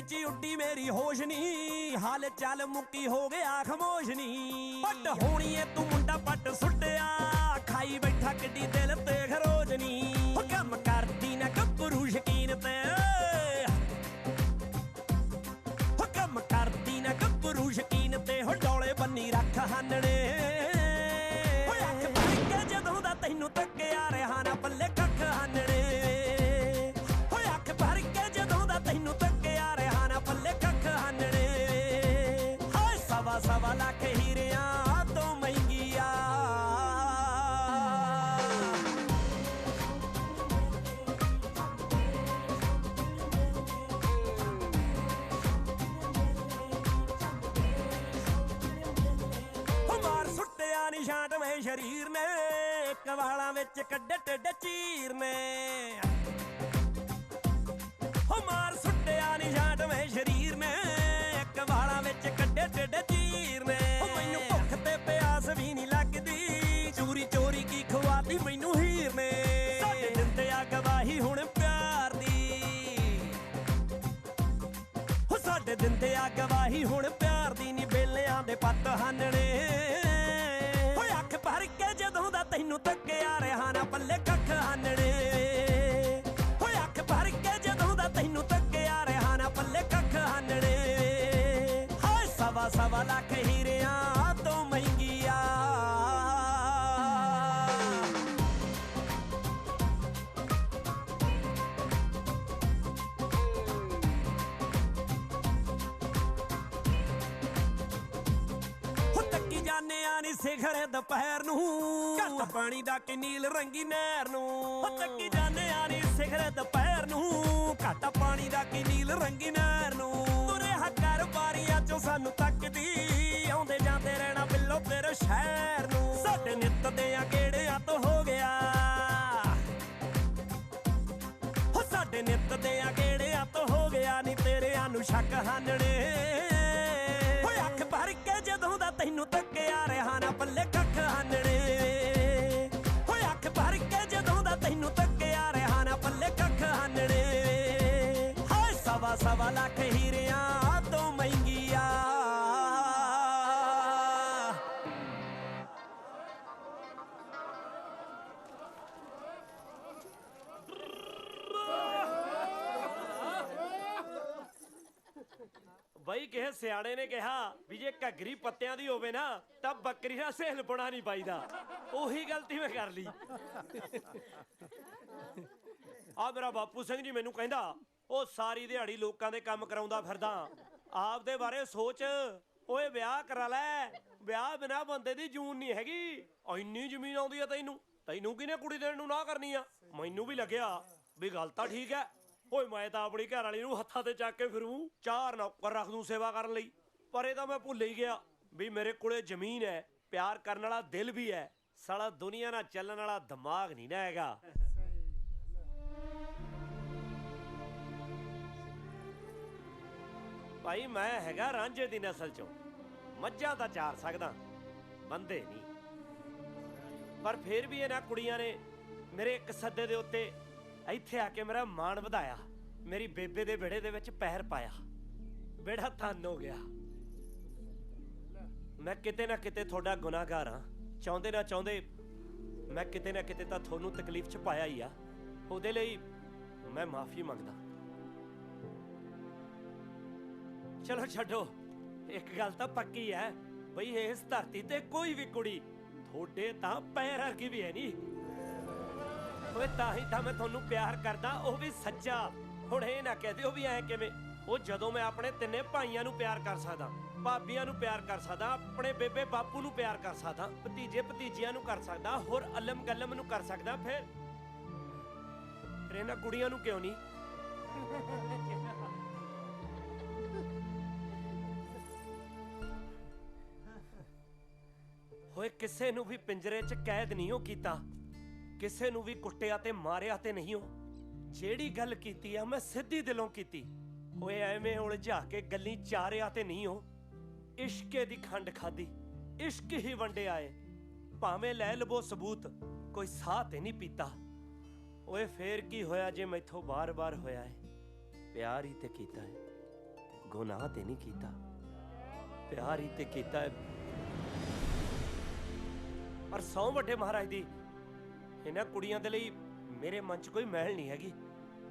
ਚ ਉੱਡੀ ਮੇਰੀ ਹੋਸ਼ ਨੀ, ਹਾਲ ਚੱਲ ਮੁੱਕੀ ਹੋ ਗਿਆ ਖਮੋਸ਼ ਨੀ। ਪੱਟ ਹੋਣੀ ਏ ਤੂੰ ਮੁੰਡਾ ਪੱਟ ਸੁੱਟਿਆ, ਖਾਈ ਬੈਠਾ ਕਿੱਡੀ ਦਿਲ ਤੇ ਖਰੋਜ ਨੀ। ਉਹ ਕੰਮ ਕਰਦੀ ਨਾ ਗੱਭਰੂ ਸ਼ਕੀਨ ਤੇ, ਉਹ ਕੰਮ ਕਰਦੀ ਨਾ ਗੱਭਰੂ ਸ਼ਕੀਨ ਤੇ। ਹੋ ਡੋਲੇ ਬੰਨੀ ਰੱਖ ਹਾਨਣੇ। ਓਏ ਅੱਖ ਭਰ ਕੇ ਜਦੋਂ ਦਾ ਤੈਨੂੰ ਤੱਕਿਆ ਰਿਹਾ ਨਾ ਪੱਲੇ ਕੱਖ ਹਾਨਣੇ। ਓਏ ਅੱਖ ਭਰ ਕੇ ਜਦੋਂ ਦਾ ਤੈਨੂੰ ਤੱਕਿਆ ਰਿਹਾ ਨਾ ਪੱਲੇ ਕੱਖ ਹਾਨਣੇ। ਹਾਏ ਸਵਾ ਸਵਾ ਲੱਖ ਹੀਰਿਆਂ ਤੋਂ ਮਹਿੰਗੀਆਂ। ਮਾਰ ਸੁੱਟਿਆ ਨਿਸ਼ਾਨ ਮੈਂ ਸ਼ਰੀਰ ਨੇ, ਇੱਕ ਵਾਲਾਂ ਵਿੱਚ ਕੱਢੇ ਟਿੱਡ ਚੀਰ ਨੇ। ਮਾਰ ਸੁੱਟਿਆ ਨਿਸ਼ਾਨ ਮੈਂ ਸ਼ਰੀਰ ਨੇ, ਇੱਕ ਵਾਲਾਂ ਵਿੱਚ ਕੱਢੇ ਟਿੱਡ ਚੀਰ ਨੇ। ਮੈਨੂੰ ਭੁੱਖ ਤੇ ਪਿਆਸ ਵੀ ਨਹੀਂ ਲੱਗਦੀ, ਚੋਰੀ ਚੋਰੀ ਕੀ ਖਵਾਤੀ ਮੈਨੂੰ ਹੀਰ ਨੇ। ਸਾਡੇ ਦਿੰਦੇ ਆ ਗਵਾਹੀ ਹੁਣ ਪਿਆਰ ਦੀ, ਹੋ ਸਾਡੇ ਦਿੰਦੇ ਆ ਗਵਾਹੀ ਹੁਣ ਪਿਆਰ ਦੀ ਨੀ। ਬੇਲਿਆਂ ਦੇ ਪੱਤ ਹਾਨਣੇ। ਓਏ ਅੱਖ ਭਰ ਕੇ ਜਦੋਂ ਦਾ ਤੈਨੂੰ ਤੱਕਿਆ ਰਿਹਾ ਨਾ ਪੱਲੇ ਕੱਖ ਹਾਨਣੇ। ਓਏ ਅੱਖ ਭਰ ਕੇ ਜਦੋਂ ਦਾ ਤੈਨੂੰ ਤੱਕਿਆ ਰਿਹਾ ਨਾ ਪੱਲੇ ਕੱਖ ਹਾਨਣੇ। ਹਾਏ ਸਵਾ ਸਵਾ ਲੱਖ ਹੀਰਿਆਂ ਤੋਂ ਮਹਿੰਗੀਆਂ। ਜਾਨਿਆ ਨੀ ਸਿਖਰ ਦੁਪਹਿਰ ਨੂੰ, ਘੱਟ ਪਾਣੀ ਦਾ ਕਿ ਨੀਲ ਰੰਗੀ ਨਹਿਰ ਨੂੰ। ਤੱਕੀ ਜਾਨਿਆ ਨੀ ਸਿਖਰ ਦੁਪਹਿਰ ਨੂੰ, ਘੱਟ ਪਾਣੀ ਦਾ ਕਿ ਨੀਲ ਰੰਗੀ ਨਹਿਰ ਨੂੰ। ਤੁਰਿਆ ਕਰ ਬਾਰੀਆਂ ਚੋਂ ਸਾਨੂੰ ਤੱਕਦੀ, ਆਉਂਦੇ ਜਾਂਦੇ ਰਹਿਣਾ ਬਿੱਲੋ ਤੇਰੇ ਸ਼ਹਿਰ ਨੂੰ। ਸਾਡੇ ਨਿੱਤ ਦੇ ਆ ਗੇੜਿਆਂ ਤੋਂ ਹੋ ਗਿਆ, ਹੋ ਸਾਡੇ ਨਿੱਤ ਦੇ ਆ ਗੇੜਿਆਂ ਤੋਂ ਹੋ ਗਿਆ ਨੀ ਤੇਰਿਆਂ ਨੂੰ ਸ਼ੱਕ ਹਾਨਣੇ। ਓਏ ਅੱਖ ਭਰ ਕੇ ਜਦੋਂ ਦਾ ਤੈਨੂੰ ਤੱਕਿਆ ਰਿਹਾ ਨਾ ਪੱਲੇ ਕੱਖ ਹਾਨਣੇ। ਓਏ ਅੱਖ ਭਰ ਕੇ ਜਦੋਂ ਦਾ ਤੈਨੂੰ ਤੱਕਿਆ ਰਿਹਾ ਨਾ ਪੱਲੇ ਕੱਖ ਹਾਨਣੇ। ਹਾਏ ਸਵਾ ਸਵਾ ਲੱਖ ਹੀਰਿਆਂ ਤੋਂ ਮਹਿੰਗੀਆਂ। ਬਈ ਕਿਸੇ ਸਿਆਣੇ ਨੇ ਕਿਹਾ ਵੀ ਜੇ ਘੱਗਰੀ ਪੱਤਿਆਂ ਦੀ ਹੋਵੇ ਨਾ ਤਾਂ ਬੱਕਰੀ ਦਾ ਸੇਲ ਬਣਾ ਨਹੀਂ ਪਾਈਦਾ। ਉਹੀ ਗਲਤੀ ਮੈਂ ਕਰ ਲਈ। ਆ ਮੇਰਾ ਬਾਪੂ ਸਿੰਘ ਜੀ ਮੈਨੂੰ ਕਹਿੰਦਾ, ਉਹ ਸਾਰੀ ਦਿਹਾੜੀ ਲੋਕਾਂ ਦੇ ਕੰਮ ਕਰਾਉਂਦਾ ਫਿਰਦਾ, ਆਪਦੇ ਬਾਰੇ ਸੋਚ। ਓਏ ਵਿਆਹ ਕਰਾ ਲੈ, ਵਿਆਹ ਬਿਨਾ ਬੰਦੇ ਦੀ ਜੂਨ ਨਹੀਂ ਹੈਗੀ। ਇੰਨੀ ਜ਼ਮੀਨ ਆਉਂਦੀ ਆ ਤੈਨੂੰ, ਤੈਨੂੰ ਕਿਹਨੇ ਕੁੜੀ ਦੇਣ ਨੂੰ ਨਾ ਕਰਨੀ ਆ? ਮੈਨੂੰ ਵੀ ਲੱਗਿਆ ਵੀ ਗੱਲ ਤਾਂ ਠੀਕ ਹੈ। ਓਏ ਮੈਂ ਤਾਂ ਆਪਣੀ ਘਰ ਵਾਲੀ ਨੂੰ ਹੱਥਾਂ ਤੇ ਚੱਕ ਕੇ ਫਿਰੂ, 4 ਨੌਕਰ ਰੱਖ ਦੂੰ ਸੇਵਾ ਕਰਨ ਲਈ। ਪਰ ਇਹ ਤਾਂ ਮੈਂ ਭੁੱਲ ਹੀ ਗਿਆ ਵੀ ਮੇਰੇ ਕੋਲੇ ਜ਼ਮੀਨ ਹੈ, ਪਿਆਰ ਕਰਨ ਵਾਲਾ ਦਿਲ ਵੀ ਹੈ, ਸਾਲਾ ਦੁਨੀਆ ਨਾਲ ਚੱਲਣ ਵਾਲਾ ਦਿਮਾਗ ਨਹੀਂ ਨਾ ਹੈਗਾ। ਭਾਈ ਮੈਂ ਹੈਗਾ ਰਾਂਝੇ ਦੀ ਨਸਲ ਚੋਂ, ਮੱਝਾਂ ਤਾਂ ਚਾਰ ਸਕਦਾ, ਬੰਦੇ ਨਹੀਂ। ਪਰ ਫਿਰ ਵੀ ਇਹਨਾਂ ਕੁੜੀਆਂ ਨੇ ਮੇਰੇ ਇੱਕ ਸੱਦੇ ਦੇ ਉੱਤੇ ਇੱਥੇ ਆ ਕੇ ਮੇਰਾ ਮਾਣ ਵਧਾਇਆ, ਮੇਰੀ ਬੇਬੇ ਦੇ ਵਿਹੜੇ ਦੇ ਵਿੱਚ ਪੈਰ ਪਾਇਆ, ਵਿਹੜਾ ਧੰਨ ਹੋ ਗਿਆ। ਮੈਂ ਕਿਤੇ ਨਾ ਕਿਤੇ ਤੁਹਾਡਾ ਗੁਨਾਹਗਾਰ ਹਾਂ, ਚਾਹੁੰਦੇ ਨਾ ਚਾਹੁੰਦੇ ਮੈਂ ਕਿਤੇ ਨਾ ਕਿਤੇ ਤਾਂ ਤੁਹਾਨੂੰ ਤਕਲੀਫ 'ਚ ਪਾਇਆ ਹੀ ਆ। ਉਹਦੇ ਲਈ ਮੈਂ ਮਾਫੀ ਮੰਗਦਾ। ਚਲੋ ਛੱਡੋ, ਇੱਕ ਗੱਲ ਤਾਂ ਪੱਕੀ ਹੈ ਬਈ ਇਸ ਧਰਤੀ ਤੇ ਕੋਈ ਵੀ ਕੁੜੀ ਤੁਹਾਡੇ ਤਾਂ ਪੈਰ ਵਰਗੀ ਵੀ ਹੈ ਨਹੀਂ। ਓਏ ਤਾਂ ਹੀ ਤਾਂ ਮੈਂ ਤੁਹਾਨੂੰ ਪਿਆਰ ਕਰਦਾ, ਉਹ ਵੀ ਸੱਚਾ। ਹੁਣ ਇਹ ਨਾ ਕਹਿ ਦਿਓ ਵੀ ਐ ਕਿਵੇਂ। ਉਹ ਜਦੋਂ ਮੈਂ ਆਪਣੇ ਤਿੰਨੇ ਭਾਈਆਂ ਨੂੰ ਪਿਆਰ ਕਰ ਸਕਦਾ, ਭਾਬੀਆਂ ਨੂੰ ਪਿਆਰ ਕਰ ਸਕਦਾ, ਆਪਣੇ ਬੇਬੇ ਬਾਪੂ ਨੂੰ ਪਿਆਰ ਕਰ ਸਕਦਾ, ਭਤੀਜੇ ਭਤੀਜੀਆਂ ਨੂੰ ਕਰ ਸਕਦਾ, ਹੋਰ ਅਲਮ ਗਲਮ ਨੂੰ ਕਰ ਸਕਦਾ, ਫਿਰ ਇਹਨਾਂ ਕੁੜੀਆਂ ਨੂੰ ਕਿਉਂ ਨਹੀਂ? ਹੋਏ ਕਿਸੇ ਨੂੰ ਵੀ ਪਿੰਜਰੇ 'ਚ ਕੈਦ ਨਹੀਂ ਹੋ ਕੀਤਾ, ਕਿਸੇ ਨੂੰ ਵੀ ਕੁੱਟਿਆ ਤੇ ਮਾਰਿਆ ਤੇ ਨਹੀਂ ਹੋ। ਜਿਹੜੀ ਗੱਲ ਕੀਤੀ ਆ ਮੈਂ ਸਿੱਧੀ ਦਿਲੋਂ ਕੀਤੀ। ਹੋਏ ਐਵੇਂ ਉਲਝਾ ਕੇ ਗੱਲੀ ਚਾਰਿਆ ਤੇ ਨਹੀਂ ਹੋ। ਇਸ਼ਕੇ ਦੀ ਖੰਡ ਖਾਦੀ, ਇਸ਼ਕ ਹੀ ਵੰਡੇ ਆਏ, ਭਾਵੇਂ ਲੈ ਲਵੋ ਸਬੂਤ, ਕੋਈ ਸਾਹ ਤੇ ਨਹੀਂ ਪੀਤਾ। ਓਏ ਫੇਰ ਕੀ ਹੋਇਆ ਜੇ ਮੈਥੋਂ ਬਾਰ-ਬਾਰ ਹੋਇਆ ਹੈ? ਪਿਆਰ ਹੀ ਤੇ ਕੀਤਾ ਹੈ, ਗੁਨਾਹ ਤੇ ਨਹੀਂ ਕੀਤਾ, ਪਿਆਰ ਹੀ ਤੇ ਕੀਤਾ ਹੈ। ਪਰ ਸੌ ਵੱਡੇ ਮਹਾਰਾਜ ਦੀ, ਇਹਨਾਂ ਕੁੜੀਆਂ ਦੇ ਲਈ ਮੇਰੇ ਮਨ 'ਚ ਕੋਈ ਮੈਲ ਨਹੀਂ ਹੈਗੀ।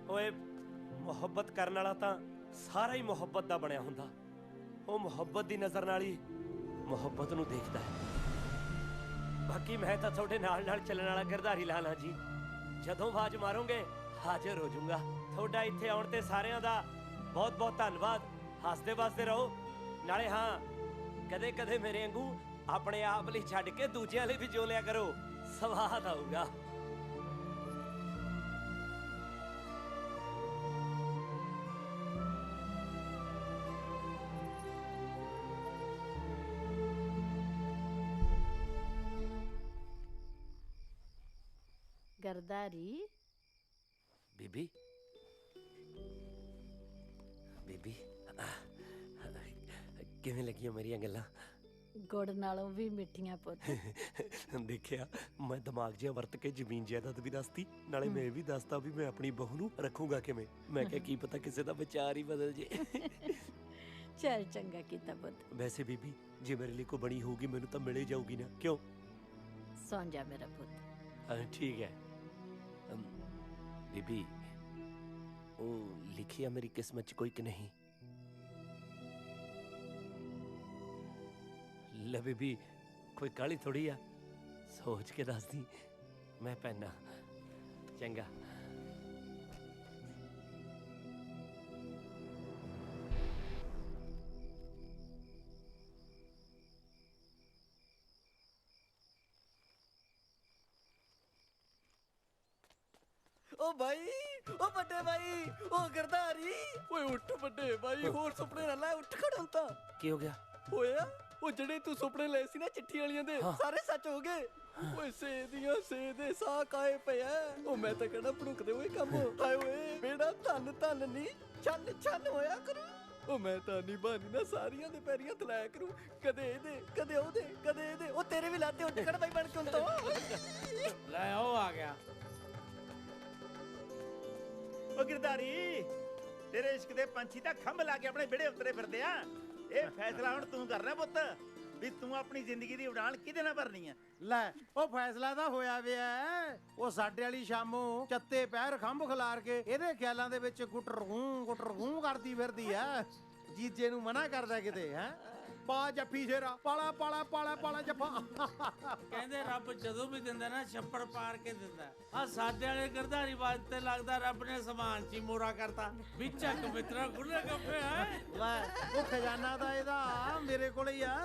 ਓਏ ਮੁਹੱਬਤ ਕਰਨ ਵਾਲਾ ਤਾਂ ਸਾਰਾ ਹੀ ਮੁਹੱਬਤ ਦਾ ਬਣਿਆ ਹੁੰਦਾ। ਉਹ ਮੁਹੱਬਤ ਦੀ ਨਜ਼ਰ ਨਾਲ ਹੀ ਮੁਹੱਬਤ ਨੂੰ ਦੇਖਦਾ ਹੈ। ਬਾਕੀ ਮੈਂ ਤਾਂ ਤੁਹਾਡੇ ਨਾਲ ਨਾਲ ਚੱਲਣ ਵਾਲਾ ਗਿਰਧਾਰੀ ਲਾਲ ਹਾਂ ਜੀ। ਜਦੋਂ ਆਵਾਜ਼ ਮਾਰੋਗੇ ਹਾਜ਼ਰ ਹੋ ਜਾਊਂਗਾ। ਤੁਹਾਡਾ ਇੱਥੇ ਆਉਣ ਤੇ ਸਾਰਿਆਂ ਦਾ ਬਹੁਤ ਬਹੁਤ ਧੰਨਵਾਦ। ਹੱਸਦੇ ਵਸਦੇ ਰਹੋ। ਨਾਲੇ ਹਾਂ, ਕਦੇ ਕਦੇ ਮੇਰੇ ਵਾਂਗੂ ਆਪਣੇ ਆਪ ਲਈ ਛੱਡ ਕੇ ਦੂਜਿਆਂ ਲਈ ਵੀ ਜੋ ਲਿਆ ਕਰੋ, ਸਵਾਦ ਆਊਗਾ। ਗਰਦਾਰੀ ਬੀਬੀ, ਬੀਬੀ ਕਿਵੇਂ ਲੱਗੀਆਂ ਮੇਰੀਆਂ ਗੱਲਾਂ? ਗੁੜ ਨਾਲੋਂ ਵੀ ਮਿੱਠੀਆਂ ਪੁੱਤ। ਦੇਖਿਆ, ਮੈਂ ਦਿਮਾਗ ਜਿਹਾ ਵਰਤ ਕੇ ਜ਼ਮੀਨ ਜਾਇਦਾਦ ਵੀ ਦੱਸਤੀ, ਨਾਲੇ ਮੈਂ ਵੀ ਦੱਸਤਾ ਵੀ ਮੈਂ ਆਪਣੀ ਬਹੂ ਨੂੰ ਰੱਖੂੰਗਾ ਕਿਵੇਂ। ਮੈਂ ਕਿਹਾ ਕੀ ਪਤਾ ਕਿਸੇ ਦਾ ਵਿਚਾਰ ਹੀ ਬਦਲ ਜੇ। ਚੱਲ ਚੰਗਾ ਕੀਤਾ ਪੁੱਤ। ਵੈਸੇ ਬੀਬੀ, ਜੇ ਮੇਰੇ ਲਈ ਕੋਈ ਬਣੀ ਹੋਊਗੀ ਮੈਨੂੰ ਤਾਂ ਮਿਲੇ ਜਾਊਗੀ ਨਾ, ਕਿਉਂ? ਸੌਂ ਜਾ ਮੇਰਾ ਪੁੱਤ। ਠੀਕ ਹੈ ਬੀਬੀ, ਉਹ ਲਿਖੀ ਆ ਮੇਰੀ ਕਿਸਮਤ 'ਚ ਕੋਈ ਕਿ ਨਹੀਂ? ਲੈ ਬੀਬੀ, ਕੋਈ ਕਾਹਲੀ ਥੋੜੀ ਆ, ਸੋਚ ਕੇ ਦੱਸਦੀ, ਮੈਂ ਪੈਨਾ। ਚੰਗਾ। ਓ ਭਾਈ, ਓ ਵੱਡੇ ਭਾਈ, ਓ ਗਰਦਾਰੀ, ਓਏ ਉੱਠ ਵੱਡੇ ਭਾਈ, ਹੋਰ ਸੁਪਨੇ ਨਾ ਲੈ, ਉੱਠ ਖੜੋਂ ਤਾਂ। ਕੀ ਹੋ ਗਿਆ? ਹੋਇਆ ਉਹ ਜਿਹੜੇ ਤੂੰ ਸੁਪਨੇ ਲਏ ਸੀ ਨਾ ਚਿੱਠੀ ਵਾਲੀਆਂ ਦੇ, ਸਾਰੇ ਸੱਚ ਹੋ ਗਏ। ਓਏ ਸੇ ਦੀਆਂ ਸੇ ਦੇ ਸਾਹ ਕਾਏ ਪਿਆ। ਉਹ ਮੈਂ ਤਾਂ ਕਹਿਣਾ ਭੜੁਕਦੇ ਹੋਏ ਕੰਮ। ਹਾਏ ਓਏ ਬੇੜਾ ਧੰਨ ਧੰਨ ਨਹੀਂ ਛੰਨ ਛੰਨ ਹੋਇਆ ਕਰੂ। ਉਹ ਮੈਂ ਤਾਂ ਨਹੀਂ ਬਾਨੀ ਨਾ ਸਾਰੀਆਂ ਦੇ ਪੈਰੀਆਂ ਤਲਾਇਆ ਕਰੂ, ਕਦੇ ਇਹਦੇ ਕਦੇ ਉਹਦੇ ਕਦੇ ਇਹਦੇ। ਉਹ ਤੇਰੇ ਵੀ ਲਾਤੇ ਉੱਠ ਖੜ ਬਾਈ ਬਣ ਕੇ ਹੁਣ ਤੋਂ। ਲੈ ਉਹ ਆ ਗਿਆ। ਉਹ ਗਿਰਦਾਰੀ, ਤੇਰੇ ਇਸ਼ਕ ਦੇ ਪੰਛੀ ਤਾਂ ਖੰਭ ਲਾ ਕੇ ਆਪਣੇ ਵਿਹੜੇ ਉਤਰੇ ਫਿਰਦੇ ਆ। ਇਹ ਫੈਸਲਾ ਹੁਣ ਤੂੰ ਕਰਨਾ ਪੁੱਤ, ਵੀ ਤੂੰ ਆਪਣੀ ਜ਼ਿੰਦਗੀ ਦੀ ਉਡਾਣ ਕਿਹਦੇ ਨਾਲ ਭਰਨੀ ਆ। ਲੈ ਉਹ ਫੈਸਲਾ ਤਾਂ ਹੋਇਆ ਵਿਆ। ਉਹ ਸਾਡੇ ਵਾਲੀ ਸ਼ਾਮੋਂ ਚੱਤੇ ਪੈਰ ਖੰਭ ਖਿਲਾਰ ਕੇ ਇਹਦੇ ਖਿਆਲਾਂ ਦੇ ਵਿੱਚ ਗੁੱਟਰਗੂੰ ਕਰਦੀ ਫਿਰਦੀ ਆ। ਜੀਜੇ ਨੂੰ ਮਨਾ ਕਰਦਾ ਕਿਤੇ ਹੈ। ਪਾ ਜੱਫੀ ਸ਼ੇਰਾ, ਪਾਲਾ ਪਾਲਾ ਪਾਲਾ ਪਾਲਾ ਜੱਫਾ। ਕਹਿੰਦੇ ਰੱਬ ਜਦੋਂ ਵੀ ਦਿੰਦਾ ਨਾ ਛੱਪੜ ਪਾਰ ਕੇ ਦਿੰਦਾ। ਆ ਸਾਡੇ ਵਾਲੇ ਗਿਰਧਾਰੀ ਬਾਜ ਤੇ ਲੱਗਦਾ ਰੱਬ ਨੇ ਸਮਾਨ 'ਚ ਹੀ ਮੋਰਾ ਕਰਤਾ। ਵੀ ਝੱਕ ਮਿੱਤਰਾ ਖੁੱਲੇ ਗੱਫੇ ਹੈ। ਲੈ ਉਹ ਖਜ਼ਾਨਾ ਤਾਂ ਇਹਦਾ ਮੇਰੇ ਕੋਲ ਹੀ ਆ।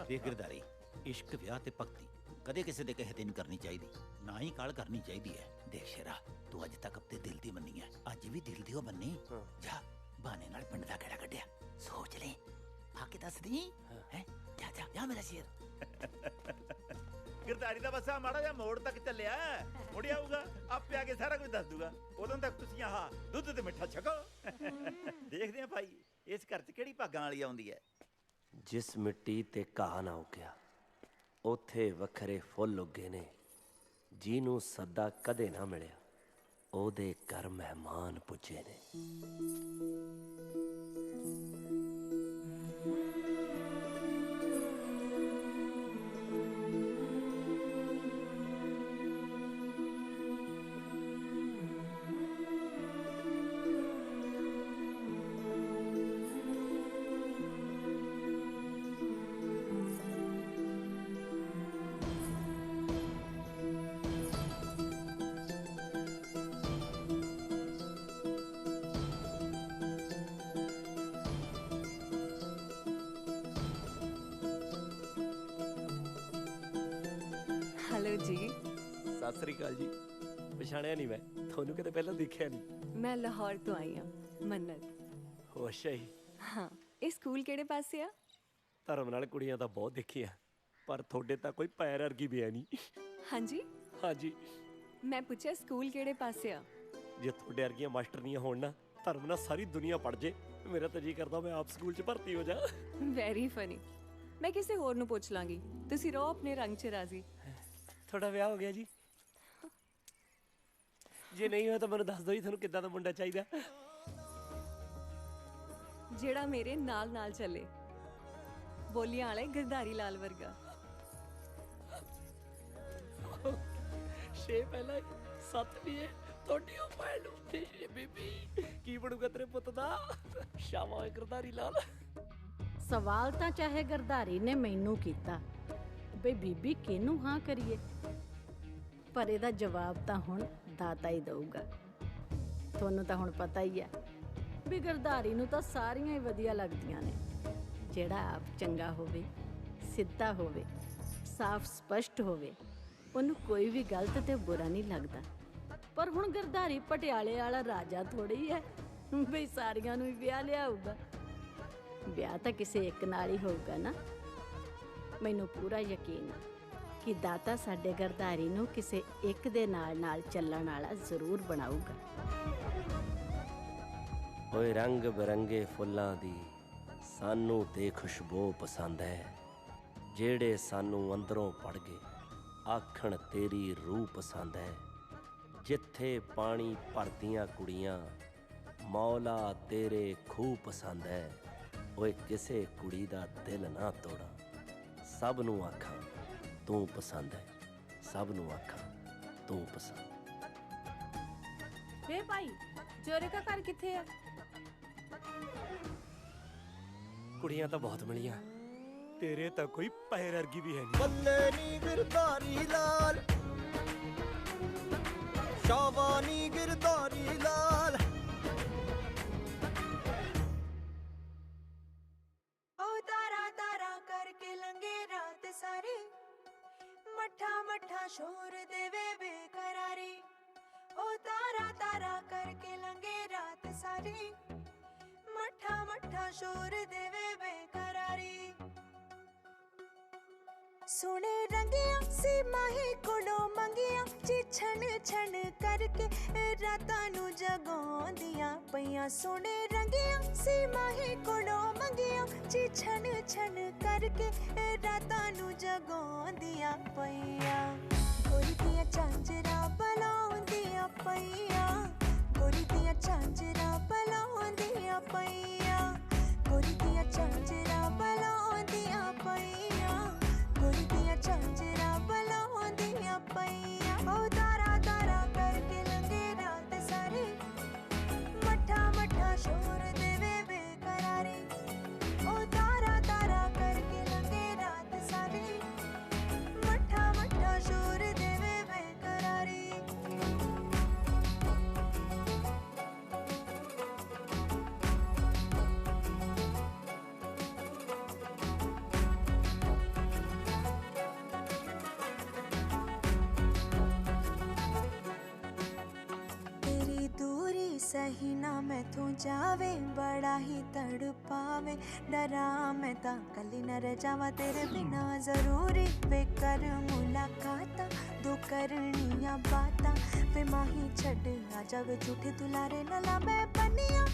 ਦੇਖ ਗਿਰਦਾਰੀ, ਇਸ਼ਕ ਵਿਆਹ ਤੇ ਭਗਤੀ ਕਦੇ ਕਿਸੇ ਦੇ ਕਹੇ ਤੇ ਨਹੀਂ ਕਰਨੀ ਚਾਹੀਦੀ, ਨਾ ਹੀ ਕਾਲ ਕਰਨੀ ਚਾਹੀਦੀ ਹੈ। ਦੇਖ ਸ਼ੇਰਾ, ਤੂੰ ਅੱਜ ਤੱਕ ਆਪਣੇ ਦਿਲ ਦੀ ਮੰਨੀ ਹੈ, ਅੱਜ ਵੀ ਦਿਲ ਦੀ ਉਹ ਮੰਨੀ। ਜਾ ਬਹਾਨੇ ਨਾਲ ਪਿੰਡ ਦਾ ਕਿਹੜਾ ਕੱਢਿਆ, ਸੋਚ ਲੈ, ਆ ਕੇ ਦੱਸ ਦੀ ਹੈ। ਜਾ ਜਾ ਜਾ ਮੇਰਾ ਸ਼ੇਰ। ਗਿਰਦਾਰੀ ਦਾ ਬਸ ਮਾੜਾ ਜਿਹਾ ਮੋੜ ਤੱਕ ਚੱਲਿਆ, ਮੁੜ ਆਊਗਾ ਆਪੇ ਆ ਕੇ ਸਾਰਾ ਕੁਝ ਦੱਸ ਦੂਗਾ। ਉਦੋਂ ਤੱਕ ਤੁਸੀਂ ਆਹ ਦੁੱਧ ਤੇ ਮਿੱਠਾ ਛਕੋ। ਦੇਖਦੇ ਆ ਭਾਈ ਇਸ ਘਰ 'ਚ ਕਿਹੜੀ ਭਾਗਾਂ ਵਾਲੀ ਆਉਂਦੀ ਹੈ। ਜਿਸ ਮਿੱਟੀ ਤੇ ਘਾਹ ਨਾ ਉੱਗਿਆ ਉੱਥੇ ਵੱਖਰੇ ਫੁੱਲ ਉੱਗੇ ਨੇ, ਜਿਹਨੂੰ ਸੱਦਾ ਕਦੇ ਨਾ ਮਿਲਿਆ ਉਹਦੇ ਘਰ ਮਹਿਮਾਨ ਪੁੱਜੇ ਨੇ। हेलो जी। ਸਤਿ ਸ੍ਰੀ ਅਕਾਲ ਜੀ। ਪਛਾਣਿਆ ਨਹੀਂ ਮੈਂ ਤੁਹਾਨੂੰ, ਕਦੇ ਪਹਿਲਾਂ ਦੇਖਿਆ ਨਹੀਂ। मैं लाहौर तो आई हाँ, मन्नत। ਅੱਛਾ ਜੀ। हाँ, ये स्कूल केड़े पासे आ? ਧਰਮ ਨਾਲ ਕੁੜੀਆਂ ਤਾਂ ਬਹੁਤ ਦੇਖੀਆਂ, ਪਰ ਤੁਹਾਡੇ ਤਾਂ ਕੋਈ ਪੈਰ ਵਰਗੀ ਵੀ ਹੈ ਨਹੀਂ। हाँ जी, ਹਾਂਜੀ, मैं पूछा स्कूल केड़े पासे आ? ਜੇ ਤੁਹਾਡੇ ਵਰਗੀਆਂ ਮਾਸਟਰਨੀਆਂ ਹੋਣ ਨਾ, ਧਰਮ ਨਾਲ ਸਾਰੀ ਦੁਨੀਆ ਪੜ ਜੇ। ਮੇਰਾ ਤਾਂ ਜੀ ਕਰਦਾ ਮੈਂ ਆਪ ਸਕੂਲ 'ਚ ਭਰਤੀ ਹੋ ਜਾ। Very funny. मैं किसी होर नू पूछ लांगी, तुसी रहो अपने रंग च राजी। ਤੁਹਾਡਾ ਵਿਆਹ ਹੋ ਗਿਆ ਜੀ? ਜੇ ਨਹੀਂ ਹੋਇਆ ਤਾਂ ਮੈਨੂੰ ਦੱਸ ਦਿਓ ਜੀ, ਤੁਹਾਨੂੰ ਕਿੱਦਾਂ ਦਾ ਮੁੰਡਾ ਚਾਹੀਦਾ। जेड़ा मेरे नाल नाल चले, बोलियां वाले गिरधारी लाल वर्गा। ਛੇ ਪਹਿਲਾਂ 7 ਵੀ ਹੈ ਤੁਹਾਡੀ ਉਹ ਭੈਣ ਨੂੰ ਤੇ ਬੀਬੀ ਕੀ ਬਣੂਗਾ ਤੇਰੇ ਪੁੱਤ ਦਾ। ਸ਼ਾਮਾ ਗਿਰਧਾਰੀ ਲਾਲ। ਸਵਾਲ ਤਾਂ ਚਾਹੇ ਗਰਧਾਰੀ ਨੇ ਮੈਨੂੰ ਕੀਤਾ ਬਈ ਬੀਬੀ ਕਿਹਨੂੰ ਹਾਂ ਕਰੀਏ, ਪਰ ਇਹਦਾ ਜਵਾਬ ਤਾਂ ਹੁਣ ਦਾਤਾ ਹੀ ਦਊਗਾ। ਤੁਹਾਨੂੰ ਤਾਂ ਹੁਣ ਪਤਾ ਹੀ ਹੈ ਵੀ ਗਰਧਾਰੀ ਨੂੰ ਤਾਂ ਸਾਰੀਆਂ ਹੀ ਵਧੀਆ ਲੱਗਦੀਆਂ ਨੇ, ਜਿਹੜਾ ਆਪ ਚੰਗਾ ਹੋਵੇ, ਸਿੱਧਾ ਹੋਵੇ, ਸਾਫ਼ ਸਪਸ਼ਟ ਹੋਵੇ, ਉਹਨੂੰ ਕੋਈ ਵੀ ਗਲਤ ਤੇ ਬੁਰਾ ਨਹੀਂ ਲੱਗਦਾ। ਪਰ ਹੁਣ ਗਰਧਾਰੀ ਪਟਿਆਲੇ ਵਾਲਾ ਰਾਜਾ ਥੋੜੀ ਹੈ ਬਈ ਸਾਰੀਆਂ ਨੂੰ ਹੀ ਵਿਆਹ ਲਿਆਊਗਾ। ਵਿਆਹ ਤਾਂ ਕਿਸੇ ਇੱਕ ਨਾਲ ਹੀ ਹੋਊਗਾ ਨਾ। ਮੈਨੂੰ ਪੂਰਾ ਯਕੀਨ ਹੈ ਕਿ ਦਾਤਾ ਸਾਡੇ ਗਰਧਾਰੀ ਨੂੰ ਕਿਸੇ ਇੱਕ ਦੇ ਨਾਲ ਚੱਲਣ ਵਾਲਾ ਜ਼ਰੂਰ ਬਣਾਊਗਾ। ਓਏ ਰੰਗ ਬਰੰਗੇ ਫੁੱਲਾਂ ਦੀ ਸਾਨੂੰ ਤੇ ਖੁਸ਼ਬੂ ਪਸੰਦ ਹੈ, ਜਿਹੜੇ ਸਾਨੂੰ ਅੰਦਰੋਂ ਪੜ ਗਏ ਆਖਣ ਤੇਰੀ ਰੂਹ ਪਸੰਦ ਹੈ। ਜਿੱਥੇ ਪਾਣੀ ਭਰਦੀਆਂ ਕੁੜੀਆਂ ਮੌਲਾ ਤੇਰੇ ਖੂਹ ਪਸੰਦ ਹੈ। ਓਏ ਕਿਸੇ ਕੁੜੀ ਦਾ ਦਿਲ ਨਾ ਤੋੜਾ, ਸਭ ਨੂੰ ਆਖਾਂ ਤੂੰ ਪਸੰਦ ਹੈ, ਸਭ ਨੂੰ ਆਖਾਂ ਤੂੰ ਪਸੰਦ। ਵੇ ਭਾਈ, ਜੋਰੇ ਦਾ ਘਰ ਕਿੱਥੇ ਆ? ਕੁੜੀਆਂ ਤਾਂ ਬਹੁਤ ਮਿਲੀਆਂ, ਤੇਰੇ ਤਾਂ ਕੋਈ ਪੈਰ ਵਰਗੀ ਵੀ ਹੈ ਨਹੀਂ। ਬੱਲੇ ਨੀ ਗਿਰਧਾਰੀ ਲਾਲ, ਸ਼ਾਬਾਨੀ ਗਿਰਧਾਰੀ ਲਾਲ। ओ तारा तारा करके लंगे रात सारी, मठा मठा शोर देवे बेकरारी। ओ तारा तारा करके लंगे रात सारी, मठा मठा शोर देवे बेकरारी। सोने रंगिया सी माही कोलों मंगिया, जी छन छन करके रातां नू जगाउंदियां पईयां। सोने रंगिया सी माही कोलों मंगिया, जी छन छन करके रातां नू जगाउंदियां पईयां। गोरी दियां झांजरां बलाउंदियां पईयां, गोरी दियां झांजरां बलाउंदियां पईयां, गोरी दियां झांजरां बलाउंदियां पईयां, गोरी दियां झांजरां बलाउंदियां पईयां। ओ तारा तारा करके लंघे रात सारी, मठा मठा शोर देवे बेकरारी। ओ तारा तारा करके लंघे रात सारी, मठा मठा शोर देवे बेकरारी। सही ना मैं तू जावे बड़ा ही तड़पावे डरा मैं ता कली न रह जावा तेरे बिना जरूरी वे कर मुलाकाता दो करनिया बाता वे माही छड़ आ जावे झूठे दुलारे न लावे बनिया